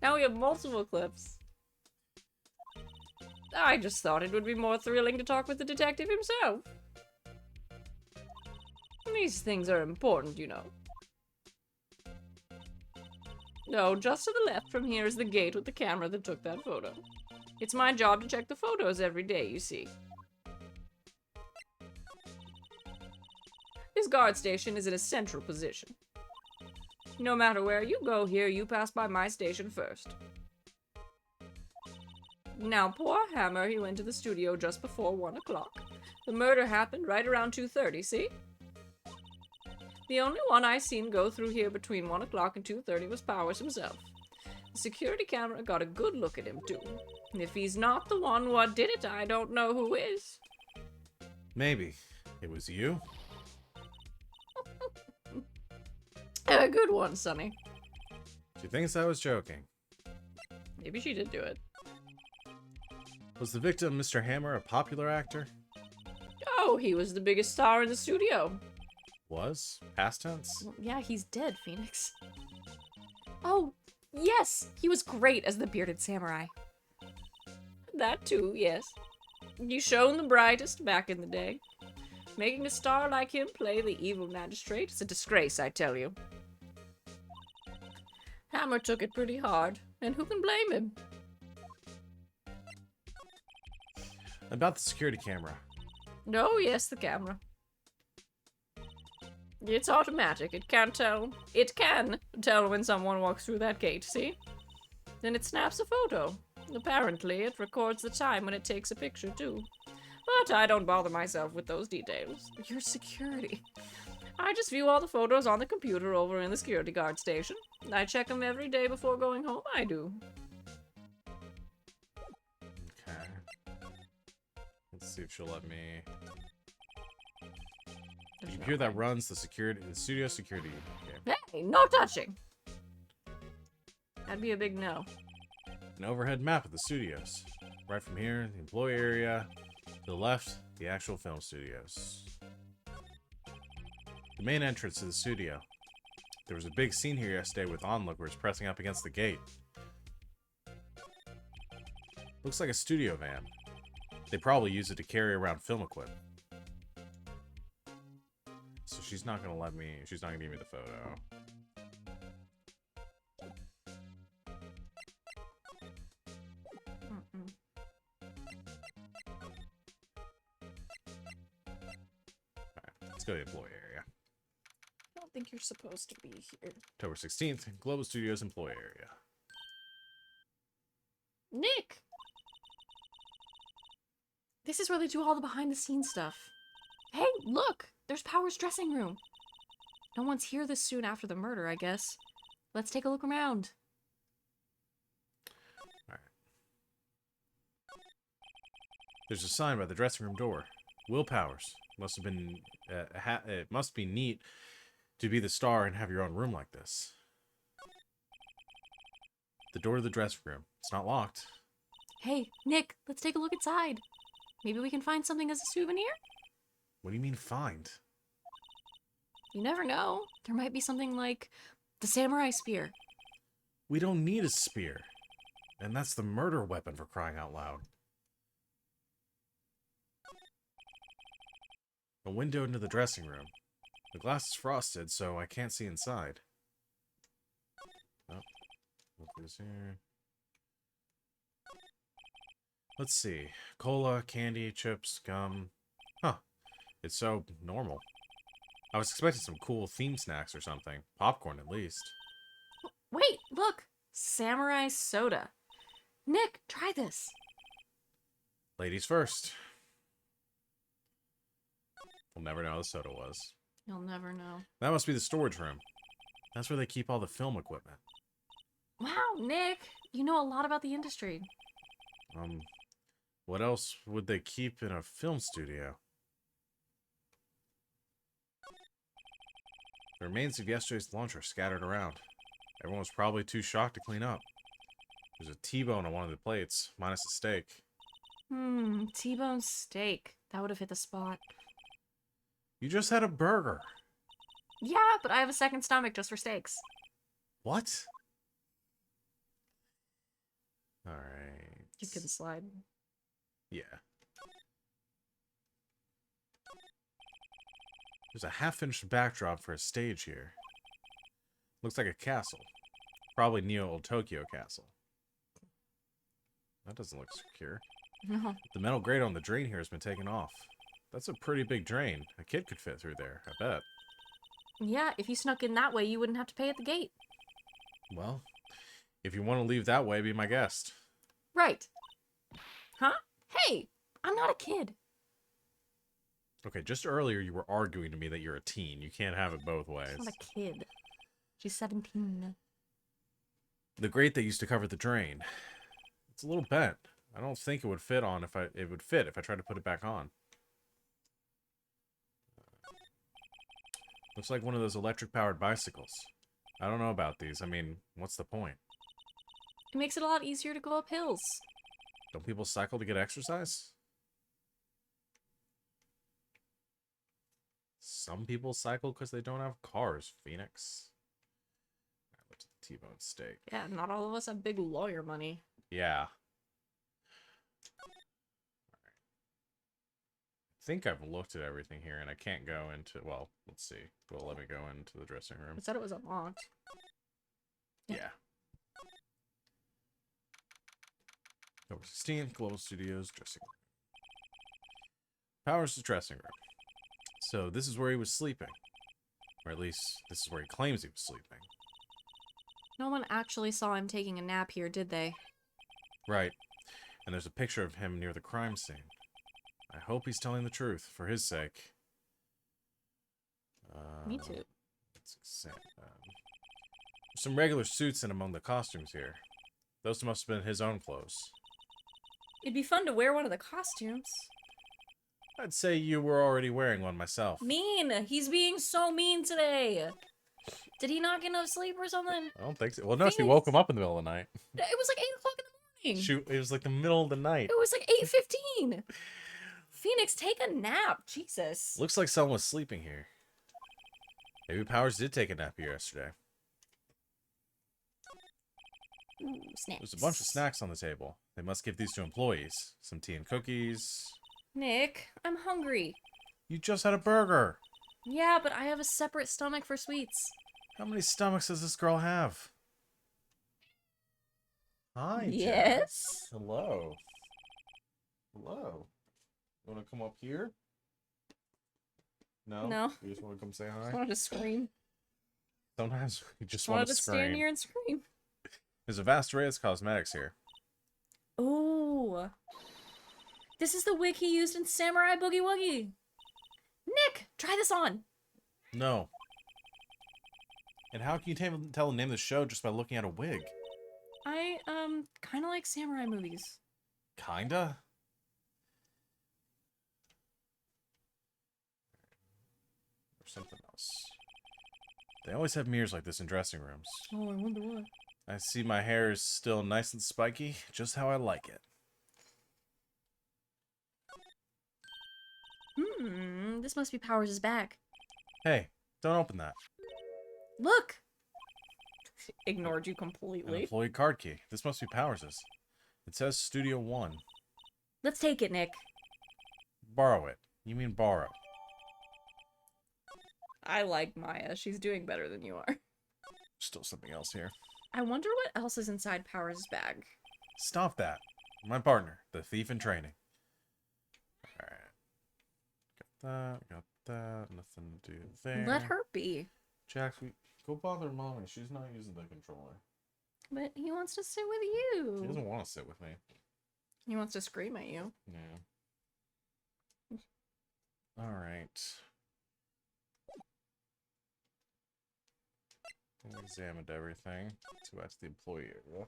Now we have multiple clips. I just thought it would be more thrilling to talk with the detective himself. These things are important, you know. No, just to the left from here is the gate with the camera that took that photo. It's my job to check the photos every day, you see. This guard station is in a central position. No matter where you go here, you pass by my station first. Now, poor Hammer, he went to the studio just before 1 o'clock. The murder happened right around 2:30, see? The only one I seen go through here between 1 o'clock and 2:30 was Powers himself. The security camera got a good look at him, too. If he's not the one what did it, I don't know who is. Maybe. It was you? A good one, Sonny. She thinks I was joking. Maybe she did do it. Was the victim, Mr. Hammer, a popular actor? Oh, he was the biggest star in the studio. Was? Past tense? Well, yeah, he's dead, Phoenix. Oh, yes! He was great as the bearded samurai. That too, yes. You shone the brightest back in the day. Making a star like him play the evil magistrate is a disgrace, I tell you. Hammer took it pretty hard, and who can blame him? About the security camera. Oh, yes, the camera. It's automatic. It can tell when someone walks through that gate, see? Then it snaps a photo. Apparently, it records the time when it takes a picture, too. But I don't bother myself with those details. You're security. I just view all the photos on the computer over in the security guard station. I check them every day before going home, I do. Okay. Let's see if she'll let me... The computer that runs the studio security. Okay. Hey, no touching! That'd be a big no. An overhead map of the studios. Right from here, the employee area. To the left, the actual film studios. The main entrance to the studio. There was a big scene here yesterday with onlookers pressing up against the gate. Looks like a studio van. They probably use it to carry around film equipment. So she's not gonna let me, she's not gonna give me the photo. Alright, let's go to the employee area. I don't think you're supposed to be here. October 16th, Global Studios employee area. Nick! This is where they do all the behind-the-scenes stuff. Hey, look! There's Power's dressing room. No one's here this soon after the murder, I guess. Let's take a look around. Alright. There's a sign by the dressing room door. Will Powers. Must have been... it must be neat to be the star and have your own room like this. The door to the dressing room. It's not locked. Hey, Nick, let's take a look inside. Maybe we can find something as a souvenir? What do you mean find? You never know. There might be something like the samurai spear. We don't need a spear. And that's the murder weapon, for crying out loud. A window into the dressing room. The glass is frosted, so I can't see inside. Oh, what is here? Let's see. Cola, candy, chips, gum. Huh. It's so normal. I was expecting some cool theme snacks or something. Popcorn, at least. Wait, look! Samurai soda. Nick, try this. Ladies first. We'll never know how the soda was. You'll never know. That must be the storage room. That's where they keep all the film equipment. Wow, Nick! You know a lot about the industry. What else would they keep in a film studio? The remains of yesterday's lunch are scattered around. Everyone was probably too shocked to clean up. There's a T-bone on one of the plates, minus the steak. T-bone steak. That would have hit the spot. You just had a burger. Yeah, but I have a second stomach just for steaks. What? Alright. You can slide. Yeah. There's a half-finished backdrop for a stage here. Looks like a castle. Probably Neo Tokyo Castle. That doesn't look secure. No. The metal grate on the drain here has been taken off. That's a pretty big drain. A kid could fit through there, I bet. Yeah, if you snuck in that way, you wouldn't have to pay at the gate. Well, if you want to leave that way, be my guest. Right. Huh? Hey, I'm not a kid. Okay, just earlier you were arguing to me that you're a teen. You can't have it both ways. She's not a kid. She's 17. The grate that used to cover the drain. It's a little bent. I don't think it would fit on it would fit if I tried to put it back on. Looks like one of those electric-powered bicycles. I don't know about these. I mean, what's the point? It makes it a lot easier to go up hills. Don't people cycle to get exercise? Some people cycle because they don't have cars, Phoenix. I looked at the T-bone steak. Yeah, not all of us have big lawyer money. Yeah. I think I've looked at everything here, and I can't go into... Well, let's see. Well, let me go into the dressing room. It said it was unlocked. Yeah. Over 16, Global Studios, dressing room. Powers' dressing room. So this is where he was sleeping. Or at least, this is where he claims he was sleeping. No one actually saw him taking a nap here, did they? Right. And there's a picture of him near the crime scene. I hope he's telling the truth, for his sake. Me too. Let's examine. There's some regular suits in among the costumes here. Those must have been his own clothes. It'd be fun to wear one of the costumes. I'd say you were already wearing one myself. Mean! He's being so mean today! Did he not get enough sleep or something? I don't think so. Well, no, she Phoenix. woke him up in the middle of the night. It was like 8 o'clock in the morning! Shoot, it was like the middle of the night. It was like 8:15! Phoenix, take a nap! Jesus. Looks like someone was sleeping here. Maybe Powers did take a nap here yesterday. Ooh, snacks. There's a bunch of snacks on the table. They must give these to employees. Some tea and cookies. Nick, I'm hungry. You just had a burger. Yeah, but I have a separate stomach for sweets. How many stomachs does this girl have? Hi, Yes? Jess. Hello. Hello. You want to come up here? No? No. You just want to come say I hi? wanted to scream. Sometimes you just I want wanted to to scream. stand here and scream. There's a vast array of cosmetics here. Ooh. This is the wig he used in Samurai Boogie Woogie. Nick, try this on. No. And how can you tell the name of the show just by looking at a wig? I, kind of like samurai movies. Kinda? Or something else. They always have mirrors like this in dressing rooms. Oh, I wonder what. I see my hair is still nice and spiky, just how I like it. this must be Powers' bag. Hey, don't open that. Look! Ignored you An completely. employee card key. This must be Powers's. It says Studio 1. Let's take it, Nick. Borrow it. You mean borrow. I like Maya. She's doing better than you are. Still something else here. I wonder what else is inside Powers' bag. Stop that. My partner, the thief in training. Alright. Got that. Nothing to do there. Let her be. Jax, go bother mommy. She's not using the controller. But he wants to sit with She you. doesn't want to sit with me. He wants to scream at you. Yeah. Alright. We examined everything. So that's the employee area.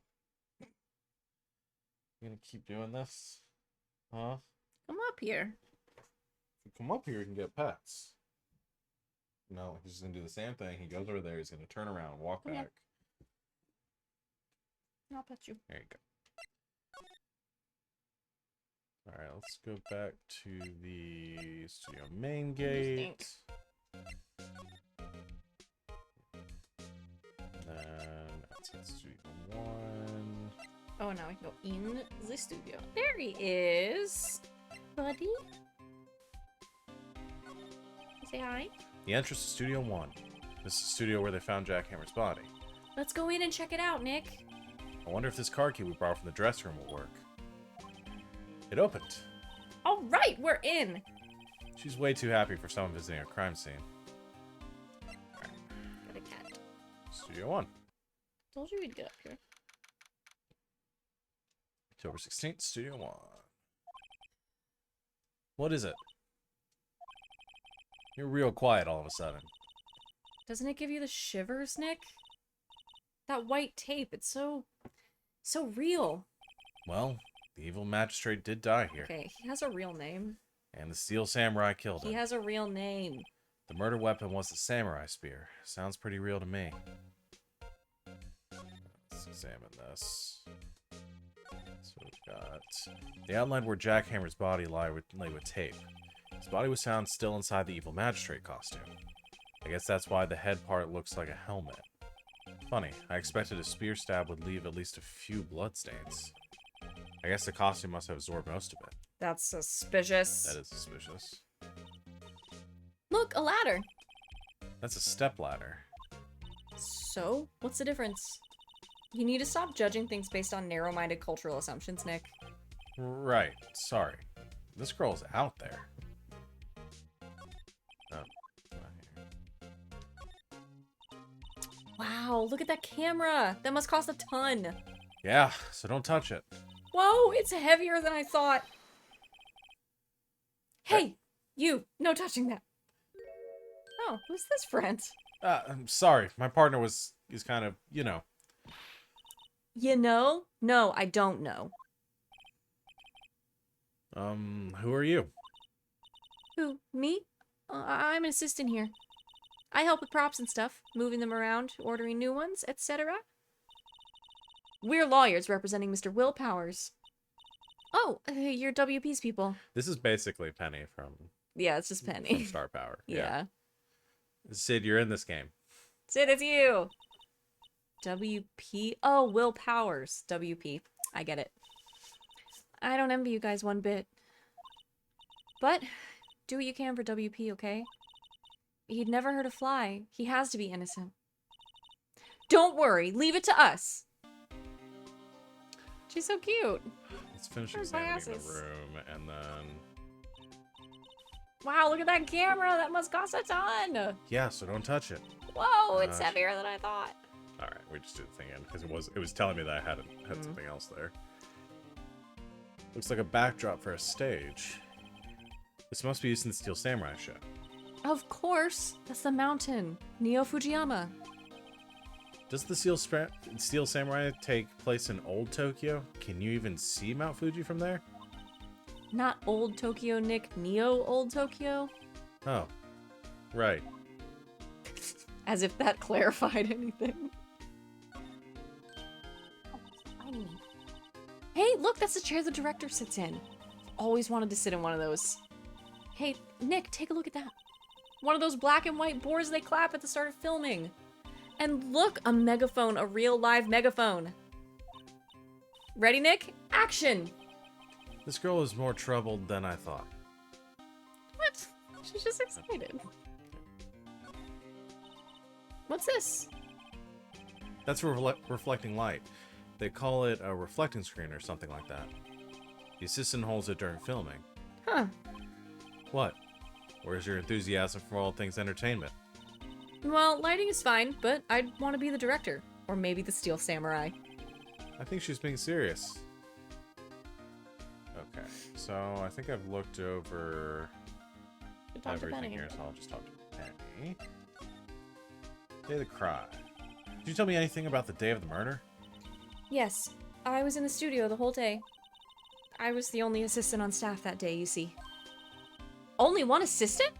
You gonna keep doing this? Huh? Come up here. If you come up here, you can get pets. No, he's just gonna do the same thing. He goes over there, he's gonna turn around, walk Okay. back. I'll pet you. There you go. Alright, let's go back to the studio main gate. And then outside studio 1. Oh, now we can go in the studio. There he is. Buddy. Say hi. The entrance to Studio 1. This is the studio where they found Jackhammer's body. Let's go in and check it out, Nick. I wonder if this card key we borrowed from the dressing room will work. It opened. All right, we're in. She's way too happy for someone visiting a crime scene. Got a cat. Studio 1. Told you we'd get up here. October 16th, Studio 1. What is it? You're real quiet all of a sudden. Doesn't it give you the shivers, Nick? That white tape, it's so real. Well, the evil magistrate did die here. Okay, he has a real name. And the steel samurai killed He him. has a real name. The murder weapon was the samurai spear. Sounds pretty real to me. Let's examine this. So we've got the outline where Jackhammer's body lay with tape. His body was found still inside the evil magistrate costume. I guess that's why the head part looks like a helmet. Funny, I expected a spear stab would leave at least a few bloodstains. I guess the costume must have absorbed most of it. That's suspicious. That is suspicious. Look, a ladder. That's a step ladder. So, what's the difference? You need to stop judging things based on narrow-minded cultural assumptions, Nick. Right, sorry. This girl's out there. Oh, not here. Wow, look at that camera. That must cost a ton. Yeah, so don't touch it. Whoa, it's heavier than I thought. Hey, you, no touching that. Oh, who's this friend? I'm sorry. My partner is kind of, You know? No, I don't know. Who are you? Who, me? I'm an assistant here. I help with props and stuff, moving them around, ordering new ones, etc. We're lawyers representing Mr. Will Powers. Oh, you're WP's people. This is basically Penny from Yeah, it's just Penny. Star Power. Yeah. Sid, you're in this game. Sid, it's you! WP? Oh, Will Powers. WP. I get it. I don't envy you guys one bit. But, do what you can for WP, okay? He'd never hurt a fly. He has to be innocent. Don't worry, leave it to us! She's so cute. Let's finish Her examining glasses. the room, and then... Wow, look at that camera! That must cost a ton! Yeah, so don't touch it. Whoa, it's Gosh. heavier than I thought. Alright, we just did the thing in, because it was telling me that I had something else there. Looks like a backdrop for a stage. This must be used in the Steel Samurai show. Of course! That's the mountain. Neo Fujiyama. Does the Steel Samurai take place in Old Tokyo? Can you even see Mount Fuji from there? Not old Tokyo, Nick. Neo old Tokyo? Oh, right. As if that clarified anything. Hey, look, that's the chair the director sits in. Always wanted to sit in one of those. Hey, Nick, take a look at that. One of those black and white boards they clap at the start of filming. And look, a megaphone, a real live megaphone. Ready, Nick? Action! This girl is more troubled than I thought. What? She's just excited. What's this? That's reflecting light. They call it a reflecting screen or something like that. The assistant holds it during filming. Huh. What? Where's your enthusiasm for all things entertainment? Well, lighting is fine, but I'd want to be the director. Or maybe the Steel Samurai. I think she's being serious. Okay, so I think I've looked over everything here, so I'll just talk to Penny. Day of the crime. Did you tell me anything about the day of the murder? Yes, I was in the studio the whole day. I was the only assistant on staff that day, you see. Only one assistant?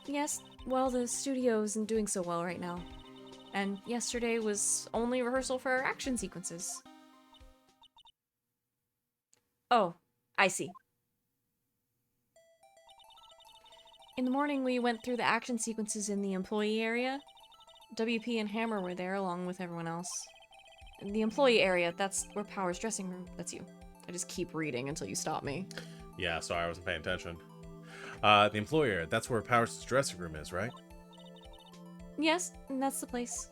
Yes, well, the studio isn't doing so well right now. And yesterday was only rehearsal for our action sequences. Oh, I see. In the morning, we went through the action sequences in the employee area. WP and Hammer were there along with everyone else. In the employee area, that's where Power's dressing room. That's you. I just keep reading until you stop me. Yeah, sorry, I wasn't paying attention. The employer, that's where Powers' dressing room is, right? Yes, and that's the place.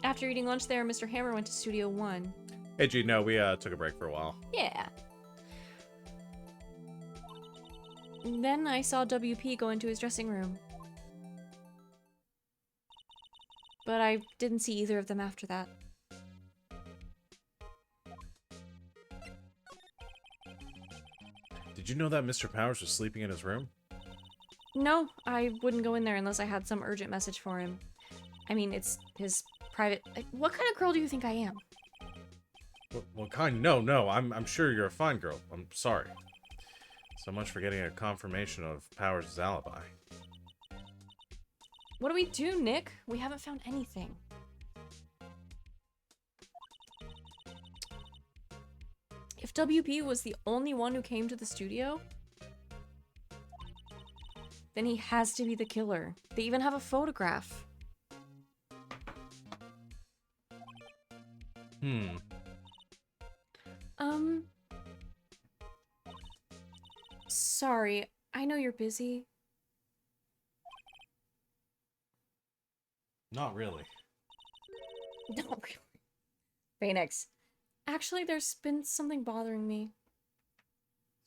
After eating lunch there, Mr. Hammer went to Studio 1. Hey, G, no, we took a break for a while. Yeah. And then I saw WP go into his dressing room. But I didn't see either of them after that. Did you know that Mr. Powers was sleeping in his room? No, I wouldn't go in there unless I had some urgent message for him. I mean, it's his private... What kind of girl do you think I am? What kind? No, I'm sure you're a fine girl. I'm sorry. So much for getting a confirmation of Powers' alibi. What do we do, Nick? We haven't found anything. If WP was the only one who came to the studio, then he has to be the killer. They even have a photograph. Sorry, I know you're busy. Not really. No, really. Phoenix. Actually, there's been something bothering me.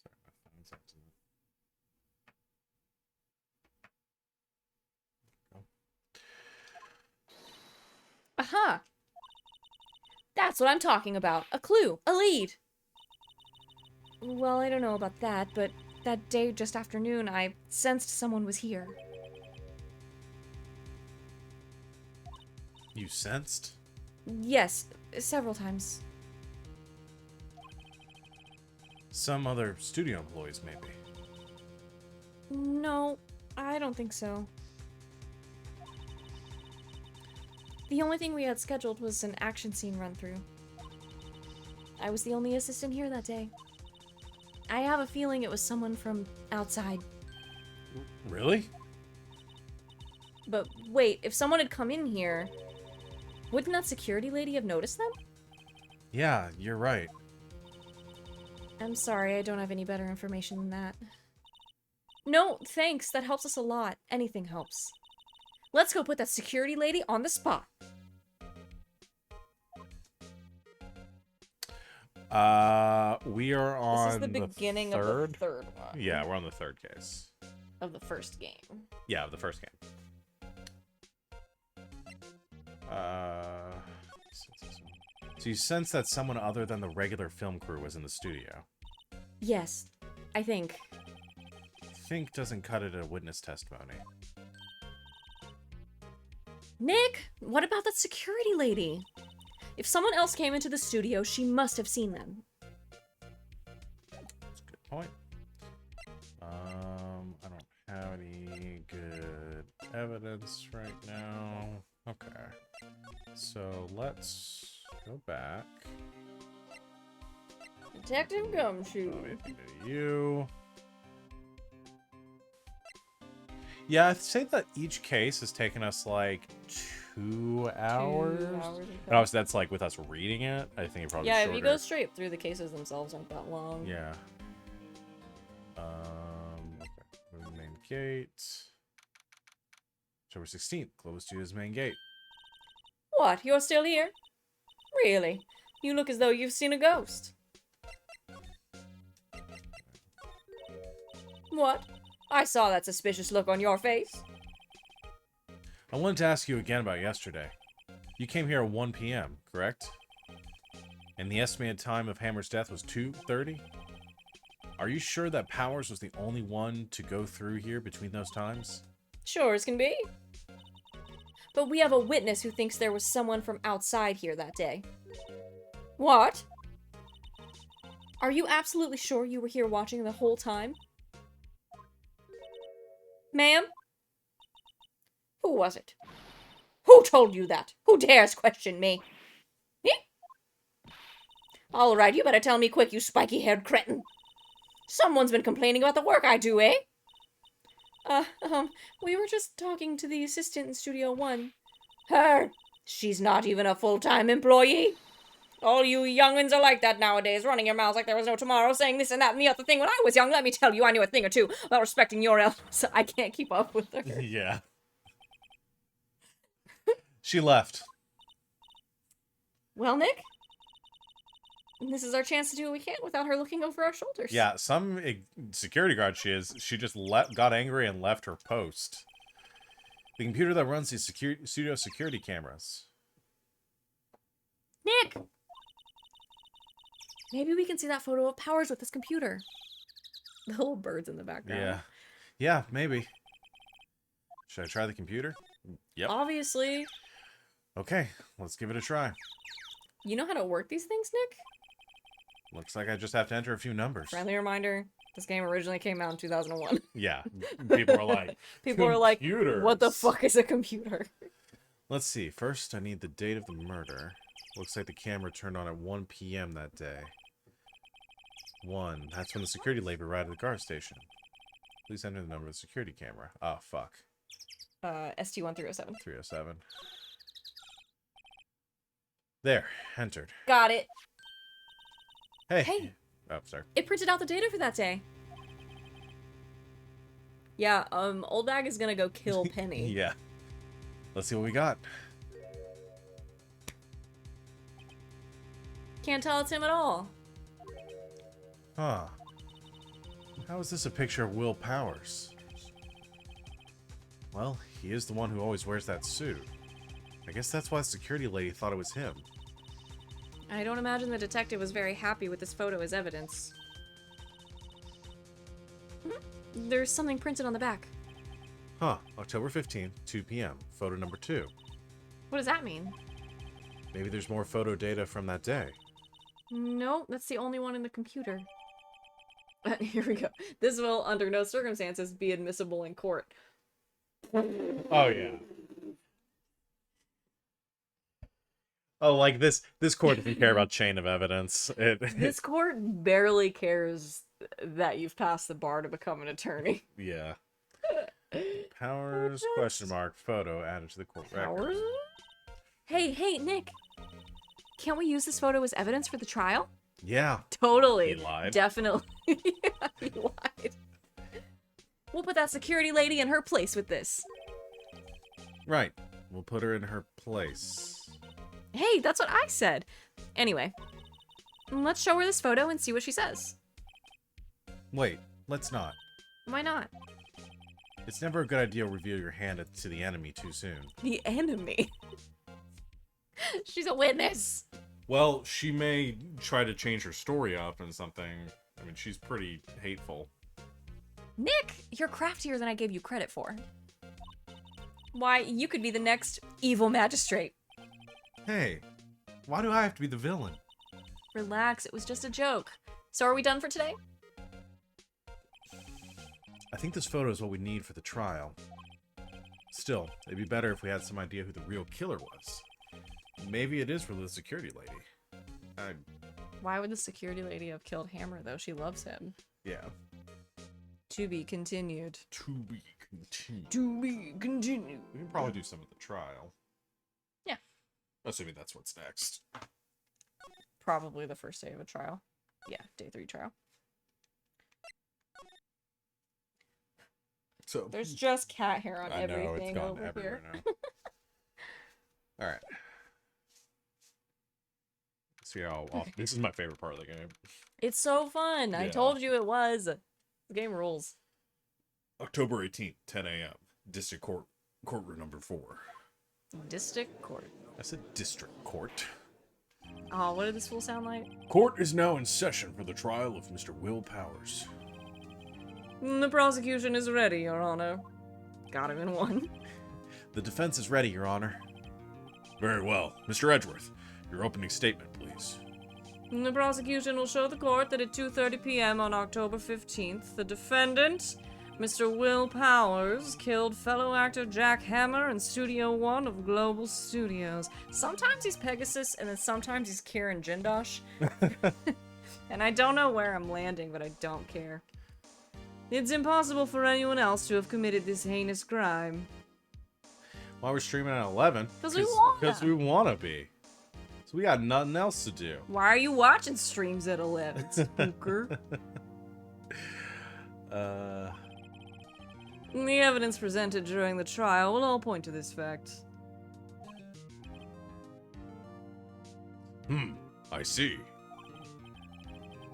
Sorry, my phone's acting up. Aha! That's what I'm talking about. A clue. A lead. Well, I don't know about that, but that day just after noon, I sensed someone was here. You sensed? Yes, several times. Some other studio employees, maybe. No, I don't think so. The only thing we had scheduled was an action scene run-through. I was the only assistant here that day. I have a feeling it was someone from outside. Really? But wait, if someone had come in here, wouldn't that security lady have noticed them? Yeah, you're right. I'm sorry, I don't have any better information than that. No, thanks, that helps us a lot. Anything helps. Let's go put that security lady on the spot. We are on This is the beginning of the third one. Yeah, we're on the third case. Of the first game. Yeah, of the first game. So you sense that someone other than the regular film crew was in the studio? Yes, I think. Think doesn't cut it a witness testimony. Nick, what about that security lady? If someone else came into the studio, she must have seen them. That's a good point. I don't have any good evidence right now. Okay. So let's go back. Detective Gumshoe. You. Yeah, I'd say that each case has taken us like 2 hours. 2 hours. And obviously that's like with us reading it. I think it probably Yeah, shorter. if you go straight through, the cases themselves aren't that long. Yeah. Okay. Main gate. October 16th, close to his main gate. What? You're still here? Really? You look as though you've seen a ghost. What? I saw that suspicious look on your face. I wanted to ask you again about yesterday. You came here at 1 p.m., correct? And the estimated time of Hammer's death was 2:30? Are you sure that Powers was the only one to go through here between those times? Sure as can be. But we have a witness who thinks there was someone from outside here that day. What? Are you absolutely sure you were here watching the whole time? Ma'am? Who was it? Who told you that? Who dares question me? Me? All right, you better tell me quick, you spiky-haired cretin. Someone's been complaining about the work I do, eh? We were just talking to the assistant in Studio 1. Her? She's not even a full-time employee. All you young'uns are like that nowadays, running your mouths like there was no tomorrow, saying this and that and the other thing. When I was young, let me tell you, I knew a thing or two about respecting your elders. I can't keep up with her. Yeah. She left. Well, Nick, this is our chance to do what we can without her looking over our shoulders. Yeah, some security guard she just got angry and left her post. The computer that runs the studio security cameras. Nick! Maybe we can see that photo of Powers with his computer. The little birds in the background. Yeah. Yeah, maybe. Should I try the computer? Yep. Obviously. Okay, let's give it a try. You know how to work these things, Nick? Looks like I just have to enter a few numbers. Friendly reminder, this game originally came out in 2001. Yeah, people are like, People are like, computers. what the fuck is a computer? Let's see. First, I need the date of the murder. Looks like the camera turned on at 1 p.m. that day. 1. That's when the security lady arrived at the guard station. Please enter the number of the security camera. Oh, fuck. ST1307. 307. There. Entered. Got it. Hey. Hey. Oh, sorry. It printed out the data for that day. Yeah, Old Bag is gonna go kill Penny. Yeah. Let's see what we got. Can't tell it's him at all. Huh. How is this a picture of Will Powers? Well, he is the one who always wears that suit. I guess that's why the security lady thought it was him. I don't imagine the detective was very happy with this photo as evidence. There's something printed on the back. Huh. October 15th, 2 p.m. Photo number 2. What does that mean? Maybe there's more photo data from that day. No, that's the only one in the computer. Here we go. This will, under no circumstances, be admissible in court. Oh, yeah. Oh, like this court doesn't care about chain of evidence. This court barely cares that you've passed the bar to become an attorney. Yeah. Powers, question mark, photo added to the court record. Hey, Nick. Can't we use this photo as evidence for the trial? Yeah. Totally. He lied. Definitely. Yeah, he lied. We'll put that security lady in her place with this. Right. We'll put her in her place. Hey, that's what I said. Anyway, let's show her this photo and see what she says. Wait, let's not. Why not? It's never a good idea to reveal your hand to the enemy too soon. The enemy? She's a witness. Well, she may try to change her story up and something. I mean, she's pretty hateful. Nick, you're craftier than I gave you credit for. Why, you could be the next evil magistrate. Hey, why do I have to be the villain? Relax, it was just a joke. So are we done for today? I think this photo is what we need for the trial. Still, it'd be better if we had some idea who the real killer was. Maybe it is really the security lady. Why would the security lady have killed Hammer, though? She loves him. Yeah. To be continued. To be continued. To be continued. We can probably do some of the trial. Yeah. Assuming that's what's next. Probably the first day of a trial. Yeah, day 3 trial. So There's just cat hair on I know, it's everything gone over everywhere here. now. Alright. See how off. This is my favorite part of the game. It's so fun. I Yeah. told you it was. The game rules. October 18th, 10 a.m. District Court, courtroom number 4. District Court. I said District Court. Oh, what did this fool sound like? court is now in session for the trial of Mr. Will Powers. The prosecution is ready, Your Honor. Got him in one. The defense is ready, Your Honor. Very well. Mr. Edgeworth, your opening statement, please. The prosecution will show the court that at 2:30 p.m. on October 15th, the defendant, Mr. Will Powers, killed fellow actor Jack Hammer in Studio 1 of Global Studios. Sometimes he's Pegasus, and then sometimes he's Kieran Jindosh. And I don't know where I'm landing, but I don't care. It's impossible for anyone else to have committed this heinous crime. Why we're streaming at 11? 'Cause we wanna. Because we want to be. So we got nothing else to do. Why are you watching streams at 11, spooker? The evidence presented during the trial will all point to this fact. I see.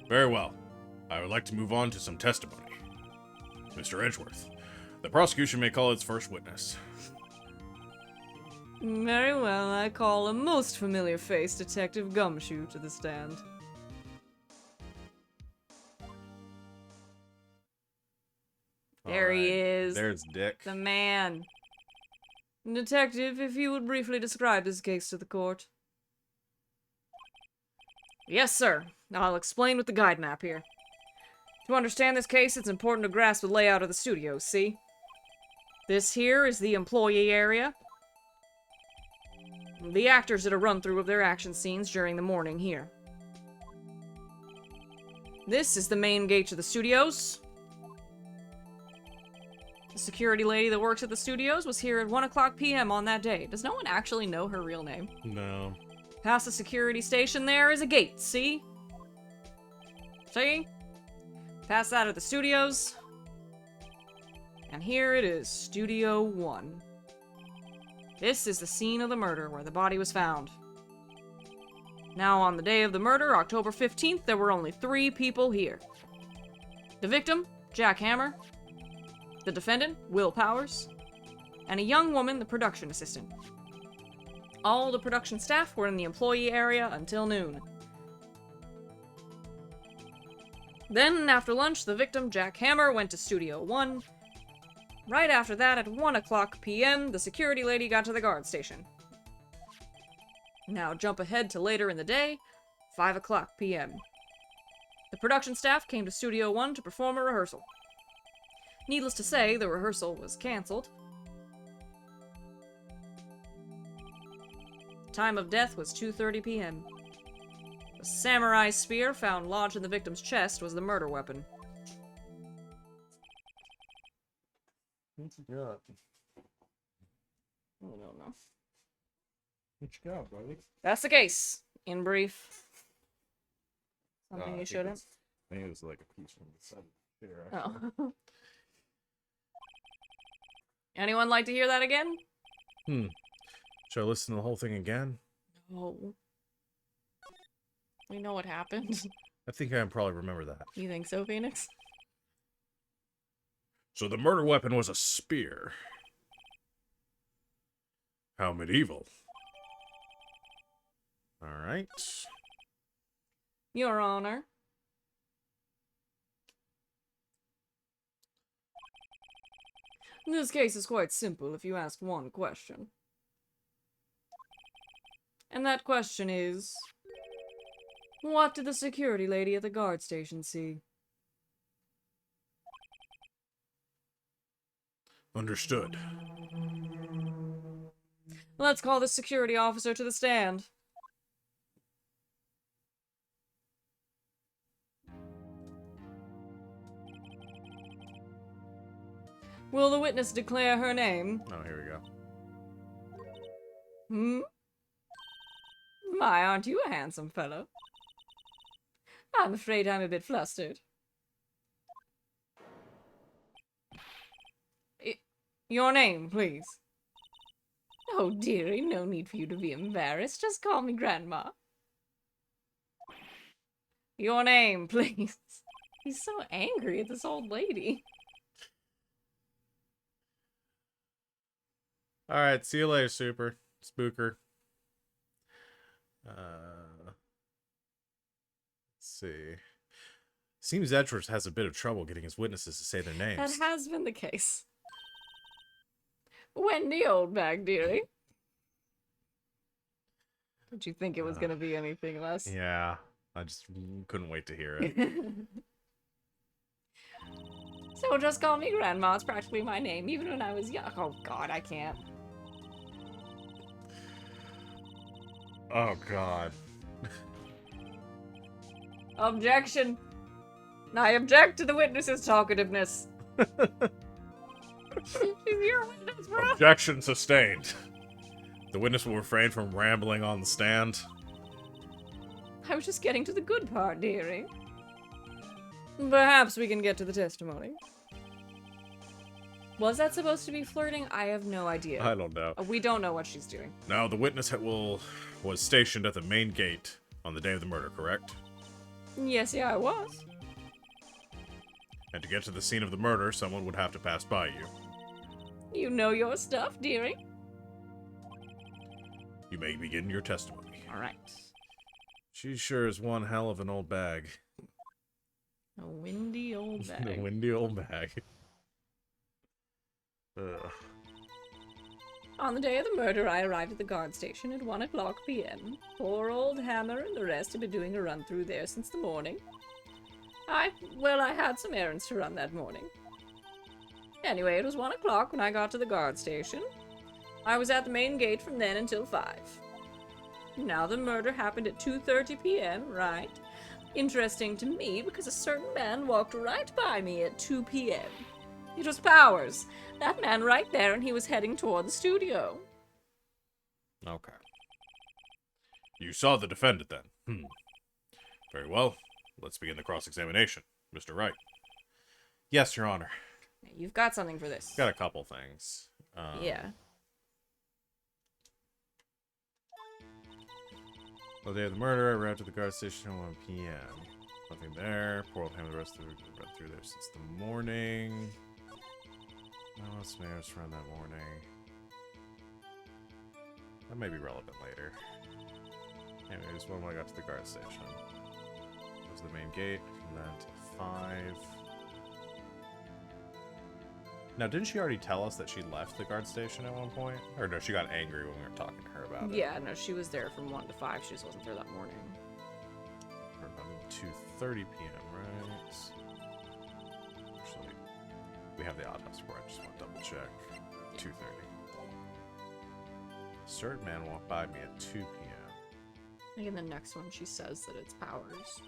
Very well. I would like to move on to some testimony. Mr. Edgeworth, the prosecution may call its first witness. Very well, I call a most familiar face, Detective Gumshoe, to the stand. There he is. There's Dick. The man. Detective, if you would briefly describe this case to the court. Yes, sir. I'll explain with the guide map here. To understand this case, it's important to grasp the layout of the studio, see? This here is the employee area. The actors did a run-through of their action scenes during the morning here. This is the main gate to the studios. The security lady that works at the studios was here at 1:00 p.m. on that day. Does no one actually know her real name? No. Past the security station there is a gate, see? See? Past that are the studios. And here it is, Studio 1. This is the scene of the murder where the body was found. Now, on the day of the murder, October 15th, there were only 3 people here. The victim, Jack Hammer. The defendant, Will Powers. And a young woman, the production assistant. All the production staff were in the employee area until noon. Then, after lunch, the victim, Jack Hammer, went to Studio 1. Right after that, at 1:00 p.m., the security lady got to the guard station. Now jump ahead to later in the day, 5:00 p.m. The production staff came to Studio 1 to perform a rehearsal. Needless to say, the rehearsal was cancelled. The time of death was 2:30 p.m. The samurai spear found lodged in the victim's chest was the murder weapon. What you got? Oh, no. What you got, buddy? That's the case, in brief. Something you shouldn't. I think it was like a piece from the side of the chair. Oh. Anyone like to hear that again? Should I listen to the whole thing again? No. We know what happened. I think I probably remember that. You think so, Phoenix? So the murder weapon was a spear. How medieval. Alright. Your Honor. This case is quite simple if you ask one question. And that question is... what did the security lady at the guard station see? Understood. Let's call the security officer to the stand. Will the witness declare her name? Oh, here we go. Hmm? My, aren't you a handsome fellow? I'm afraid I'm a bit flustered. Your name, please. Oh, dearie, no need for you to be embarrassed. Just call me Grandma. Your name, please. He's so angry at this old lady. All right, see you later, Super Spooker. Let's see. Seems Edgeworth has a bit of trouble getting his witnesses to say their names. That has been the case. Wendy Oldbag, dearie. Did you think it was going to be anything less? Yeah, I just couldn't wait to hear it. So just call me Grandma. It's practically my name, even when I was young. Oh, God, I can't. Oh, God. Objection. I object to the witness's talkativeness. She's your witness, bro. Objection sustained. The witness will refrain from rambling on the stand. I was just getting to the good part, dearie. Perhaps we can get to the testimony. Was that supposed to be flirting? I have no idea. I don't know. We don't know what she's doing. Now, the witness was stationed at the main gate on the day of the murder, correct? Yes, yeah, I was. And to get to the scene of the murder, someone would have to pass by you. You know your stuff, dearie. You may begin your testimony. All right. She sure is one hell of an old bag. A windy old bag. A windy old bag. Ugh. On the day of the murder, I arrived at the guard station at 1 o'clock p.m. Poor old Hammer and the rest had been doing a run through there since the morning. I had some errands to run that morning. Anyway, it was 1 o'clock when I got to the guard station. I was at the main gate from then until 5. Now, the murder happened at 2:30 p.m., right? Interesting to me because a certain man walked right by me at 2 p.m. It was Powers. That man right there, and he was heading toward the studio. Okay. You saw the defendant then? Very well. Let's begin the cross-examination. Mr. Wright. Yes, Your Honor. You've got something for this. Got a couple things. Yeah. On the day of the murder, I arrived at the guard station at 1 p.m. Nothing there. Poor old Hammer, the rest of the run through there since the morning. No, it's mares around that morning. That may be relevant later. Anyways, when I got to the guard station. That was the main gate, from that to 5. Now, didn't she already tell us that she left the guard station at one point? Or no, she got angry when we were talking to her about it. Yeah, no, she was there from 1 to 5. She just wasn't there that morning. Or about 2:30 p.m., right? Actually, we have the autopsy report. I just want to double check. 2:30. Certain man walked by me at 2 p.m. I think in the next one she says that it's Powers.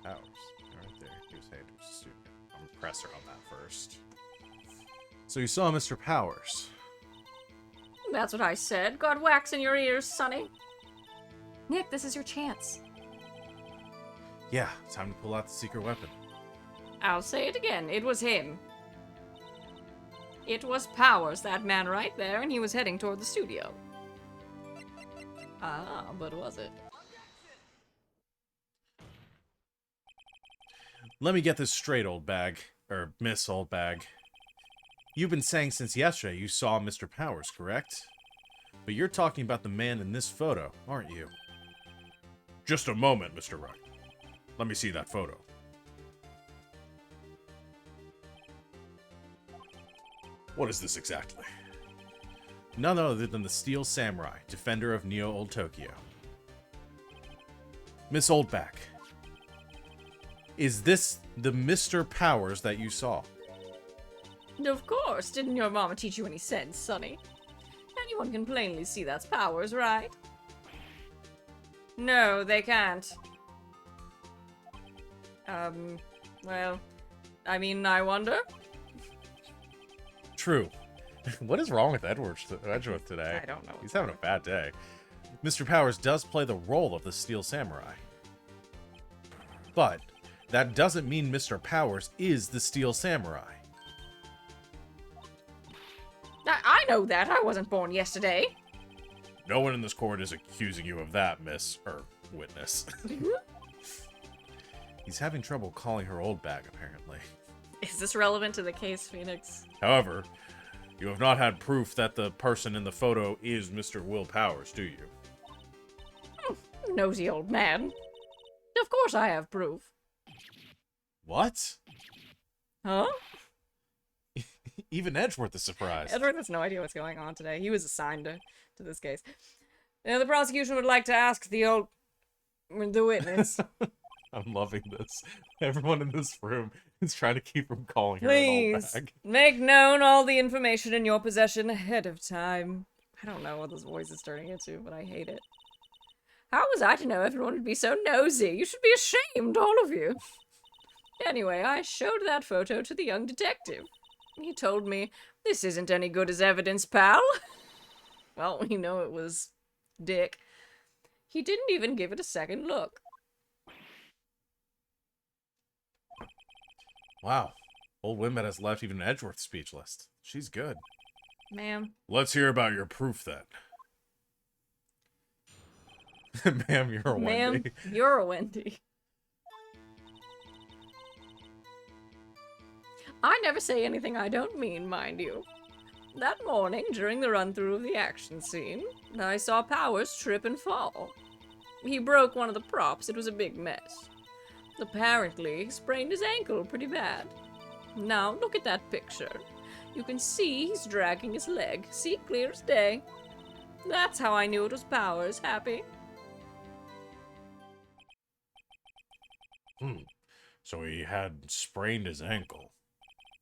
Hours. Right there. He was headed to the studio. I'm gonna press her on that first. So you saw Mr. Powers. That's what I said. Got wax in your ears, Sonny. Nick, this is your chance. Yeah, time to pull out the secret weapon. I'll say it again. It was him. It was Powers, that man right there, and he was heading toward the studio. Ah, but was it? Let me get this straight, old bag. Or Miss Old Bag. You've been saying since yesterday you saw Mr. Powers, correct? But you're talking about the man in this photo, aren't you? Just a moment, Mr. Wright. Let me see that photo. What is this exactly? None other than the Steel Samurai, defender of Neo Old Tokyo. Miss Oldback, is this the Mr. Powers that you saw? Of course. Didn't your mama teach you any sense, Sonny? Anyone can plainly see that's Powers, right? No, they can't. Well, I mean, I wonder. true. What is wrong with Edgeworth today? I don't know. He's having a bad day. Mr. Powers does play the role of the Steel Samurai. But that doesn't mean Mr. Powers is the Steel Samurai. I know that. I wasn't born yesterday. No one in this court is accusing you of that, witness. He's having trouble calling her old bag, apparently. Is this relevant to the case, Phoenix? However, you have not had proof that the person in the photo is Mr. Will Powers, do you? Nosy old man. Of course I have proof. What? Huh? Even Edgeworth is surprised. Edward has no idea what's going on today. He was assigned to this case. The prosecution would like to ask the witness. I'm loving this. Everyone in this room is trying to keep from calling her an old Please, bag. make known all the information in your possession ahead of time. I don't know what this voice is turning into, but I hate it. How was I to know everyone would be so nosy? You should be ashamed, all of you. Anyway, I showed that photo to the young detective. He told me, this isn't any good as evidence, pal. Well, we know it was Dick. He didn't even give it a second look. Wow. Old Windmet has left even Edgeworth speechless. She's good. Ma'am. Let's hear about your proof then. Ma'am, you're a Ma'am, Wendy. you're a Wendy. I never say anything I don't mean, mind you. That morning, during the run-through of the action scene, I saw Powers trip and fall. He broke one of the props. It was a big mess. Apparently, he sprained his ankle pretty bad. Now, look at that picture. You can see he's dragging his leg. See, clear as day. That's how I knew it was Powers. Happy? So he had sprained his ankle.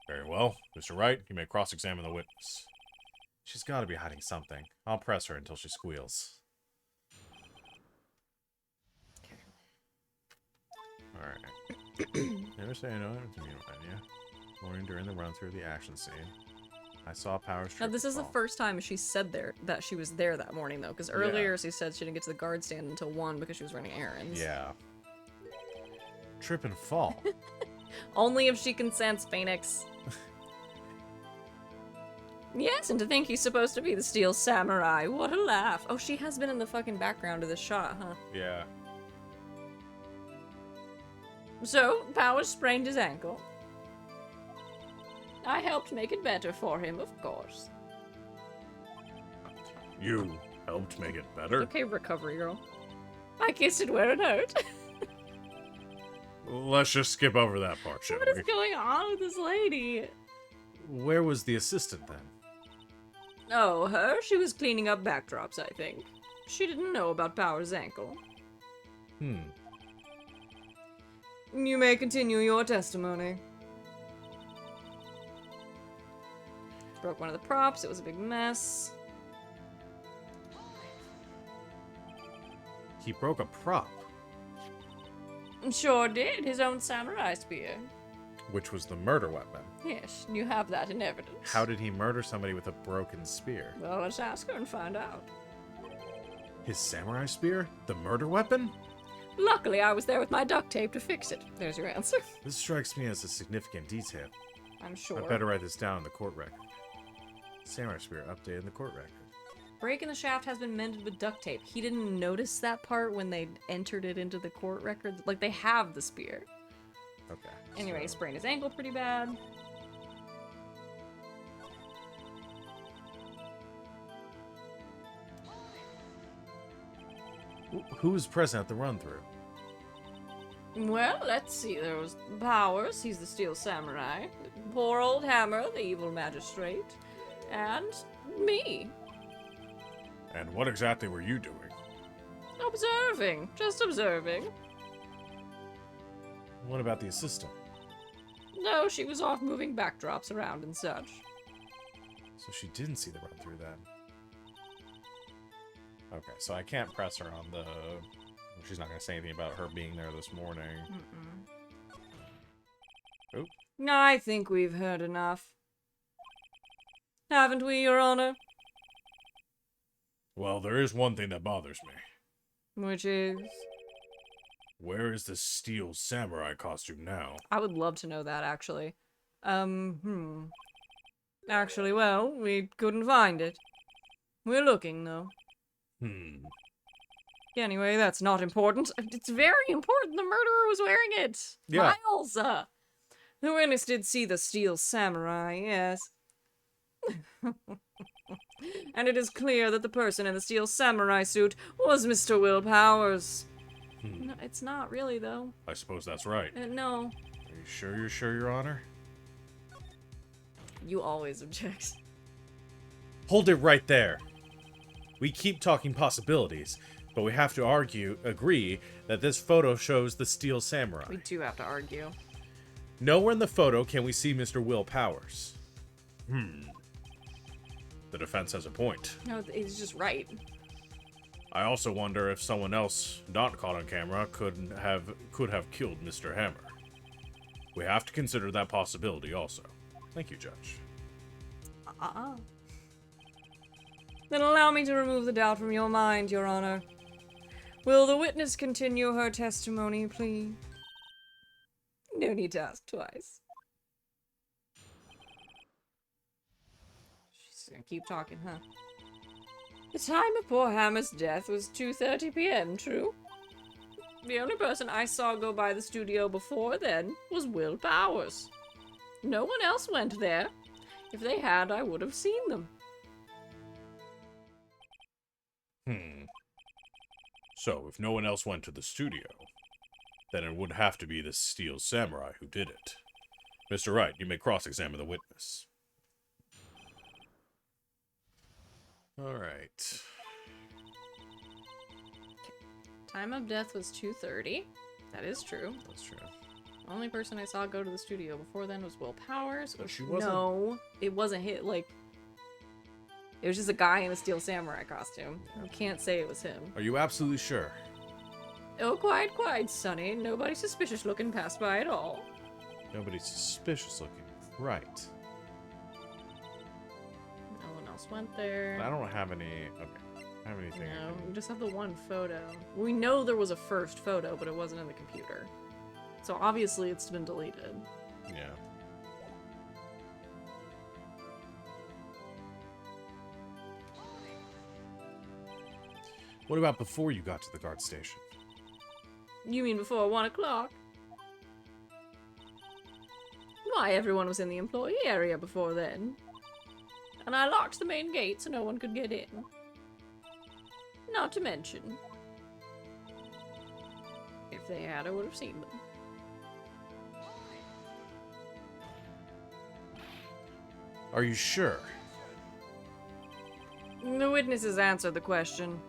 Very well. Mr. Wright, you may cross-examine the witness. She's got to be hiding something. I'll press her until she squeals. Alright. Never say no to me, idea. Morning during the run-through of the action scene. I saw Powers trip Now, this and is the fall. first time she said that she was there that morning, though, because earlier she said she didn't get to the guard stand until 1 because she was running errands. Yeah. Trip and fall. Only if she consents, Phoenix. Yes, and to think he's supposed to be the Steel Samurai. What a laugh. Oh, she has been in the fucking background of this shot, huh? Yeah. So, Powers sprained his ankle. I helped make it better for him, of course. You helped make it better? Okay, recovery girl. I kissed it where it hurt. Let's just skip over that part, shall What we? is going on with this lady? Where was the assistant then? Oh, her? She was cleaning up backdrops, I think. She didn't know about Powers' ankle. You may continue your testimony. Broke one of the props. It was a big mess. He broke a prop, Sure did. His own samurai spear. which was the murder weapon. Yes, you have that in evidence. How did he murder somebody with a broken spear? Well, let's ask her and find out. His samurai spear? The murder weapon? Luckily, I was there with my duct tape to fix it. There's your answer. This strikes me as a significant detail. I'm sure. I'd better write this down in the court record. Samurai spear updated in the court record. Break in the shaft has been mended with duct tape. He didn't notice that part when they entered it into the court record. Like, they have the spear. Okay. Anyway, he so- sprained his ankle pretty bad. Who was present at the run-through? Well, let's see. There was Powers, he's the Steel Samurai. Poor old Hammer, the evil magistrate. And me. And what exactly were you doing? Observing. Just observing. What about the assistant? No, she was off moving backdrops around and such. So she didn't see the run-through then. Okay, so I can't press her on the... She's not going to say anything about her being there this morning. Oop. I think we've heard enough. Haven't we, Your Honor? Well, there is one thing that bothers me. Which is... Where is the steel samurai costume now? I would love to know that, actually. Actually, well, we couldn't find it. We're looking, though. Anyway, that's not important. It's very important the murderer was wearing it! Yeah. Miles! The witness did see the steel samurai, yes. And it is clear that the person in the steel samurai suit was Mr. Will Powers. No, it's not really, though. I suppose that's right. No. Are you sure you're sure, Your Honor? You always object. Hold it right there. We keep talking possibilities, but we have to agree that this photo shows the steel samurai. We do have to argue. Nowhere in the photo can we see Mr. Will Powers. The defense has a point. No, he's just right. I also wonder if someone else not caught on camera could have killed Mr. Hammer. We have to consider that possibility also. Thank you, Judge. Then allow me to remove the doubt from your mind, Your Honor. Will the witness continue her testimony, please? No need to ask twice. She's gonna keep talking, huh? The time of poor Hammer's death was 2:30 p.m., true? The only person I saw go by the studio before then was Will Powers. No one else went there. If they had, I would have seen them. So, if no one else went to the studio, then it would have to be the steel samurai who did it. Mr. Wright, you may cross-examine the witness. Alright. Time of death was 2:30. That is true. That's true. The only person I saw go to the studio before then was Will Powers. But she wasn't... No, it wasn't hit. Like, it was just a guy in a steel samurai costume. You can't say it was him. Are you absolutely sure? Oh, quite, Sonny. Nobody suspicious looking passed by at all. Nobody suspicious looking. Right. No one else went there. I don't have any... Okay. I don't have anything. No, we just have the one photo. We know there was a first photo, but it wasn't in the computer. So obviously it's been deleted. Yeah. What about before you got to the guard station? You mean before 1 o'clock? Why, everyone was in the employee area before then. And I locked the main gate so no one could get in. Not to mention, if they had, I would have seen them. Are you sure? The witnesses answered the question.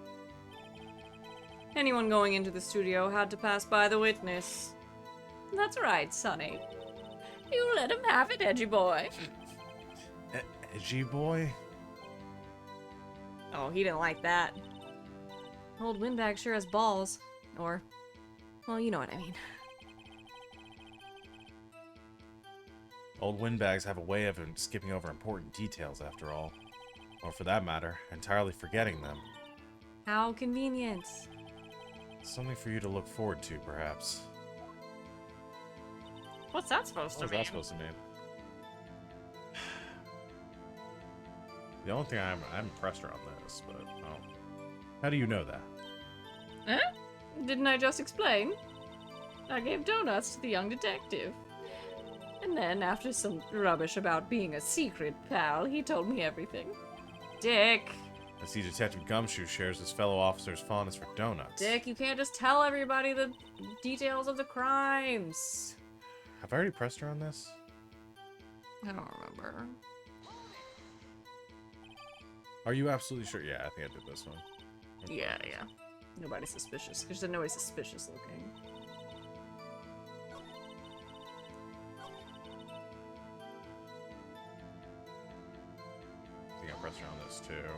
Anyone going into the studio had to pass by the witness. That's right, Sonny. You let him have it, edgy boy. Edgy boy? Oh, he didn't like that. Old Windbag sure has balls. Or, well, you know what I mean. Old windbags have a way of skipping over important details, after all. Or for that matter, entirely forgetting them. How convenient. Something for you to look forward to, perhaps. What's that supposed to What's mean? that supposed to mean? The only thing I haven't pressed her on this, but how do you know that? Huh? Didn't I just explain? I gave donuts to the young detective. And then, after some rubbish about being a secret pal, he told me everything. Dick! I see Detective Gumshoe shares his fellow officer's fondness for donuts. Dick, you can't just tell everybody the details of the crimes. Have I already pressed her on this? I don't remember. Are you absolutely sure? Yeah, I think I did this one. Yeah. Nobody's suspicious. She said nobody's suspicious looking. I think I pressed her on this too.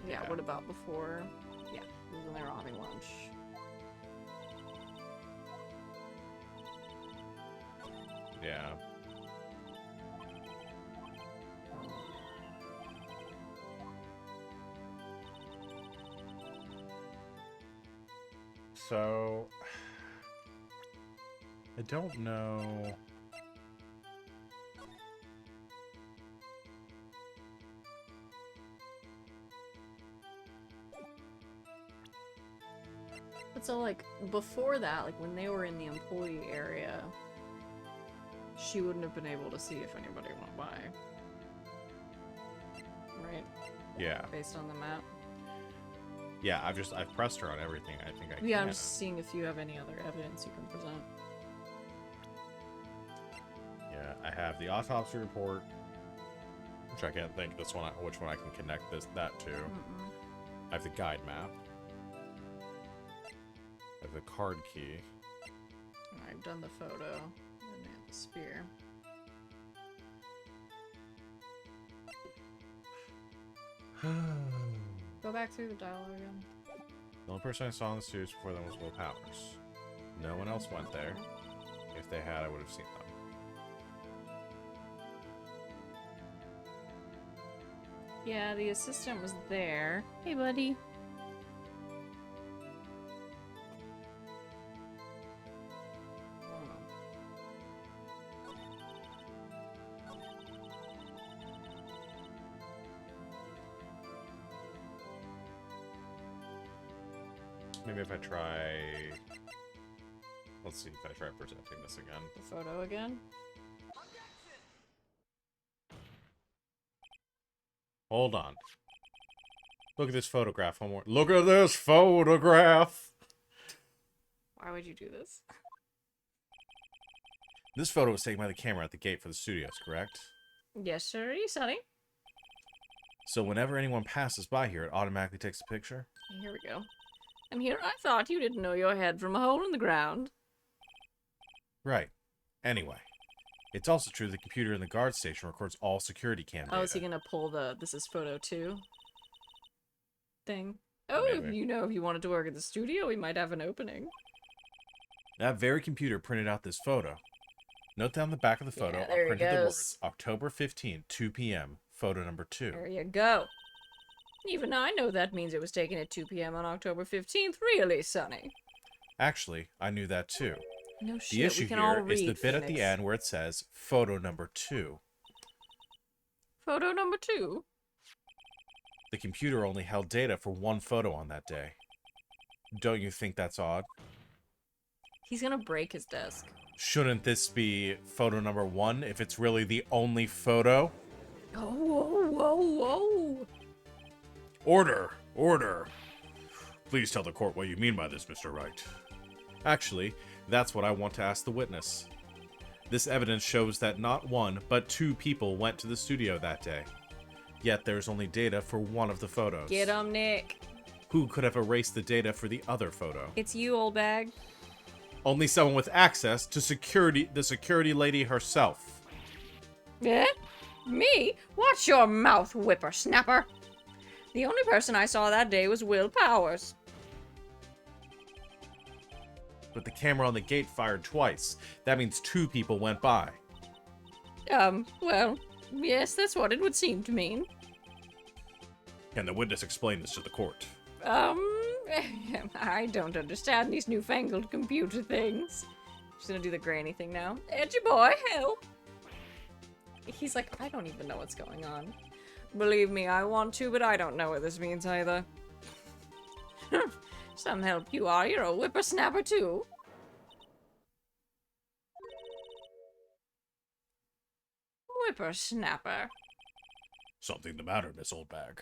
Yeah, what about before? Yeah, it was when they were having lunch. Yeah. So, I don't know. But so, like, before that, like, when they were in the employee area, she wouldn't have been able to see if anybody went by. Right? Yeah. Based on the map. Yeah, I've pressed her on everything. I think I can. Yeah, I'm just seeing if you have any other evidence you can present. Yeah, I have the autopsy report, which I can't think which one I can connect that to. I have the guide map. I have the card key. I've done the photo. And I have the spear. Go back through the dialogue again. The only person I saw in the studios before them was Will Powers. No one else went there. If they had, I would have seen them. Yeah, the assistant was there. Hey, buddy. Maybe if I try... Let's see if I try presenting this again. The photo again? Hold on. Look at this photograph one more. Look at this photograph! Why would you do this? This photo was taken by the camera at the gate for the studios, correct? Yes, sir. Sonny. So whenever anyone passes by here, it automatically takes a picture? Here we go. And here I thought you didn't know your head from a hole in the ground. Right. Anyway. It's also true the computer in the guard station records all security cam data. Oh, is he gonna pull the "this is photo 2" thing? Oh, Maybe. you know, if you wanted to work at the studio, we might have an opening. That very computer printed out this photo. Note down the back of the photo, Yeah, I there he printed the goes. words, October 15, 2 p.m., photo number 2. There you go. Even I know that means it was taken at 2 p.m. on October 15th. Really, Sonny? Actually, I knew that too. No The shit, issue we can all here read, is the bit at the Phoenix. end where it says, photo number 2. Photo number 2? The computer only held data for one photo on that day. Don't you think that's odd? He's gonna break his desk. Shouldn't this be photo number 1 if it's really the only photo? Oh, whoa, whoa, whoa. Order! Order! Please tell the court what you mean by this, Mr. Wright. Actually, that's what I want to ask the witness. This evidence shows that not one, but 2 people went to the studio that day. Yet there's only data for one of the photos. Get him, Nick. Who could have erased the data for the other photo? It's you, old bag. Only someone with access to the security lady herself. Eh? Me? Watch your mouth, whippersnapper. The only person I saw that day was Will Powers. But the camera on the gate fired twice. That means 2 people went by. Well, yes, that's what it would seem to mean. Can the witness explain this to the court? I don't understand these newfangled computer things. She's gonna do the granny thing now. Edgy boy, help! He's like, I don't even know what's going on. Believe me, I want to, but I don't know what this means either. Some help you are, you're a whippersnapper too. Whippersnapper. Something the matter, Miss Oldbag.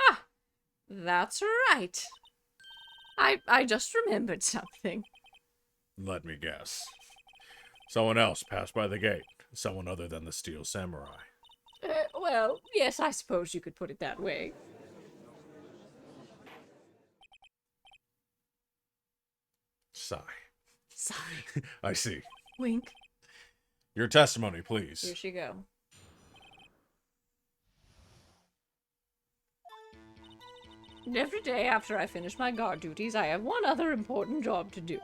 Ah, that's right. I just remembered something. Let me guess. Someone else passed by the gate. Someone other than the Steel Samurai. Well, yes, I suppose you could put it that way. Sigh. Sigh. I see. Wink. Your testimony, please. Here she go. Every day after I finish my guard duties, I have one other important job to do.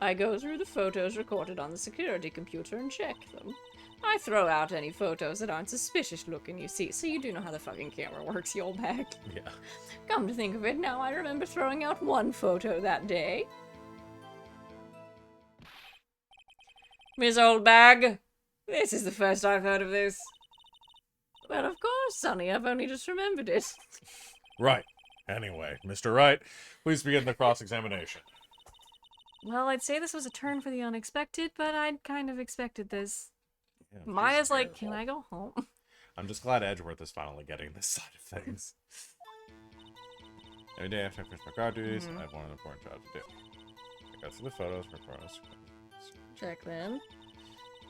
I go through the photos recorded on the security computer and check them. I throw out any photos that aren't suspicious looking, you see, so you do know how the fucking camera works, you old bag. Yeah. Come to think of it, now I remember throwing out one photo that day. Miss Old Bag, this is the first I've heard of this. Well, of course, Sonny, I've only just remembered it. Right. Anyway, Mr. Wright, please begin the cross-examination. Well, I'd say this was a turn for the unexpected, but I'd kind of expected this. Yeah, Maya's like, terrible. can I go home? I'm just glad Edgeworth is finally getting this side of things. Every day after I finish my guard duties, I have one important job to do. I go through the photos, reports, Check them.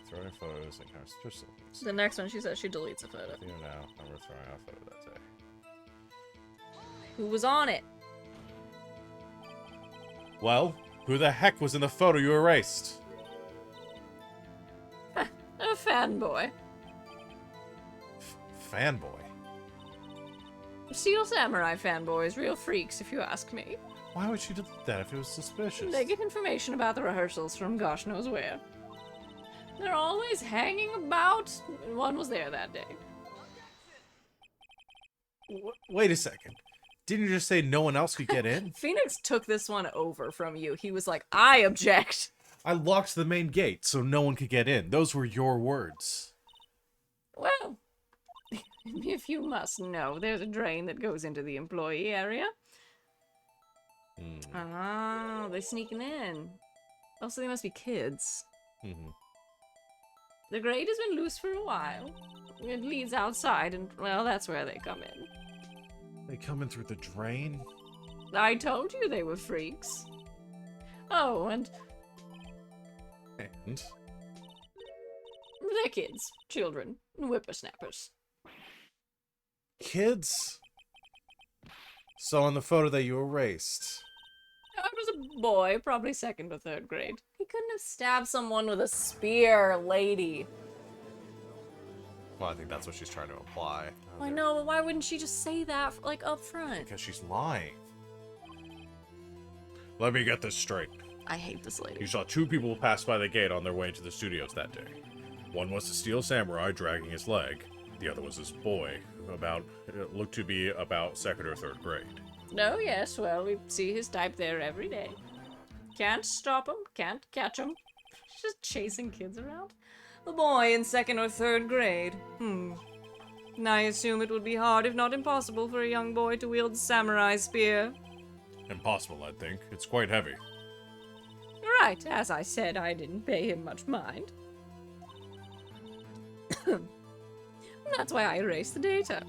throw in photos, and kind of switch things. The next one, she says she deletes a photo. You know now, I'm throwing out a photo that day. Who was on it? Well, who the heck was in the photo you erased? A fanboy. Fanboy? Steel Samurai fanboys, real freaks, if you ask me. Why would she delete that if it was suspicious? They get information about the rehearsals from gosh knows where. They're always hanging about. One was there that day. Wait a second. Didn't you just say no one else could get in? Phoenix took this one over from you. He was like, I object. I locked the main gate so no one could get in. Those were your words. Well, if you must know, there's a drain that goes into the employee area. Oh, they're sneaking in. Also, they must be kids. The grate has been loose for a while. It leads outside, and, well, that's where they come in. They come in through the drain? I told you they were freaks. Oh, and And? they're kids, children, whippersnappers. Kids? So on the photo that you erased. It was a boy, probably 2nd or 3rd grade. He couldn't have stabbed someone with a spear, lady. Well, I think that's what she's trying to imply. I know, but why wouldn't she just say that, like, up front? Because she's lying. Let me get this straight. I hate this lady. You saw 2 people pass by the gate on their way to the studios that day. One was the Steel Samurai dragging his leg. The other was this boy, looked to be about 2nd or 3rd grade. No, yes, well, we see his type there every day. Can't stop him, can't catch him. Just chasing kids around. The boy in 2nd or 3rd grade. I assume it would be hard, if not impossible, for a young boy to wield a samurai spear. Impossible, I think. It's quite heavy. Right, as I said, I didn't pay him much mind. That's why I erased the data.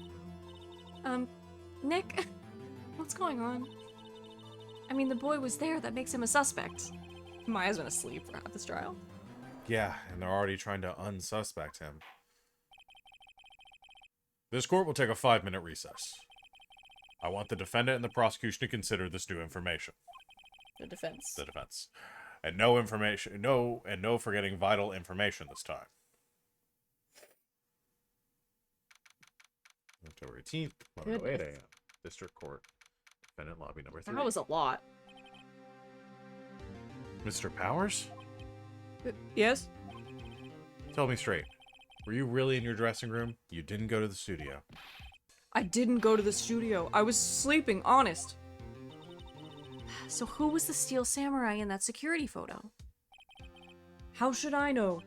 Nick, what's going on? I mean, the boy was there, that makes him a suspect. Maya's been asleep for half this trial. Yeah, and they're already trying to unsuspect him. This court will take a 5-minute recess. I want the defendant and the prosecution to consider this new information. The defense. The defense. And no forgetting vital information this time. October 18th, 11:08 a.m. District Court. Defendant lobby number 3. That was a lot. Mr. Powers? Yes? Tell me straight. Were you really in your dressing room? You didn't go to the studio. I didn't go to the studio. I was sleeping, honest. So who was the Steel Samurai in that security photo? How should I know?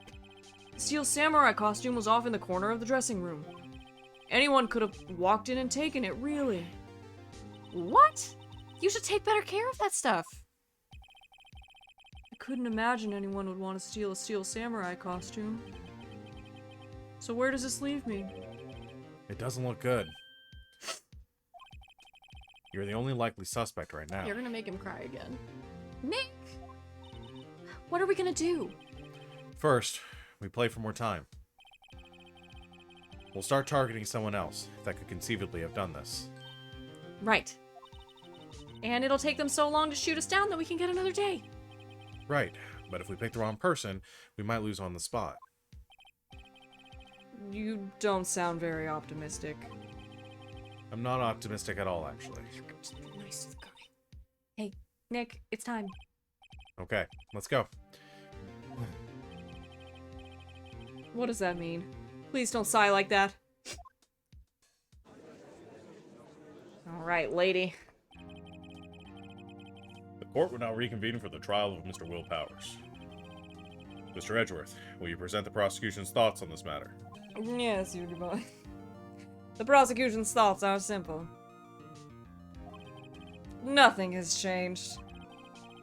The Steel Samurai costume was off in the corner of the dressing room. Anyone could have walked in and taken it, really. What? You should take better care of that stuff. I couldn't imagine anyone would want to steal a Steel Samurai costume. So where does this leave me? It doesn't look good. You're the only likely suspect right now. You're gonna make him cry again. Nick! What are we gonna do? First, we play for more time. We'll start targeting someone else that could conceivably have done this. Right. And it'll take them so long to shoot us down that we can get another day. Right, but if we pick the wrong person, we might lose on the spot. You don't sound very optimistic. I'm not optimistic at all, actually. Just be nice to the guy. Hey, Nick, it's time. Okay, let's go. What does that mean? Please don't sigh like that. Alright, lady. The court will now reconvene for the trial of Mr. Will Powers. Mr. Edgeworth, will you present the prosecution's thoughts on this matter? Yes, you boy. The prosecution's thoughts are simple. Nothing has changed.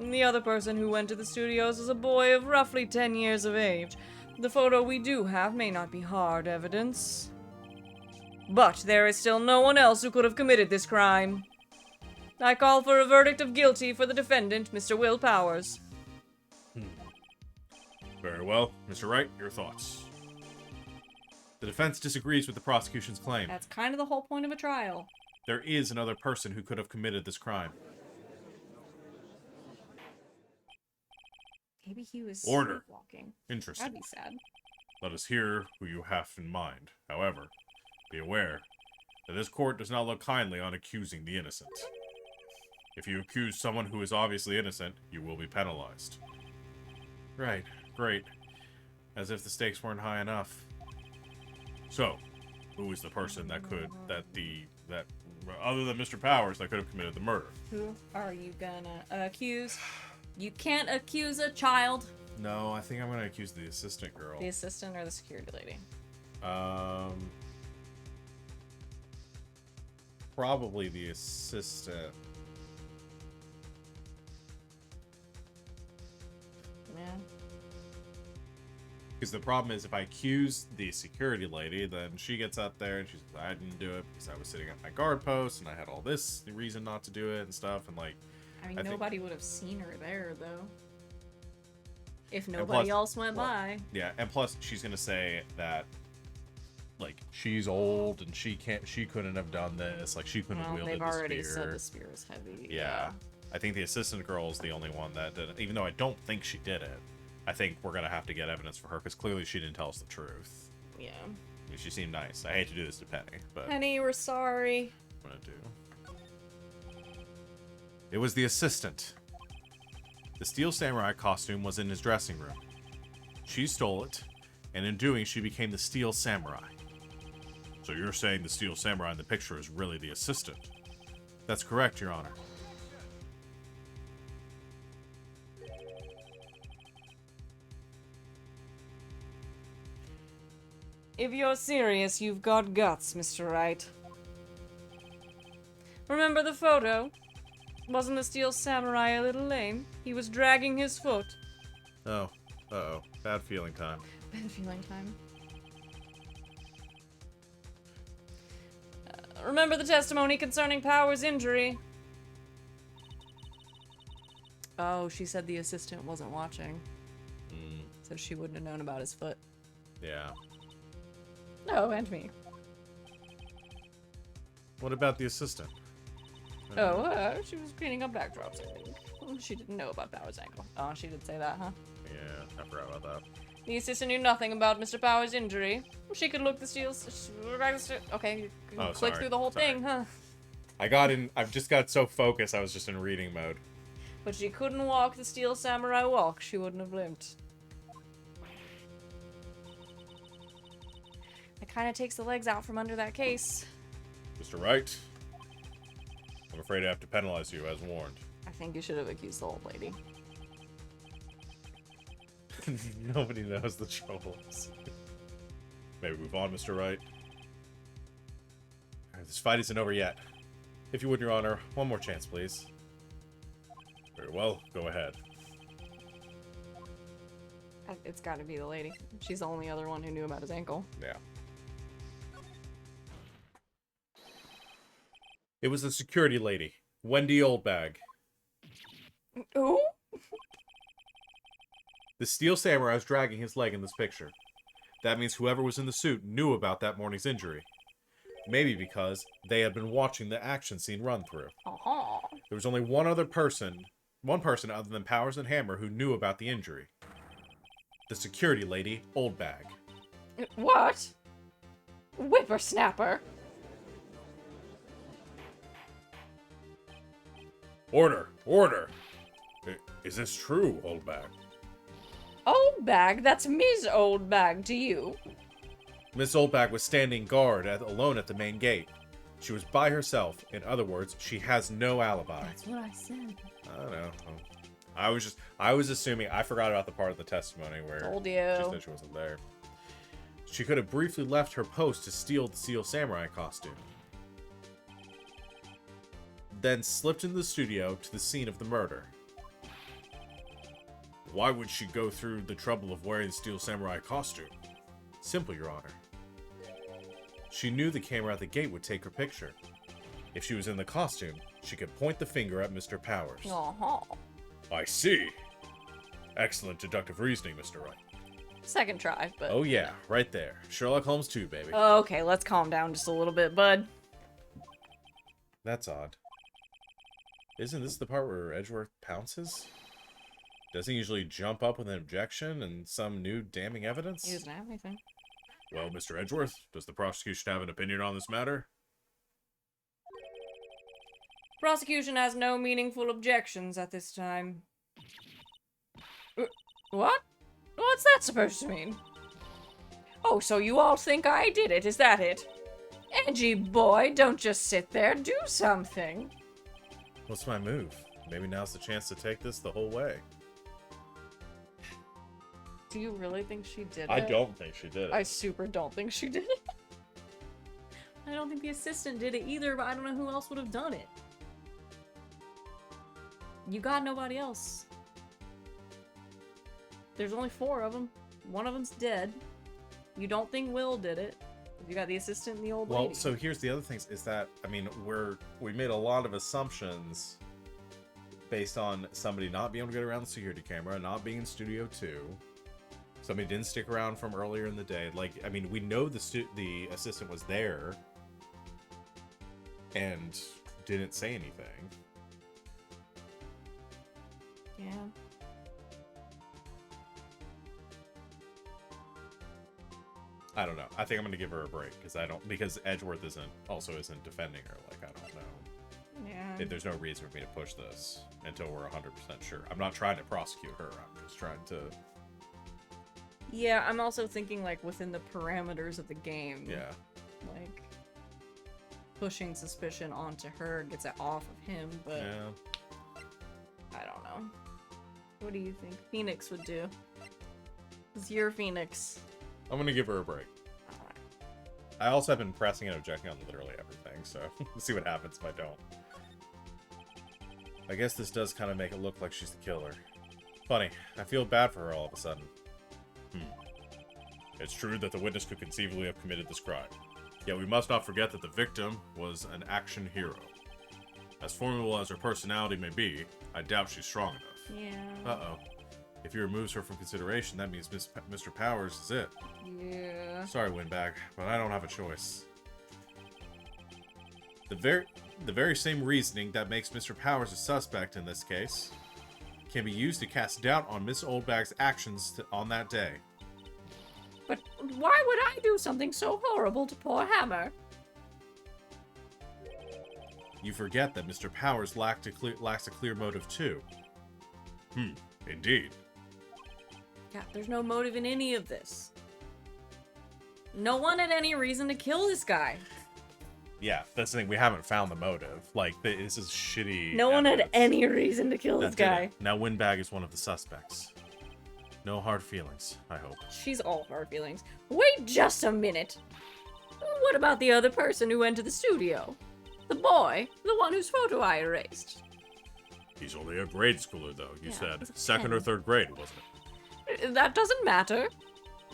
The other person who went to the studios is a boy of roughly 10 years of age. The photo we do have may not be hard evidence. But there is still no one else who could have committed this crime. I call for a verdict of guilty for the defendant, Mr. Will Powers. Very well. Mr. Wright, your thoughts. The defense disagrees with the prosecution's claim. That's kind of the whole point of a trial. There is another person who could have committed this crime. Maybe he was Order. sleepwalking. Interesting. That'd be sad. Let us hear who you have in mind. However, be aware that this court does not look kindly on accusing the innocent. If you accuse someone who is obviously innocent, you will be penalized. Right. Great. As if the stakes weren't high enough. So, who is the person that other than Mr. Powers, that could have committed the murder? Who are you gonna accuse? You can't accuse a child. No, I think I'm gonna accuse the assistant girl. The assistant or the security lady? Probably the assistant. Yeah. Because the problem is, if I accuse the security lady, then she gets up there and she's like, I didn't do it because I was sitting at my guard post and I had all this reason not to do it and stuff. And like, I mean, I think- nobody would have seen her there, though. If nobody else went by. Yeah, and plus she's gonna say that, like, she's old and she couldn't have done this. Like, she couldn't have Well, wielded they've the already spear. said the spear is heavy. Yeah. I think the assistant girl is the only one that did it, even though I don't think she did it. I think we're gonna have to get evidence for her because clearly she didn't tell us the truth. Yeah. I mean, she seemed nice. I hate to do this to Penny, but Penny, we're sorry. I'm gonna do. It was the assistant. The Steel Samurai costume was in his dressing room. She stole it, and in doing, she became the Steel Samurai. So you're saying the Steel Samurai in the picture is really the assistant? That's correct, Your Honor. If you're serious, you've got guts, Mr. Wright. Remember the photo? Wasn't the Steel Samurai a little lame? He was dragging his foot. Oh. Uh-oh. Bad feeling time. Bad feeling time. Remember the testimony concerning Powers' injury? Oh, she said the assistant wasn't watching. So she wouldn't have known about his foot. Yeah. No, and me. What about the assistant? Oh, she was cleaning up backdrops, I think. She didn't know about Powers' ankle. Oh, she did say that, huh? Yeah, I forgot about that. The assistant knew nothing about Mr. Powers' injury. She could look the steel... Okay, you Oh, click sorry. through the whole Sorry. thing, huh? I've just got so focused, I was just in reading mode. But she couldn't walk the Steel Samurai walk. She wouldn't have limped. It kind of takes the legs out from under that case. Mr. Wright, I'm afraid I have to penalize you as warned. I think you should have accused the old lady. Nobody knows the troubles. Maybe move on, Mr. Wright. Alright, this fight isn't over yet. If you would, Your Honor, one more chance, please. Very well, go ahead. It's got to be the lady. She's the only other one who knew about his ankle. Yeah. It was the security lady, Wendy Oldbag. Who? The Steel Samurai is dragging his leg in this picture. That means whoever was in the suit knew about that morning's injury. Maybe because they had been watching the action scene run through. Uh-huh. There was only one person other than Powers and Hammer who knew about the injury. The security lady, Oldbag. What? Whippersnapper? Order! Order! Is this true, Oldbag? Old bag? That's Ms. Old bag to you. Miss Oldbag was standing guard alone at the main gate. She was by herself. In other words, she has no alibi. That's what I said. I don't know. I was assuming, I forgot about the part of the testimony where Told she you. said she wasn't there. She could have briefly left her post to steal the Steel Samurai costume. Then slipped into the studio to the scene of the murder. Why would she go through the trouble of wearing the Steel Samurai costume? Simple, Your Honor. She knew the camera at the gate would take her picture. If she was in the costume, she could point the finger at Mr. Powers. Uh-huh. I see. Excellent deductive reasoning, Mr. Wright. Second try, but... Oh yeah, right there. Sherlock Holmes 2, baby. Okay, let's calm down just a little bit, bud. That's odd. Isn't this the part where Edgeworth pounces? Doesn't he usually jump up with an objection and some new damning evidence? He doesn't have anything. Well, Mr. Edgeworth, does the prosecution have an opinion on this matter? Prosecution has no meaningful objections at this time. What? What's that supposed to mean? Oh, so you all think I did it, is that it? Edgy boy, don't just sit there, do something. What's my move? Maybe now's the chance to take this the whole way. Do you really think she did it? I don't think she did it. I super don't think she did it. I don't think the assistant did it either, but I don't know who else would have done it. You got nobody else. There's only 4 of them. One of them's dead. You don't think Will did it. You got the assistant and the old lady. Well, so here's the other thing, is that, I mean, we made a lot of assumptions based on somebody not being able to get around the security camera, not being in Studio 2. Somebody didn't stick around from earlier in the day. Like, I mean, we know the assistant was there and didn't say anything. Yeah. I don't know. I think I'm gonna give her a break because Edgeworth isn't defending her. Like, I don't know. Yeah. There's no reason for me to push this until we're 100% sure. I'm not trying to prosecute her. I'm just trying to. Yeah, I'm also thinking, like, within the parameters of the game. Yeah. Like, pushing suspicion onto her gets it off of him, but Yeah. I don't know. What do you think Phoenix would do? It's your Phoenix. I'm gonna give her a break. Alright. I also have been pressing and objecting on literally everything, so we'll see what happens if I don't. I guess this does kind of make it look like she's the killer. Funny, I feel bad for her all of a sudden. It's true that the witness could conceivably have committed this crime. Yet we must not forget that the victim was an action hero. As formidable as her personality may be, I doubt she's strong enough. Yeah. Uh-oh. If he removes her from consideration, that means Mr. Powers is it. Yeah. Sorry, Windbag, but I don't have a choice. The very same reasoning that makes Mr. Powers a suspect in this case can be used to cast doubt on Miss Oldbag's actions on that day. But why would I do something so horrible to poor Hammer? You forget that Mr. Powers lacks a clear motive too. Indeed. Yeah, there's no motive in any of this. No one had any reason to kill this guy. Yeah, that's the thing. We haven't found the motive. Like, this is shitty. No one had evidence. any reason to kill this That did guy. it. Now Windbag is one of the suspects. No hard feelings, I hope. She's all hard feelings. Wait just a minute. What about the other person who went to the studio? The boy, the one whose photo I erased. He's only a grade schooler, though. You Yeah, said he's a second or 10. third grade, wasn't it? That doesn't matter.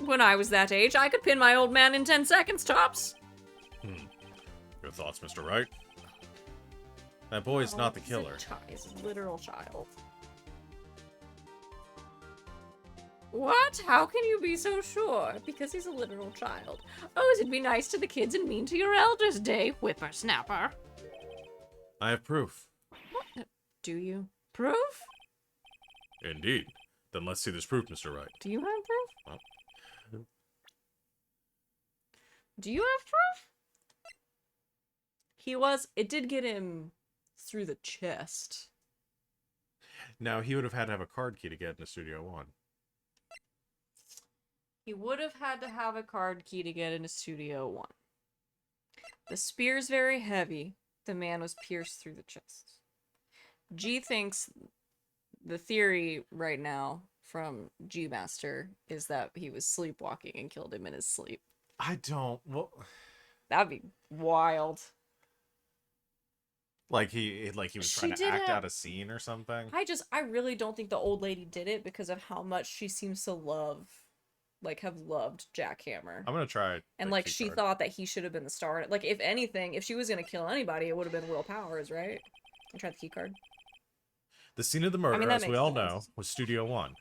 When I was that age, I could pin my old man in 10 seconds tops. Your thoughts, Mr. Wright? That boy is not the killer. He's a literal child. What? How can you be so sure? Because he's a literal child. Oh, is it be nice to the kids and mean to your elders, Day whippersnapper? I have proof. What? Do you? Proof? Indeed. Then let's see this proof, Mr. Wright. Do you have proof? Well, Do you have proof? It did get him through the chest. now, he would have had to have a card key to get into Studio 1. He would have had to have a card key to get into Studio 1. The spear's very heavy. The man was pierced through the chest. G thinks the theory right now from G Master is that he was sleepwalking and killed him in his sleep. I don't. Well, That'd be wild. like he was She trying to did act it. out a scene or something. I really don't think the old lady did it because of how much she seems to have loved Jackhammer. I'm gonna try. And the like key she card. thought that he should have been the star. Like if anything, if she was gonna kill anybody, it would have been Will Powers, right? I tried the key card. The scene of the murder, mean, that as we makes all sense. know, was Studio 1.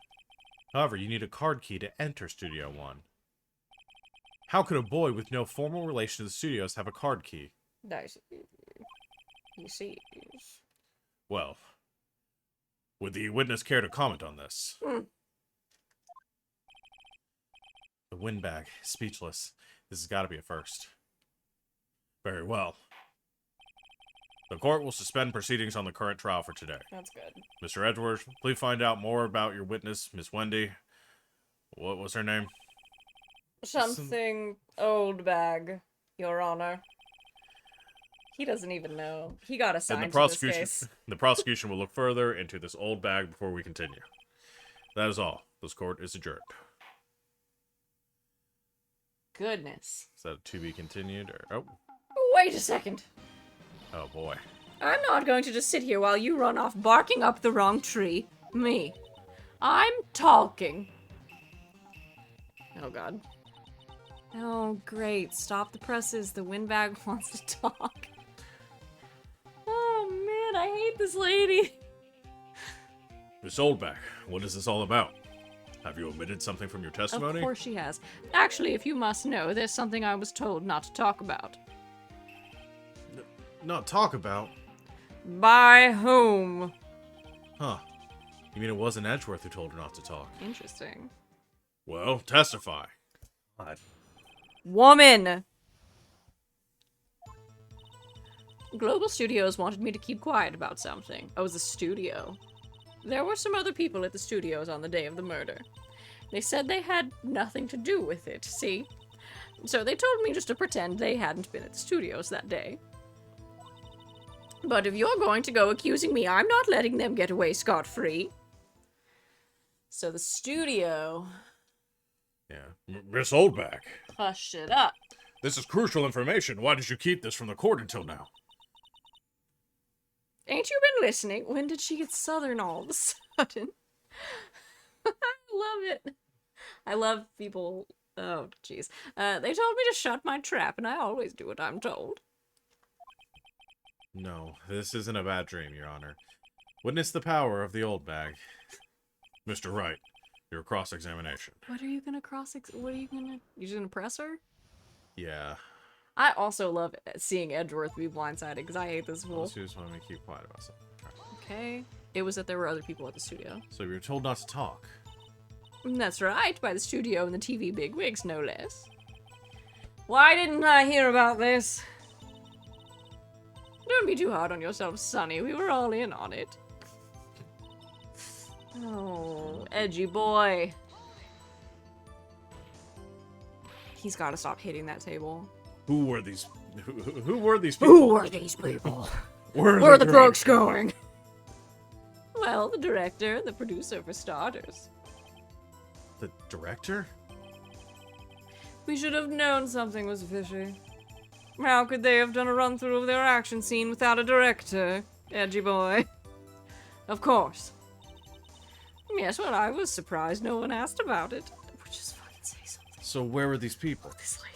However, you need a card key to enter Studio 1. How could a boy with no formal relation to the studios have a card key? Nice. You see. Well, would the witness care to comment on this? The windbag, speechless. This has got to be a first. Very well. The court will suspend proceedings on the current trial for today. That's good. Mr. Edwards, please find out more about your witness, Miss Wendy. What was her name? Something old bag, Your Honor. He doesn't even know. He got assigned And to this case. the prosecution will look further into this old bag before we continue. That is all. This court is adjourned. Goodness. Is that to be continued? Or Wait a second. oh boy. I'm not going to just sit here while you run off barking up the wrong tree. Me. I'm talking. Oh god. Oh great. Stop the presses. The windbag wants to talk. Oh man, I hate this lady. Miss Oldback, what is this all about? Have you omitted something from your testimony? Of course she has. Actually, if you must know, there's something I was told not to talk about. Not talk about? By whom? Huh. You mean it wasn't Edgeworth who told her not to talk? Interesting. Well, testify. God. Woman! Global Studios wanted me to keep quiet about something. Oh, it was a studio. There were some other people at the studios on the day of the murder. They said they had nothing to do with it, see? So they told me just to pretend they hadn't been at the studios that day. But if you're going to go accusing me, I'm not letting them get away scot-free. So the studio Yeah. Miss Oldback, hushed it up. this is crucial information. Why did you keep this from the court until now? Ain't you been listening? When did she get southern all of a sudden? I love it. I love people. Oh, jeez. They told me to shut my trap, and I always do what I'm told. No, this isn't a bad dream, Your Honor. Witness the power of the old bag. Mr. Wright, your cross-examination. What are you gonna what are you gonna... You just gonna press her? Yeah. I also love seeing Edgeworth be blindsided, because I hate this fool. Let's just want me to keep quiet about something. Okay. It was that there were other people at the studio. So you were told not to talk. That's right, by the studio and the TV bigwigs, no less. Why didn't I hear about this? Don't be too hard on yourself, Sonny. We were all in on it. Oh, edgy boy. He's got to stop hitting that table. Who were these? Who were these people? Who are these people? Where Where are the drugs going? Well, the director and the producer, for starters. The director? We should have known something was fishy. How could they have done a run-through of their action scene without a director, edgy boy? Of course. Yes, well, I was surprised no one asked about it. We'll just fucking say something. So where were these people? This lady.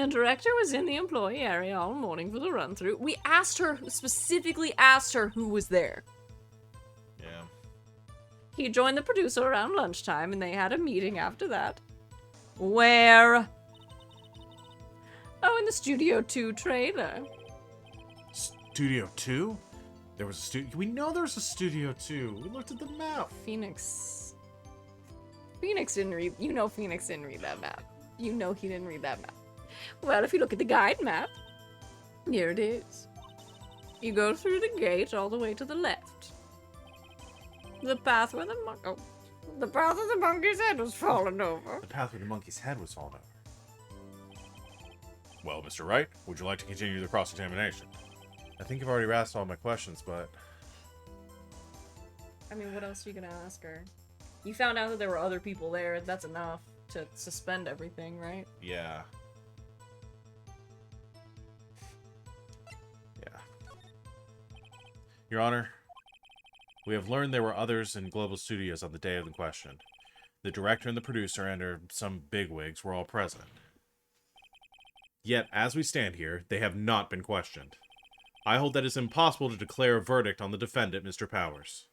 The director was in the employee area all morning for the run-through. We specifically asked her who was there. Yeah. He joined the producer around lunchtime, and they had a meeting after that. Where? Oh, in the Studio 2 trailer. Studio 2? There was a studio. We know there's a Studio 2. We looked at the map. Phoenix didn't read... Phoenix didn't read that map. You know he didn't read that map. Well, if you look at the guide map, here it is. You go through the gate all the way to the left. The path where the The path of the monkey's head was falling over. The path where the monkey's head was falling over. Well, Mr. Wright, would you like to continue the cross-examination? I think you've already asked all my questions, but... I mean, what else are you gonna ask her? You found out that there were other people there. That's enough to suspend everything, right? Yeah. Yeah. Your Honor, we have learned there were others in Global Studios on the day of the question. The director and the producer and some bigwigs were all present. Yet, as we stand here, they have not been questioned. I hold that it's impossible to declare a verdict on the defendant, Mr. Powers.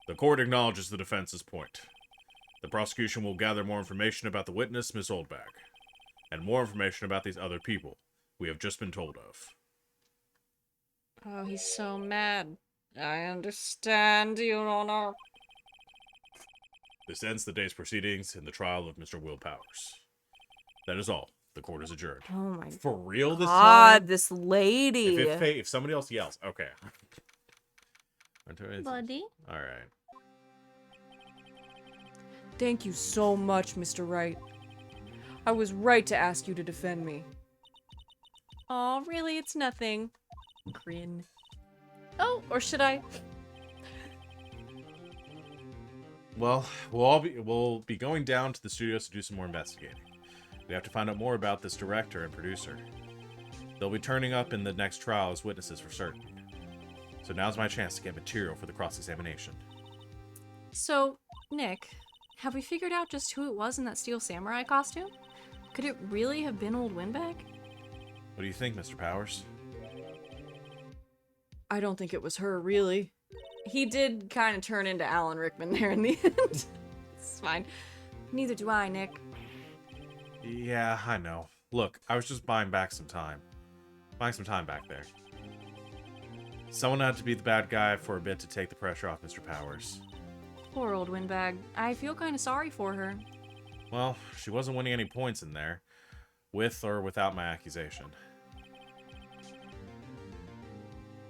The court acknowledges the defense's point. The prosecution will gather more information about the witness, Miss Oldbag, and more information about these other people we have just been told of. Oh, he's so mad. I understand, Your Honor. This ends the day's proceedings in the trial of Mr. Will Powers. That is all. The court is adjourned. Oh my For real this God, time? this lady. If somebody else yells, okay. Buddy. All right. Thank you so much, Mr. Wright. I was right to ask you to defend me. Aw, really? It's nothing. Grin. Oh, or should I? Well, we'll be going down to the studios to do some more investigating. We have to find out more about this director and producer. They'll be turning up in the next trial as witnesses for certain. So now's my chance to get material for the cross-examination. So, Nick, have we figured out just who it was in that steel samurai costume? Could it really have been old Windbag? What do you think, Mr. Powers? I don't think it was her, really. He did kind of turn into Alan Rickman there in the end. It's fine. Neither do I, Nick. Yeah, I know. Look, I was just buying some time back there. Someone had to be the bad guy for a bit to take the pressure off Mr. Powers. Poor old Windbag. I feel kind of sorry for her. Well, she wasn't winning any points in there, with or without my accusation.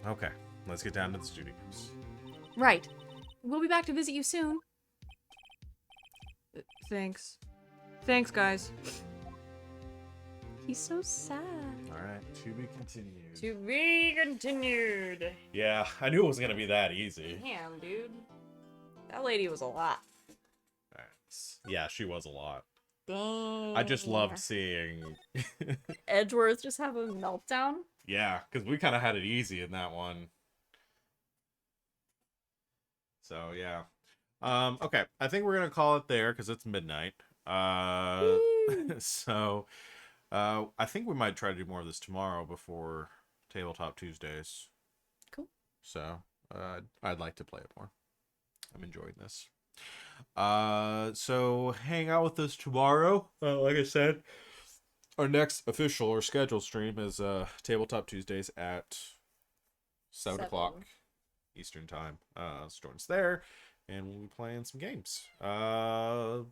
Okay, let's get down to the studios. Right. We'll be back to visit you soon. Thanks. Thanks, guys. He's so sad. Alright, to be continued. To be continued. Yeah, I knew it was gonna be that easy. Damn, dude. That lady was a lot. Alright. Yeah, she was a lot. Dang. I just loved seeing... Edgeworth just have a meltdown. Yeah, because we kind of had it easy in that one. So, yeah. Okay, I think we're gonna call it there, because it's midnight. So... I think we might try to do more of this tomorrow before Tabletop Tuesdays. Cool. So, I'd like to play it more. I'm enjoying this. So hang out with us tomorrow. Like I said, our next official or scheduled stream is Tabletop Tuesdays at 7 o'clock Eastern Time. So join us there, and we'll be playing some games. Hi.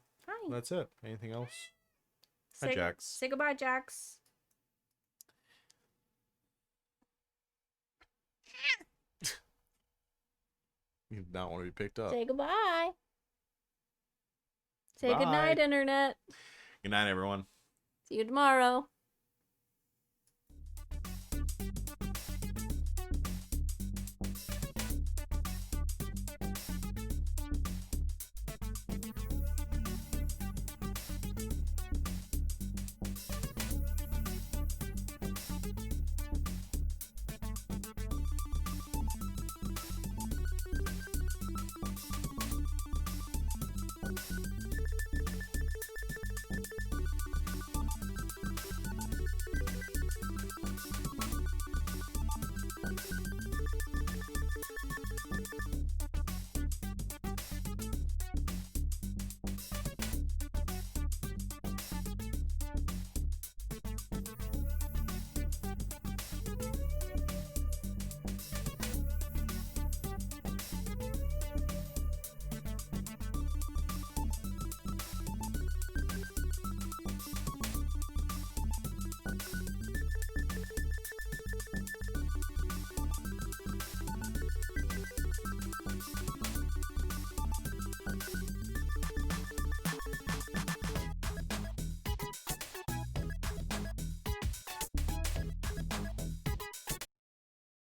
That's it. Anything else? Hi, Jax. Say goodbye, Jax. You do not want to be picked up. Say goodbye. Say Bye. goodnight, Internet. Good night, everyone. See you tomorrow.